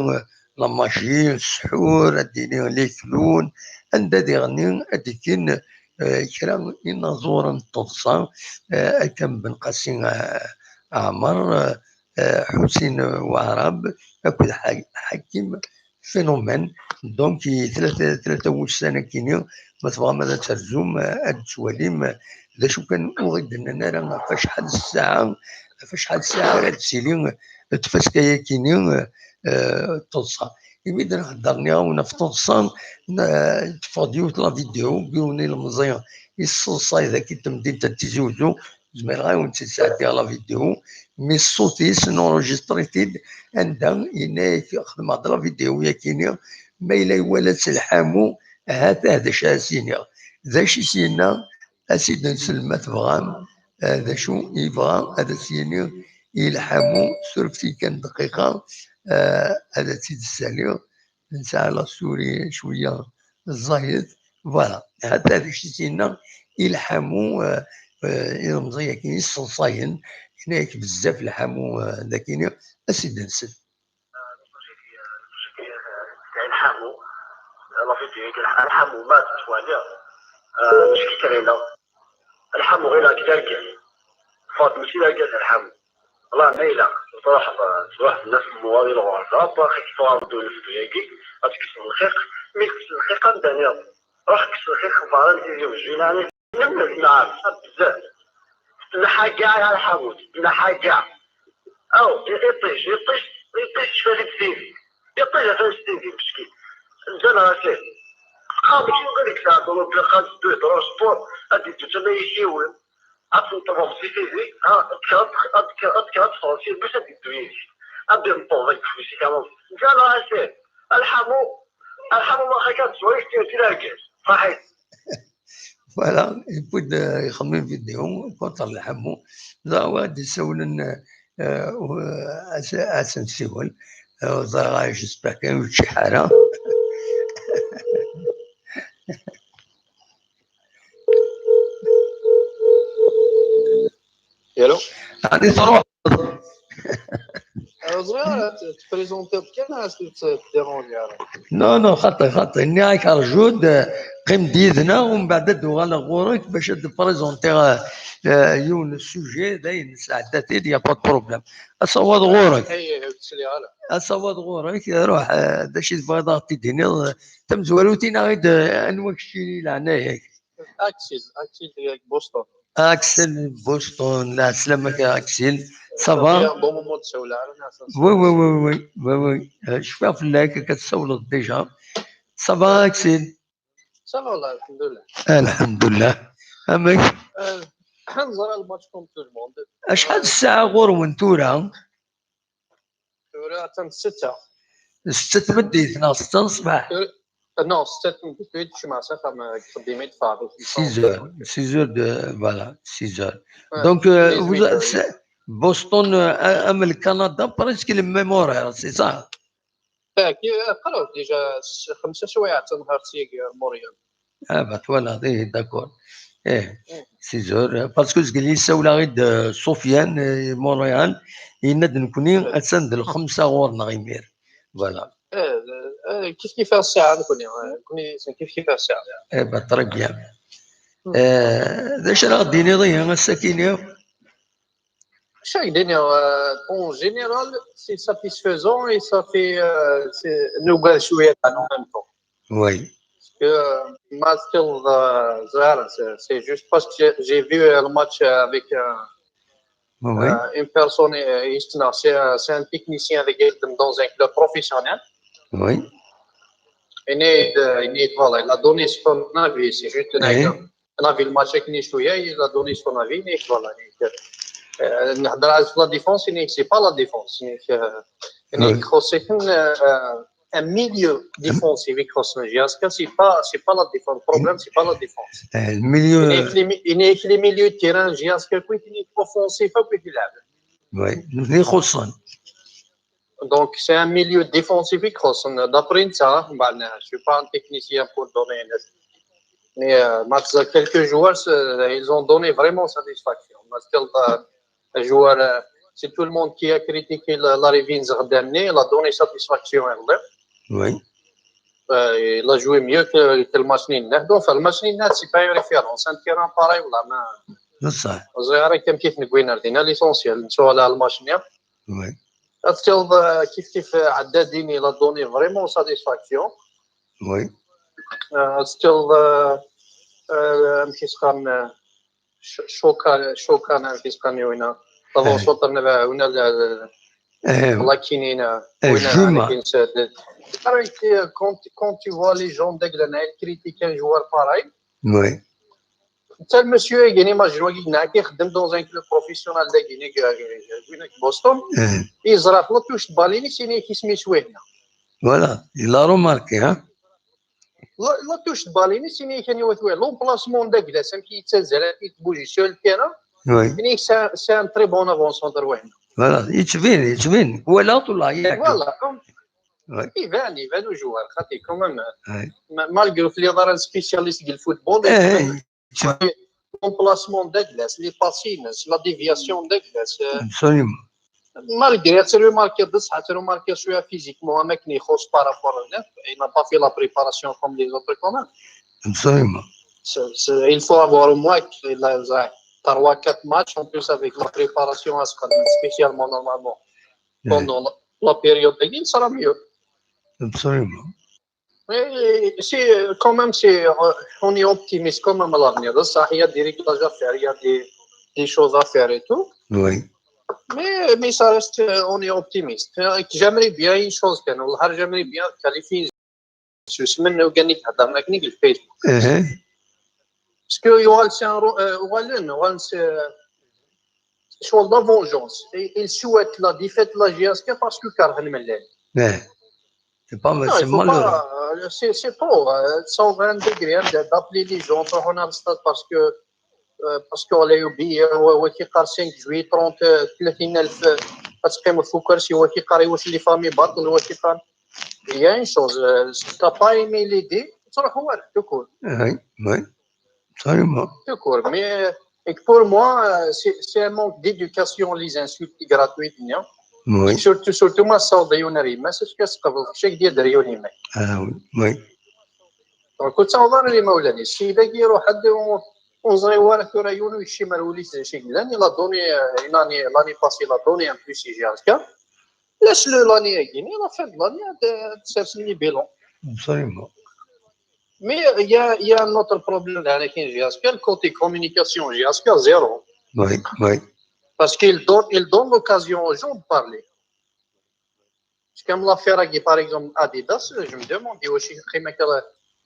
لا ماشين السحور ديري لي كلون عندها ديغني اديكين كرا ينظور تلصا كم بن قاسم عمر حسين وعرب اكل حكيم فينومين دونك ثلاثة وش سنة كينيو ما تبغى ماذا ترجم هاد التواليم ذا شو كان أريد أن نرى فشحال الساعة هاد السيلين تفسكايا كينيو توصى يميد نهضرني وانا في توصى تفاديو لا فيديو بيوني المزيان يصوصا إذا كنت مدينة تيزوزو زمير غاي ونتي ساعدي لا فيديو مي الصوتي سنورجستريتيد عندها يناك خدم هاد لا فيديو يا كينيا ما إلا يولد سلحامو هذا شاسينا ذا شي سينا أسيد نسلمة تبغام هذا شو يبغى هذا سيني يلحمو سرفتي كان دقيقة هذا سيد الساليو نسى على السوري شوية الزايد فوالا هذا شي سينا يلحمو يرمزي كاين الصنصاين هناك بزاف لحمو ذاكيني أسيد نسل الحمو الله فيك الحمو مات شويه مش كيكرينا الحمو غير كذلك فاطمه ماشي لاقات الحمو الله ما يلا صراحه الناس المواضيع الغرضات باقي كيفاردوا نفسو ياكي غتكسر الخيق مي كسر الخيق عندنا راح كسر الخيق فالنتي وجينا نعم بزاف نحا كاع على الحموت نحا كاع او يطيش في السيف يطيش في السيف مسكين الجنراسيون ماشي قال لك ساعه دولار بلا خالص دو ترونسبور هادي تما يشيول عطوا طبعا سيتيزي أذكرت فرنسي باش هادي الدوينش أبدا نطوضيك فلوسي كامل الجنراسيون الحمو ما خاكات شويه تلاقات صحيح فوالا يبود يخمم فيديو كونتر الحمو لا واد يسولن اسنسيول زرا جيسبر كان شي حاله الو غادي تروح صغير تبريزونتي بكان اسكو تديرونجي نو خطي نياك رجود قيم ديدنا ومن بعد دوغال غورك باش تبريزونتي يون السوجي داين ساعدتي ديال با بروبليم اصوات غورك اصوات غورك روح داشي تبغي ضغطي ديني تم زواروتينا غير انواك شي لعنايك اكسل ديال بوسطن اكسل بوسطن لا سلامك يا اكسل صباح بون مومون تسول على وي شوف فلاك كتصولوا ديجا صباح اكسل صافا والله الحمد لله الحمد لله امك نزرى الماتش كوم تو الموند شحال الساعه غور وانتورا تورا تم 6 6 بديت 6 الصباح Non, 7 je مع 7 خدمت فارغ 6 heures. 6 heures de. Voilà, 6 heures. Ouais, Donc, vous, 18 heures. Boston, le Canada, presque le même horaire, c'est ça? قرأت ديجا 5 سوايع تنهار تيك موريال. Ah, bah voilà, d'accord. 6 heures. Parce que ce qu'il y a, c'est de Sofiane, Montréal, il y a des أتسند الخمسة غورنا غيمير. Voilà. كيف الساعة كوني كيف الساعة. Eh ben, très bien. ذاش راه غديني ضيها السكينة. Chaque dernier, en général, c'est satisfaisant et ça fait nous gâcher en même temps. Oui. Parce que c'est juste parce que j'ai vu le match avec une personne, c'est un technicien dans un club professionnel. Oui. Voilà, il a donné son avis, c'est juste un avis. On a vu le match avec Nishouya, il a donné son avis, et voilà. La défense, c'est pas la défense. C'est un milieu défensif. C'est pas la défense. Le problème, c'est pas la défense. Le milieu. Il n'est que les milieux de terrain, il est offensif. Oui, il est donc, c'est un milieu défensif. D'après ça, je ne suis pas un technicien pour donner. Mais quelques joueurs, ils ont donné vraiment satisfaction. Un joueur, c'est tout le monde qui a critiqué l'arrivée de dernier, il a donné satisfaction à lui. Oui. Il a joué mieux que le match Nina. Donc, le match Nina, ce n'est pas une référence. Un terrain pareil, là, c'est ça. Vous avez كيف نقول l'essentiel, sur le match Nina. Oui. كيف عدادين, il a donné vraiment satisfaction. Oui. مشيسخان شوكان مشيسخان وين طبعا صوتنا وين لكنين وين quand tu vois les gens d'Eglenay critiquer un joueur pareil. Oui. tel monsieur gagné ma joie qui خدم dans un club professionnel de Boston. Il zraf la touche balini سيني كيسمي سوينا. Voilà, il a remarqué, hein. La touche de balini سيني كان يوثوي l'emplacement d'Eglas qui يتزل يتبوجي sur le terrain. Oui. C'est un très bon avancement de Rouen. Voilà, يتبين ولا طلع ياك. Voilà. يبان joueur خاطي quand même. Malgré que les autres spécialistes du football, l'emplacement d'Eglas, les passines, la déviation d'Eglas. Absolument. Malgré que tu remarques sur physiquement un mec qui est par rapport à lui, il n'a pas fait la préparation comme les autres quand même. Absolument. Il faut avoir au moins 3-4 matchs en plus avec la préparation à ce spécialement normalement. Pendant la période de il sera mieux. Absolument. Mais quand même, on est optimiste quand même à l'avenir. Il y a des réglages à faire, il y a des choses à faire et tout. Oui. Mais ça reste, on est optimiste. J'aimerais bien une chose, j'aimerais bien qualifier ce semaine où gagner le Facebook. Parce que c'est la vengeance. Il souhaite la défaite de la GSK parce que Karhan Mellel. C'est pas mal, c'est malheureux. C'est pas 120 degrés d'appeler les gens pour on a le stade parce qu'on a oublié وكي قار 5 جويي 30,000 تقيم فوكرسي وكي قار يوصل لي فامي باطل وكي قار il y a une chose t'as pas aimé l'idée تروح وارد تكون oui absolument تكون mais pour moi c'est un manque d'éducation les insultes gratuites oui surtout ما صاديون ريما c'est ce que قبل شي ديال دريوني ما oui donc كنت نظر لي مولاني السي ذاك يروح حد ونزريوها في رايون ويشي مرولي شي كلان لا دوني لاني باسي لا دوني ان بليس سي جي اسكا لاش لو لاني كيني لا فين لاني تسرسلني بيلون absolument mais il y a un autre problème là avec GSK le côté communication GSK zéro oui parce qu'il donne l'occasion aux gens de parler c'est comme l'affaire qui par exemple Adidas je me demande aussi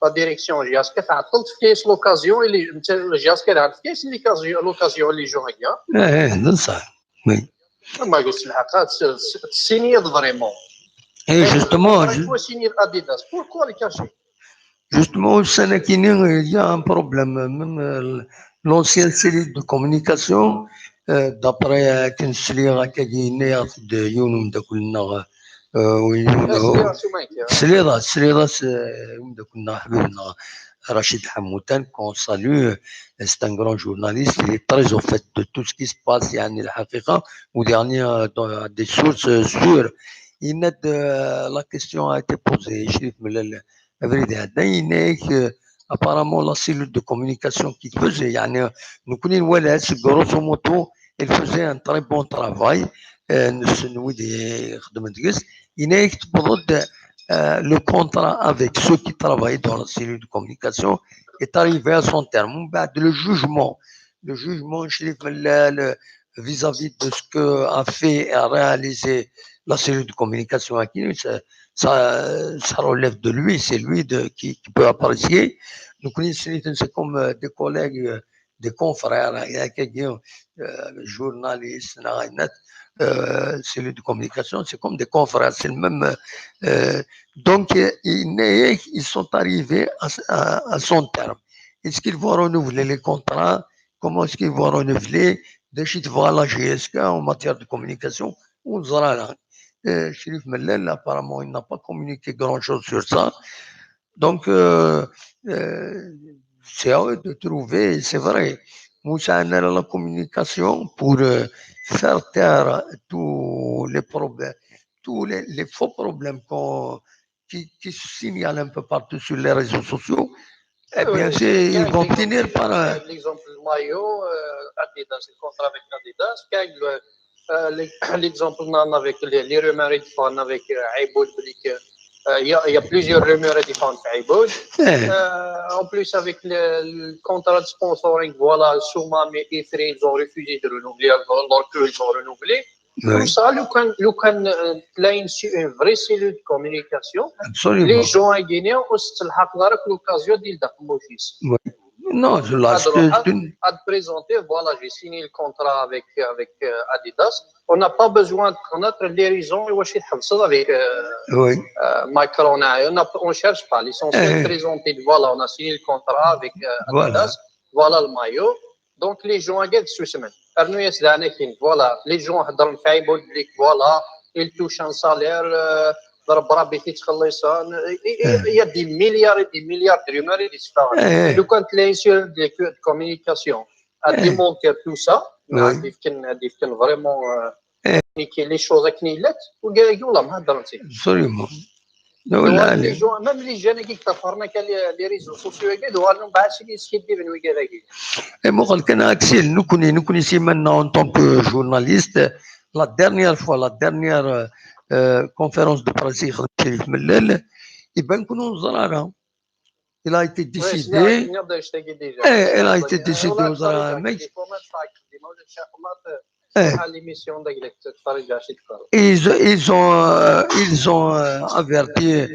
la direction GSK تعطلت كاش لوكازيون اللي GSK عرفت كاش لوكازيون اللي جو هكا نصح وي ما قلت الحق سينير فريمون justement سينير اديداس pourquoi les cacher Justement, au Sénégal, il y a un problème. Même l'ancienne cellule de communication, d'après Kinsley, de Younum de Kulna, Rachid Hamoutan, qu'on salue, c'est un grand journaliste, il est très au fait de tout ce qui se passe, ou dernier, dans des sources sûres. La question a été posée, apparemment la cellule de communication qui faisait, nous connaissons grosso modo, elle faisait un très bon travail. Le contrat avec ceux qui travaillaient dans la cellule de communication est arrivé à son terme. Le jugement vis-à-vis de ce qu'a fait et a réalisé la cellule de communication à Kinu, ça relève de lui, c'est lui qui peut apprécier. Nous connaissons, c'est comme des collègues, des confrères, journalistes, cellule de communication, c'est comme des confrères, c'est le même. Donc, ils sont arrivés à son terme. Est-ce qu'ils vont renouveler les contrats? Comment est-ce qu'ils vont renouveler des chiffres voir la GSK en matière de communication? On verra là. Chérif Mellel, apparemment, il n'a pas communiqué grand-chose sur ça. Donc, c'est à eux de trouver, c'est vrai. Moussa a la communication pour faire taire tous les problèmes, tous les faux problèmes qui se signalent un peu partout sur les réseaux sociaux. Eh bien, ils vont finir par. L'exemple maillot, Adidas, le contrat avec Adidas, l'exemple avec les rumeurs de fans avec Aiboud, il y a plusieurs rumeurs de fans Aiboud. En plus, avec le contrat de sponsoring, voilà, Souma et Ifri, ils ont refusé de renouveler, alors qu'ils ont renouvelé. Tout ça, là, une vraie cellule de communication. Absolument. Les gens à Guinée ont l'occasion de le Non, je lâche. À te présenter, voilà, j'ai signé le contrat avec Adidas. On n'a pas besoin de connaître les raisons avec Macron. On ne cherche pas. L'essentiel est présenté. Voilà, on a signé le contrat avec Adidas. Voilà le maillot. Donc, les gens à Guinée, voilà, les gens dans le voilà, ils touchent un salaire. Il y a des milliards et des milliards de rumeurs et d'histoires. Et quand les communication a démonté tout ça, ils vraiment les choses à Knilet, ou absolument. Les gens, même les jeunes qui parlent les réseaux sociaux, ils doivent nous battre ce qu'ils disent. Et moi, nous connaissons maintenant en tant que journaliste, la dernière conférence de presse Chérif Mellel, il a été décidé. Elle a été décidée aux Arabes. Ils ont averti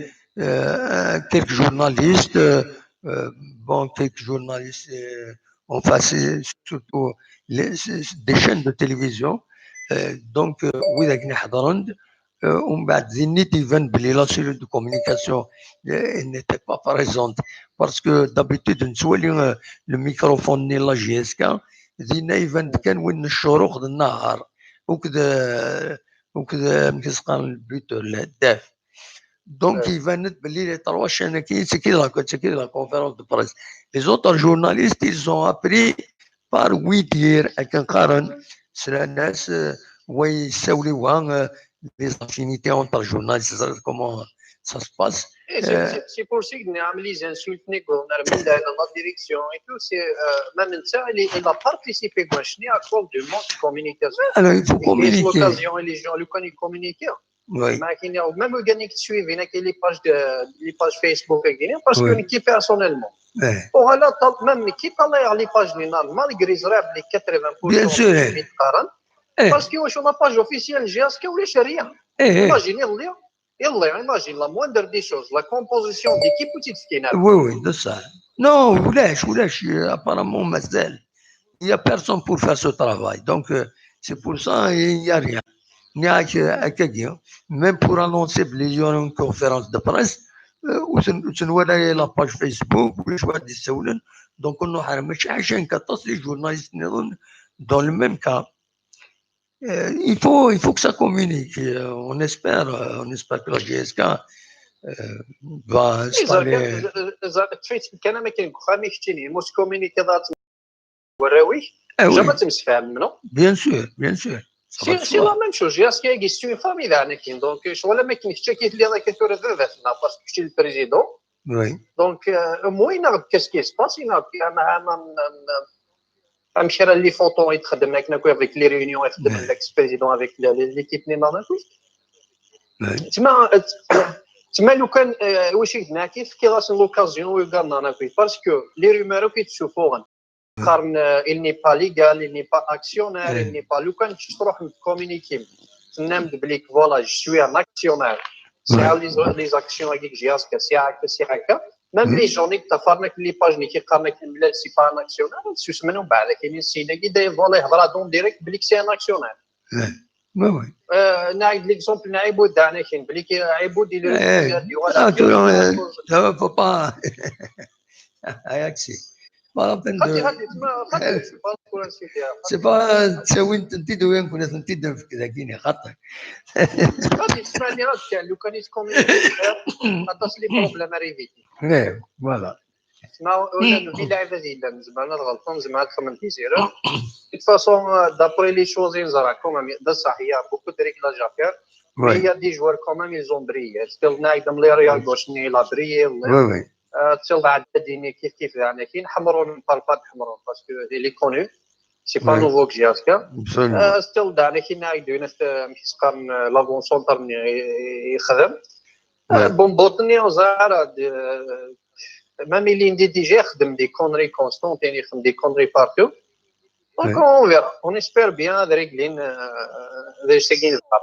quelques journalistes, enfin, c'est surtout des chaînes de télévision. Donc, la cellule de communication n'était pas présente parce que d'habitude, le microphone n'est la GSK. كان وين الشروق النهار وكذا مسقان البيت الداف دونك يبانت باللي لي تروا شان كاين سي كي لا كونفيرونس دو بريس لي زوتر جورناليست ils ont appris par ويدير كنقارن سلا الناس ويسوليوها les affinités entre journalistes comment ça se passe. C'est pour ça que nous avons les insultes, la direction et tout. Même ça, il a participé à cause du manque de communication. Alors, il faut communiquer. L'occasion, les gens le connaissent communiquer. Oui. Même au Ghana qui suivent, il y a les pages Facebook à Guinée, parce qu'on équipe personnellement. Voilà, même qui parle les pages malgré les 80%. Bien sûr. Parce qu'on a page officielle, GSK ou les rien. Imaginez, imagine la moindre des choses, la composition d'équipe ou de Oui, de ça. Non, apparemment, il n'y a personne pour faire ce travail. Donc, c'est pour ça qu'il n'y a rien. Il n'y a qu'à dire. Même pour annoncer qu'il y aura une conférence de presse, وتنورى لاباج فيسبوك ولا واحد يسولن دونك نروح ماشي عشان كطاس لي جورناليست نظن دون لو ميم كا il faut que ça communique. On espère que la GSK va installer. كان ما كاين خامي كتيني موس كومينيكي وراوي جا تمسفهم منو بيان سور سي لا ميم شوز جاس كي ستو فامي انا كاين دونك شغل ما كاينش حتى كيف اللي راه كتورا فاتنا باسكو شتي البريزيدون وي دونك موين كاس كي سباس مشى راه لي فوطون يتخدم هكا كو افيك لي ريونيون يخدم الاكس بريزيدون افيك ليكيب نيمار تما لو كان واش قلنا كيف كي راس لوكازيون ويقالنا انا كوي باسكو لي رومور كيتشوفوهم قارن il n'est pas légal il n'est pas actionnaire il n'est pas لو كان تروح كومونيكي تنمد بليك فوالا جو سوي ان اكسيونير ساعه لي زاكسيون هكاك جياسكا ساعه هكا ميم لي جوني تفرنك لي باج اللي كيقارنك بلا سي با ان اكسيونير سوس منهم بعد كاينين السيده كي داير فوالا يهضر دون ديريكت بليك سي ان اكسيونير وي نايد ليكزومبل عيبود دانا كاين بلي عيبود يدير لا فو با اياكسي سي با تساوي انت وين كنا تنتي في كذا كاين خطر غادي تسمعني راه كان لو كان يتكومونيكي غاتصلي بروبليم ريفيتي فوالا تسمع ولا في لعبه ديال زعما غلطون زعما 8-0 de toute façon, d'après les choses, ils ont quand même, il y a beaucoup de réglages à faire. Mais il y a des joueurs quand même, ils ont brillé. Still, Naïdam Léria Gauche, il a brillé. Oui. Still, Adadini, Kif, Anakin, Hamron, ne parle pas de Hamron parce qu'il est connu. C'est pas nouveau que j'ai à ce cas. Still, Anakin, Naïdou, Miskan, l'avant-centre, il khadem. Bon, Botni, Ozara, même il est déjà des conneries constantes, des conneries partout. Donc on verra, on espère bien de régler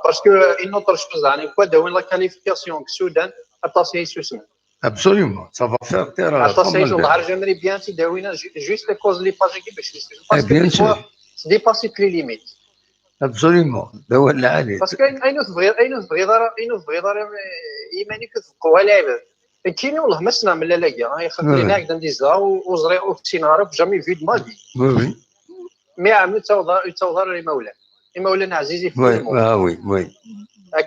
parce que une autre chose, la qualification que Soudan a passé sous semaine. Absolument, ça va faire terre. J'aimerais bien si Dawina juste à cause des pages qui parce que bien sûr, c'est dépassé les limites. Absolument, parce que une vraie يماني كتبقوا لعبه كاين والله ما سنا من لا يخلي لنا هكذا نديزها وزري اوكسينارا جامي فيد مالي وي مي عمل توظر لمولانا عزيزي في وي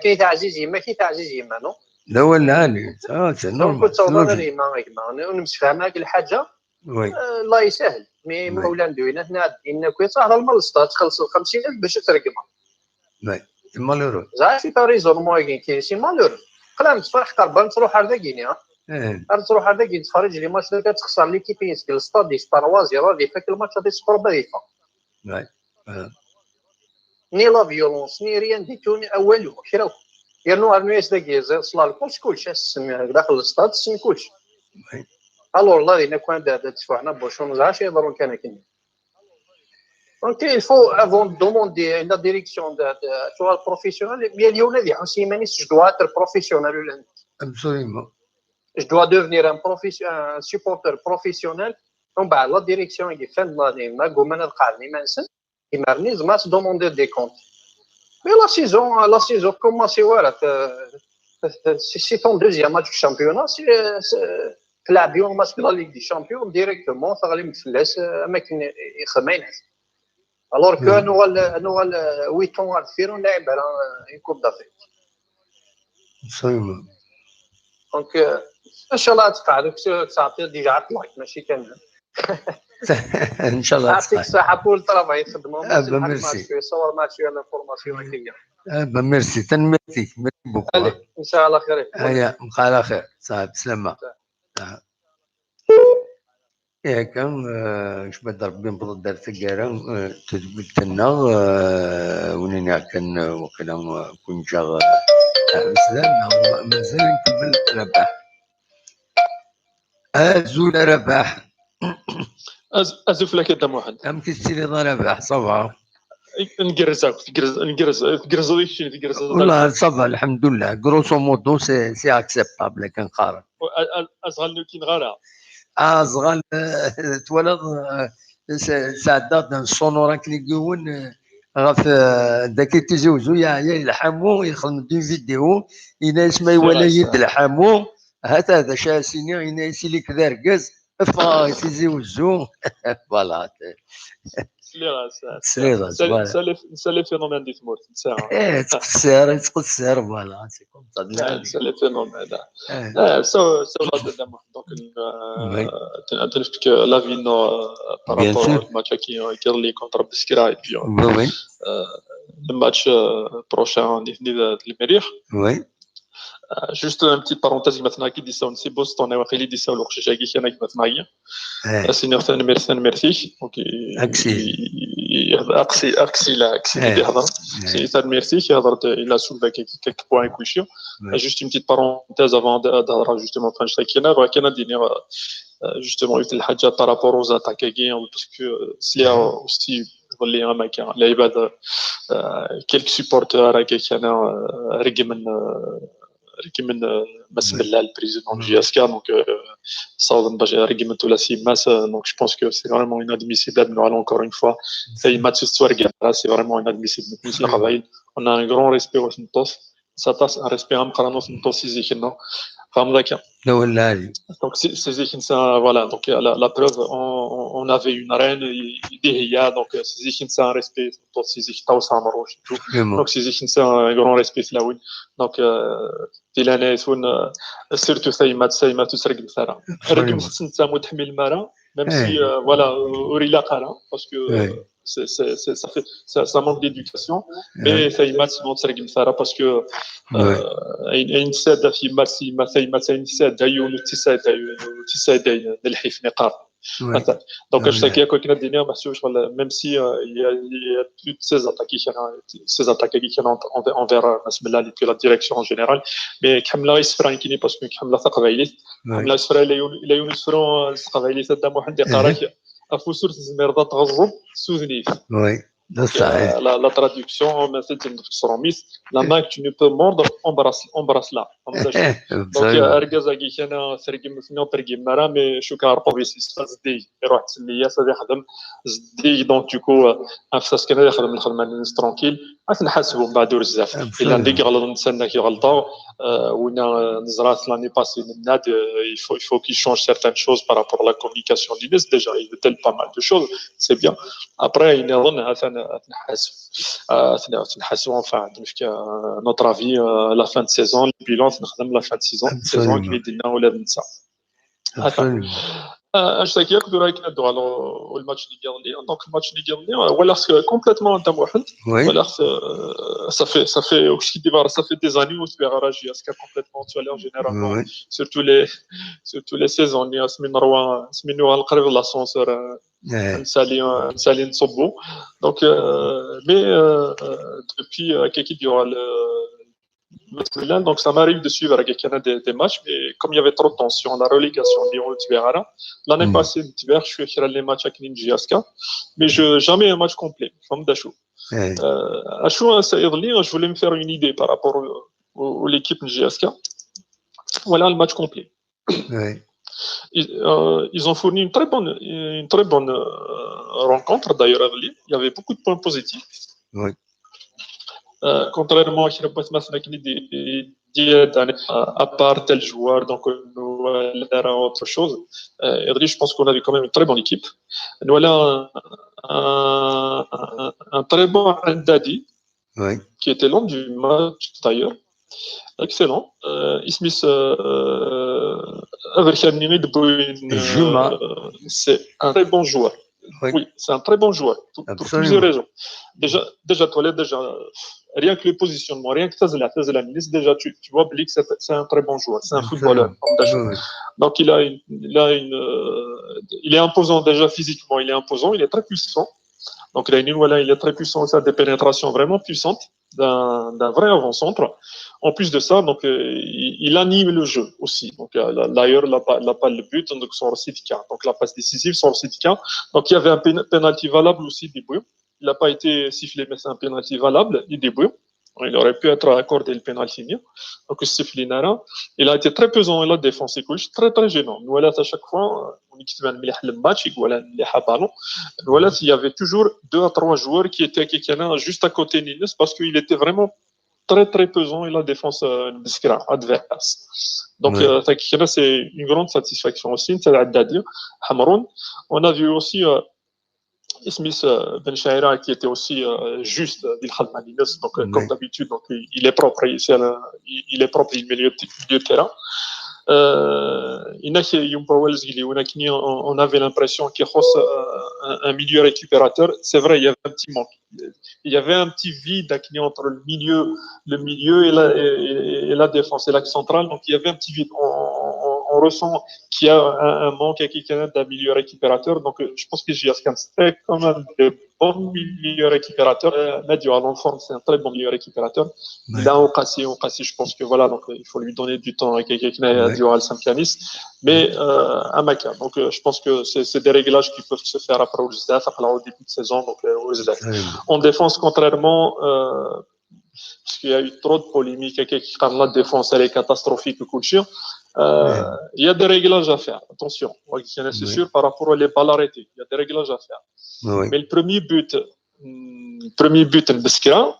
كاين تاع عزيزي ما كاين تاع عزيزي ما نو لا ولا علي سي نورمال توظر لما ونمسفهم هذيك الحاجه الله يسهل مي مولانا دوينا هنا ان كويس راه الملصطه تخلص 50,000 باش ترقمها وي مالورو زعما في ريزون كاين سي مالورو قلام تفرح قربان تروح هذا كينيا تروح هذا كي تفرج لي ماتش اللي كتخسر ليكيبين سكيل الستاد دي 3-0 اللي فاك الماتش هذا سكور باريفا ني لا فيولونس ني ريان دي توني اولو كراو يرنو ارنيس داكي صلال كلشي السم داخل الستاد السم كلشي الور لا دينا كان تدفعنا باش نزعش يضرون كان كاين دونك il faut avant de demander la direction de soit professionnel bien اليوم هذه حسيماني je dois être professionnel absolument je dois devenir un supporter professionnel on va la direction qui fait la ما قومنا القارني ما نسن يمرني زعما demander des comptes mais la saison commence voilà c'est ton deuxième match du championnat c'est تلعب يوم ماتش لا ليغ دي شامبيون ديريكتومون تغلب مفلس اماكن يخمينات alors que nous 8 ans à faire on لعب على une coupe d'Afrique absolument donc ان شاء الله تقعد تعطي ديجا لايك ماشي كان ان شاء الله يعطيك الصحه بول طرافاي يخدموا ميرسي صور ماتش ولا فورماسيون هكايا ميرسي تنميرتي ميرسي بوكو ان شاء الله خير هيا بقى على خير صاحب سلامه كان اش بضرب بين بضد دار تقارا تثبت لنا ونينا كان وكنا كون جا سلام مازال نكمل رباح ازول رباح ازوف لك دم واحد ام كيستيري رباح صافا نقرزك تقرز والله صافا الحمد لله غروسو مودو سي اكسبتابل كان قارن ازغل كي نغارا صغال تولد سعدات الصونورا كليكون غاف داك تيزوزو يا الحامو يخدم دو فيديو الى اسمه ولا يد الحامو هذا شا سيني ينسي لك ذا ركز افا يسيزي وزو فوالا نسى لي فينومين دي تموت نساها تقصر فوالا سي كوم سا نسى لي فينومين سو لا دام دونك تنفك لافينو بارابور الماتش كي كير لي كونتر بسكرا اي بي الماتش بروشان ديال المريخ وي جوست ان بتيت بارونتيز مثلا كي دي ساون سي بوستون واخيلي دي ساون وخش جاكي كان مثلا سينيور ثاني ميرسي اوكي اكسي اللي هضر سي ثاني ميرسي يهضر الى سولفا كيك بوين كلشي جوست ان بتيت بارونتيز افون دهضر جوستومون فاش كاينه راه كاينه ديني جوستومون قلت الحاجه بارابور aux attaquants parce que سليا اوستي اللي ما كان العباد كيلك سيبورتور كان رقم بسم الله البريزيدون جي اس كا دونك صاوب باش رقم ولا سيماس دونك جو بونس كو سي فريمون انادميسيبل نو انكور اون فوا اي ماتش ستوارك سي فريمون انادميسيبل مثل القبائل on a un grand respect au Santos ساتاس ان ريسبي مقرانو سنتوس يزيكنا فهم ذاك لا ولا هذه دونك سيزيكن سا فوالا دونك لا بروف اون افي اون رين دي هي دونك سيزيكن سا ريسبي سنتوس سيزيك تاو سامروش دونك سيزيكن سا غران ريسبي سلاوين دونك تيلانا يسون سيرتو سايمات تسرق المثرى رقم سنتا متحمل المرا ميم سي فوالا اوريلا قرا باسكو ça manque d'éducation mais ça y mat sinon تسرق المثرى باسكو اين ساده في مارسي ما ساين ساده يونو تساده نلحي في نقاط دونك اشتكي كنا الدنيا ما حسوش ولا ميم سي يا توت سيز اتاكي كي كانوا انفير بسم الله لي لا ديريكسيون ان جينيرال مي كحمله يسفران كيني باسكو كحمله ثقبايلي كحمله يسفرا لا يونسفرون ثقبايلي تدا واحد يقراك افوسور تزمير تغضب سوذنيف وي la traduction مثل تنفسرميس la main que tu ne peux mordre embrasse-la donc ارجزاكي كان سرقم مثنو ترقم مرا مي شو كاربو بيسيس زدي يروح تسليه صدي يخدم زدي دونك دوكو نفس كان يخدم الخدمه نيس ترونكيل نحاسبو من بعد بزاف الا عندك غلط نتسنى كي غلطوا وين نزرات لاني باسي الناد il faut qu'il change certaines choses par rapport à la communication du NES déjà il veut pas mal de choses c'est bien après il نظن تنحاسبو enfin notre avis la fin de saison le bilan نخدم la fin de saison كي دينا ولا ننسى اش تاكيك رايك ندو على الماتش اللي قال دونك الماتش اللي قال ولا كومبليتمون انت واحد ولا صافي واش كيدير صافي دي زاني وتبيع راجي اسكا كومبليتمون تو en généralement surtout les saisons سمينوها القريب لاسونسور نسالي نصبو دونك مي depuis كي كيديروا donc ça m'arrive de suivre avec des matchs, mais comme il y avait trop de tension, la relégation, l'année passée, je suis allé les matchs avec Ninja, mais jamais un match complet. Je voulais me faire une idée par rapport à l'équipe Ninja. Voilà le match complet. Ils ont fourni une très bonne rencontre d'ailleurs. Il y avait beaucoup de points positifs. Oui. Contrairement à ce à part tel joueur, donc autre chose. Je pense qu'on avait quand même une très bonne équipe. Nous avons un très bon Ndadi, qui était l'homme du match d'ailleurs. Excellent. Ismis c'est un très bon joueur. Oui, c'est un très bon joueur pour plusieurs raisons. Déjà rien que le positionnement, rien que Tazela, déjà tu vois Blik, c'est un très bon joueur, c'est un footballeur. Donc il est imposant déjà physiquement, il est imposant, il est très puissant. Donc il est très puissant, ça a des pénétrations vraiment puissantes d'un vrai avant-centre. En plus de ça, donc il anime le jeu aussi. Donc d'ailleurs, la balle le but, donc son Sidika. Donc la passe décisive, son Sidika. Donc il y avait un penalty valable aussi début. Il n'a pas été sifflé, mais c'est un penalty valable du début. Il aurait pu être accordé le penalty. Donc sifflé Nara. Il a été très pesant et la défense est très très gênant. Nous voilà à chaque fois, on équipe le match, il y avait toujours 2 à 3 joueurs qui étaient juste à côté de Nines parce qu'il était vraiment très très pesant et la défense adverse. Donc c'est une grande satisfaction aussi. Hamroun. On a vu aussi Smith Ben Shaira qui était aussi juste donc comme d'habitude, donc il est propre, il est propre, il met le milieu de terrain. On avait l'impression qu'il y a un milieu récupérateur. C'est vrai, il y avait un petit manque. Il y avait un petit vide entre le milieu et la défense et l'axe central. Donc il y avait un petit vide. On ressent qu'il y a un manque à quelqu'un d'un milieu récupérateur. Donc je pense que Giaskan, c'est quand même de bons milieux récupérateurs. Medio à l'enfant, c'est un très bon milieu récupérateur. Là, on casse, je pense que voilà, donc il faut lui donner du temps à quelqu'un Dual Sampianis. Mais à Maka. Donc je pense que c'est des réglages qui peuvent se faire après au début de saison. Donc en défense, contrairement, parce qu'il y a eu trop de polémiques, la défense elle est catastrophique au coup de chien. Il y a des réglages à faire, attention, c'est sûr, par rapport aux balles arrêtées, il y a des réglages à faire. Mais le premier but, le Beskira,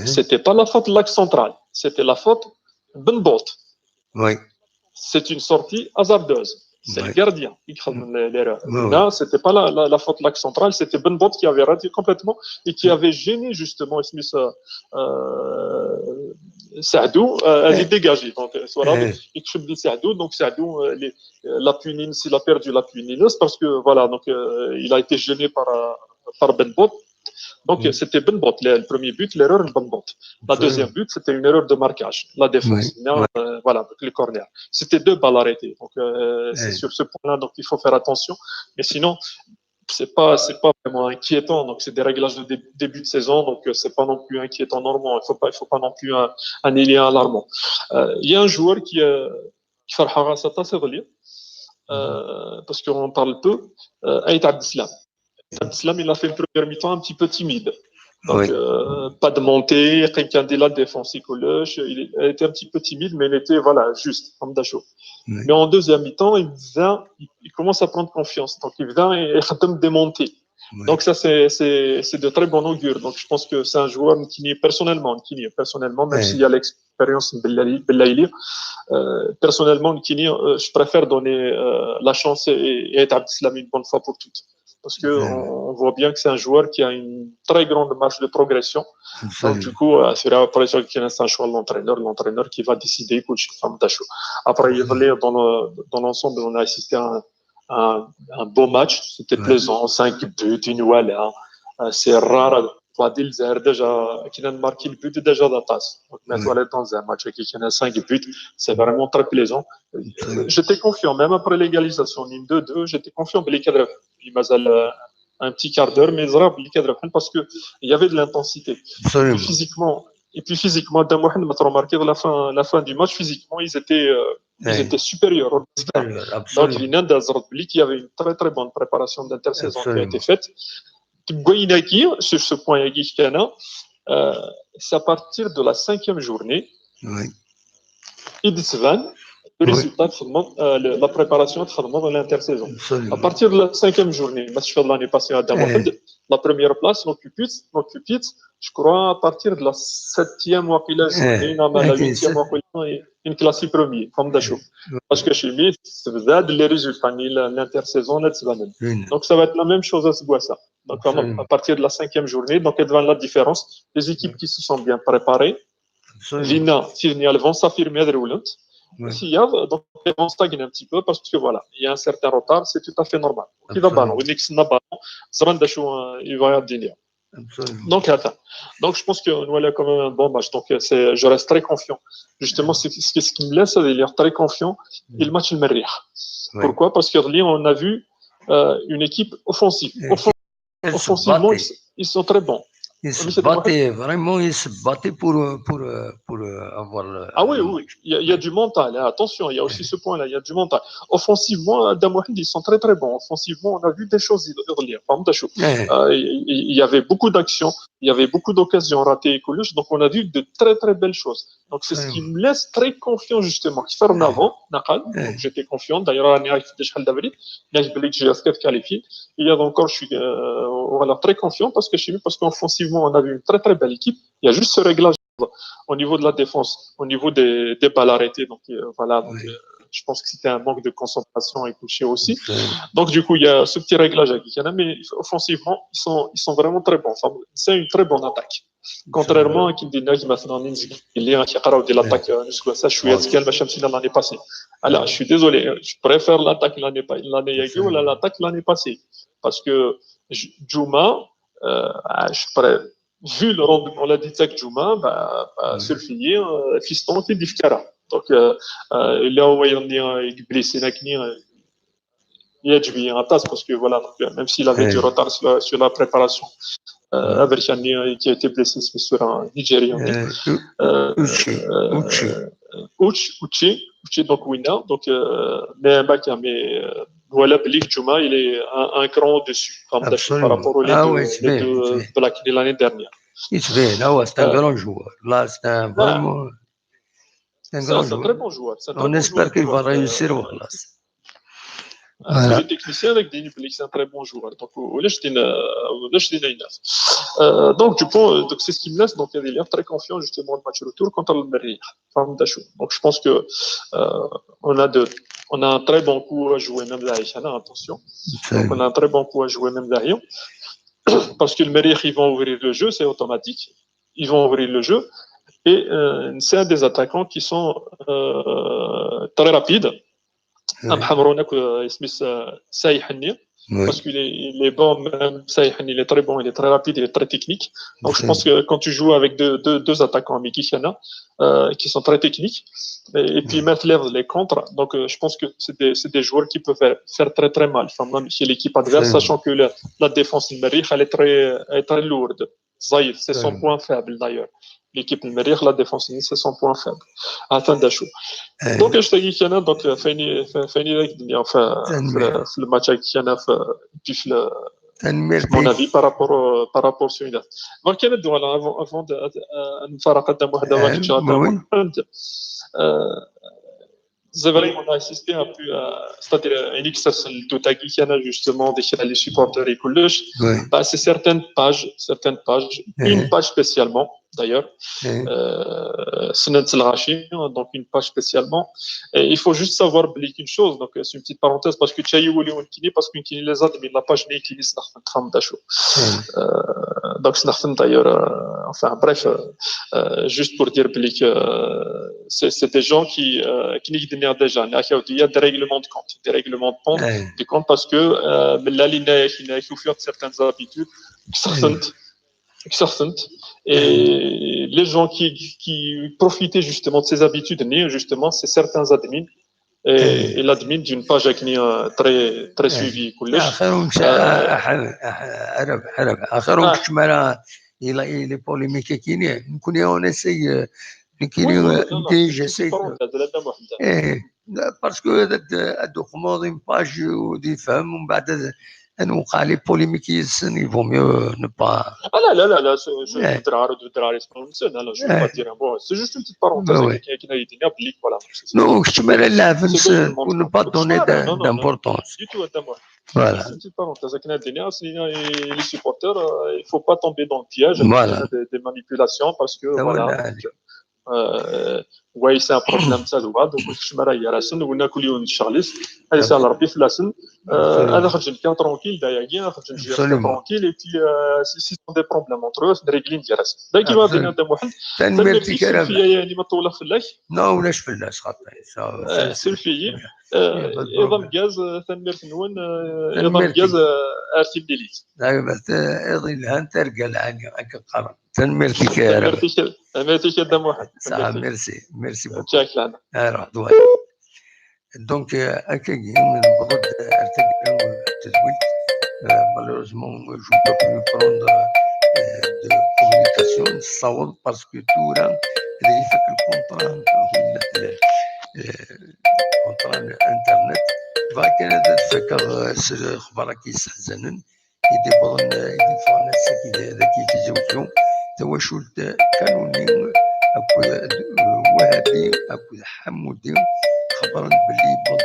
c'était pas la faute de l'axe central, c'était la faute de Ben Bot. C'est une sortie hasardeuse. C'est le gardien qui crée l'erreur. Là, c'était pas la faute de l'axe central, c'était Ben Bot qui avait raté complètement et qui avait gêné justement Smith Saadou à les dégager. Donc, donc Saadou, la punine, s'il a perdu la punineuse parce que voilà, donc il a été gêné par Ben Bot. Donc, c'était Ben Bot, le premier but, l'erreur de Ben Bot. La deuxième but, c'était une erreur de marquage, la défense. Voilà, donc les corners. C'était 2 balles arrêtées. Donc, c'est sur ce point-là, donc il faut faire attention. Mais sinon, c'est pas vraiment inquiétant. Donc, c'est des réglages de début de saison. Donc, c'est pas non plus inquiétant normalement. Il faut pas non plus un élément alarmant. Il y a un joueur qui fait Harasata, c'est relié. Parce qu'on parle peu. Aït Abdeslam. Abdeslam, il a fait une première mi-temps un petit peu timide. Donc, pas de montée, quelqu'un de la défense, il était un petit peu timide, mais il était, voilà, juste, comme Dacho. Mais en deuxième mi-temps, il commence à prendre confiance. Donc, il vient et il des montées. Donc, ça, c'est de très bon augure. Donc, je pense que c'est un joueur qui n'est personnellement, même s'il y a l'expérience de Bellaili, personnellement, je préfère donner la chance et être Abdeslam une bonne fois pour toutes. Parce qu'on voit bien que c'est un joueur qui a une très grande marge de progression. Donc, du coup, c'est après c'est un choix de l'entraîneur qui va décider. Après, dans l'ensemble, on a assisté à un beau match. C'était plaisant, 5 buts, une walla. C'est rare. Fadil Zahir déjà, qui a marqué le but déjà d'Atas. Donc, maintenant, dans un match qui a 5 buts, c'est vraiment très plaisant. J'étais confiant, même après l'égalisation, 2-2, j'étais confiant de l'équilibre. Il m'a un petit quart d'heure, mais parce qu'il y avait de l'intensité. Et puis physiquement, Damohan m'a remarqué à la fin du match, physiquement, ils étaient supérieurs. Donc, il y avait une très très bonne préparation d'intersaison qui a été faite. Sur ce point, c'est à partir de la 5e journée, le résultat de la préparation de l'intersaison. À partir de la 5e journée, l'année passée à Damoud, la première place, l'occupite, je crois, à partir de la 7e journée, la 8e, une classe première, comme Dachou. Parce que chez lui, c'est les résultats, l'intersaison, donc ça va être la même chose à ce bois-ça. Donc, à partir de la 5e journée, donc, devant la différence, les équipes qui se sont bien préparées, Lina, elles vont s'affirmer à Roulant. Donc, elles vont stagner un petit peu parce que voilà, il y a un certain retard, c'est tout à fait normal. Il va ballon, il va y avoir. Donc, je pense qu'on a quand même un bon match. Donc, je reste très confiant. Justement, ce qui me laisse d'ailleurs très confiant, c'est le match le Merriah. Pourquoi? Parce qu'on a vu une équipe offensive. Offensivement, ils sont très bons. Ils se battaient, vraiment, ils se battaient pour avoir le... Ah oui, il y a du mental, hein. Attention, il y a aussi ce point-là, il y a du mental. Offensivement, Damoud, ils sont très très bons. Offensivement, on a vu des choses. Il y avait beaucoup d'actions, il y avait beaucoup d'occasions ratées, donc on a vu de très très belles choses. Donc c'est ce qui me laisse très confiant justement. Faire en avant, j'étais confiant. D'ailleurs, on a qualifié. Il y a encore, je suis très confiant parce qu'offensivement, on a vu une très très belle équipe. Il y a juste ce réglage au niveau de la défense, au niveau des balles arrêtées. Donc voilà, donc, je pense que c'était un manque de concentration et couché aussi. Donc du coup, il y a ce petit réglage avec Ghana, mais offensivement, ils sont vraiment très bons. Enfin, c'est une très bonne attaque. Contrairement à Kindina qui m'a fait un insigne, il y a un qui a l'attaque, ça, je suis à Skel, l'année passée. Alors, je suis désolé, je préfère l'attaque l'année passée ou l'attaque l'année passée. Parce que Juma, vu le rendement de l'attaque Juma, Sulfini, fiston qui dit Kara. Donc, là où il y a une blessé, il y a du bien à tasse parce que voilà, même s'il avait du retard sur la préparation. Aberchani qui a été blessé sur un Nigérien. Uchi, donc Wina. Donc, mais voilà, Belik Juma, il est un cran au-dessus par rapport aux deux Black de l'année dernière. C'est un grand joueur. Là, c'est un vraiment. C'est un très bon joueur. On espère qu'il va réussir au classe. Les techniciens avec des Niblik, c'est un très bon joueur. Donc, donc c'est ce qui me laisse donc, il est très confiant justement au match retour contre le Merrick. Donc, je pense que on a un très bon coup à jouer même derrière. Attention. Donc, on a un très bon coup à jouer même derrière. Parce que le Merrick, ils vont ouvrir le jeu, c'est automatique. Ils vont ouvrir le jeu. Et c'est un des attaquants qui sont très rapides. Parce qu'il est bon, même il est très bon, il est très rapide, il est très technique. Donc je pense que quand tu joues avec deux attaquants Mikishana qui sont très techniques et puis mettre les contres, donc je pense que c'est des joueurs qui peuvent faire très très mal, enfin, même chez l'équipe adverse, sachant que la défense du Merrick elle est très lourde. C'est son point faible d'ailleurs. L'équipe du Merrick, la défense, c'est son point faible. Donc, je te dis qu'il y a donc, le match avec Kiana, mon avis par rapport à celui-là. Donc, il y a avant de c'est vrai qu'on a assisté un peu à c'est-à-dire une tout à justement les supporters et coulisses. C'est certaines pages, une page spécialement d'ailleurs, donc une page spécialement. Et il faut juste savoir une chose, donc c'est une petite parenthèse parce que parce que les admins la page n'est qui donc d'ailleurs, enfin bref, juste pour dire que c'est des gens qui n'y déjà, il y a des règlements de compte, parce que là, il faut faire certaines habitudes, et les gens qui profitaient justement de ces habitudes, justement, c'est certains admins, et l'admin d'une page qui est très suivie. Il est polémique qui n'est on essaye j'essaie parce que هذوك موضين باج وديفهم ومن بعد نوقع لي بوليميك يسن il vaut mieux ne pas لا je ne vais pas dire un mot, c'est juste une petite parenthèse qui n'a été appliquée, voilà. Non, je me relève pour ne pas donner d'importance. Du tout, voilà. C'est une petite parenthèse les supporters, il ne faut pas tomber dans le piège des manipulations parce que voilà. Ouais, c'est un problème ça donc je me raille à la scène on a coulé une charlisse elle s'est l'arbi في la scène انا خرج نكون tranquille d'ailleurs خرج نجي tranquille et puis si sont des problèmes entre eux régler جالس داكي ما بين هذا واحد تنمرتي كلام يعني ما طول فلاش لا ولاش فلاش خاطر سلفي ايضا غاز تنمرت نون ايضا غاز ارتي ديليت ايضا الان ترقى لعني قرن تنمرتي كلام ميرسي كدام واحد صح ميرسي بوكو تشاك لنا روح دوار دونك اكيد من برد ارتقى التزويد malheureusement je ne peux plus prendre de communication الصوت parce que tout là اللي فك الكونترا الانترنت فكان هذا الفكر خبرك يستحزنن يدبرن يدفعون السكينة ذاك يتزوجون تواشلت قانوني أكو وهابي أكو حمودي خبرن باللي بض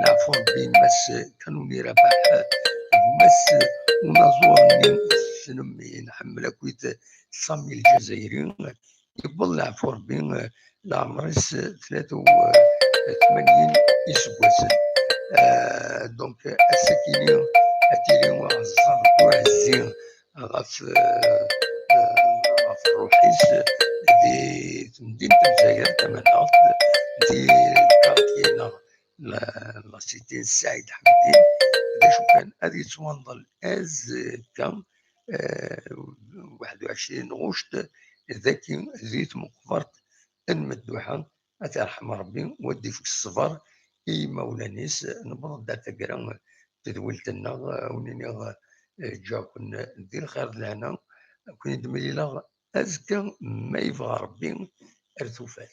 العفو بين مس قانوني ربح مس ونظورني سنمي نحمل أكو سامي الجزائري يقبل العفو ربي العمريس 83 يسواسن. دونك السكينين اتيلي وعزر وعزين غف روحيس دي مدينة الجزائر تمناط دي كارتينا لا سيتي السعيد حمدين شو كان هذه تونضل از كان 21 غشت ذاكي زيت مقبرت المدوحة أترحم ربي ودي فيك الصبر إي مولانيس نبرد داتا كرا تدولتنا ونيني جاكن ندير خير لهنا كون دملي لا أزكى ما يبغى ربي ارتوفات.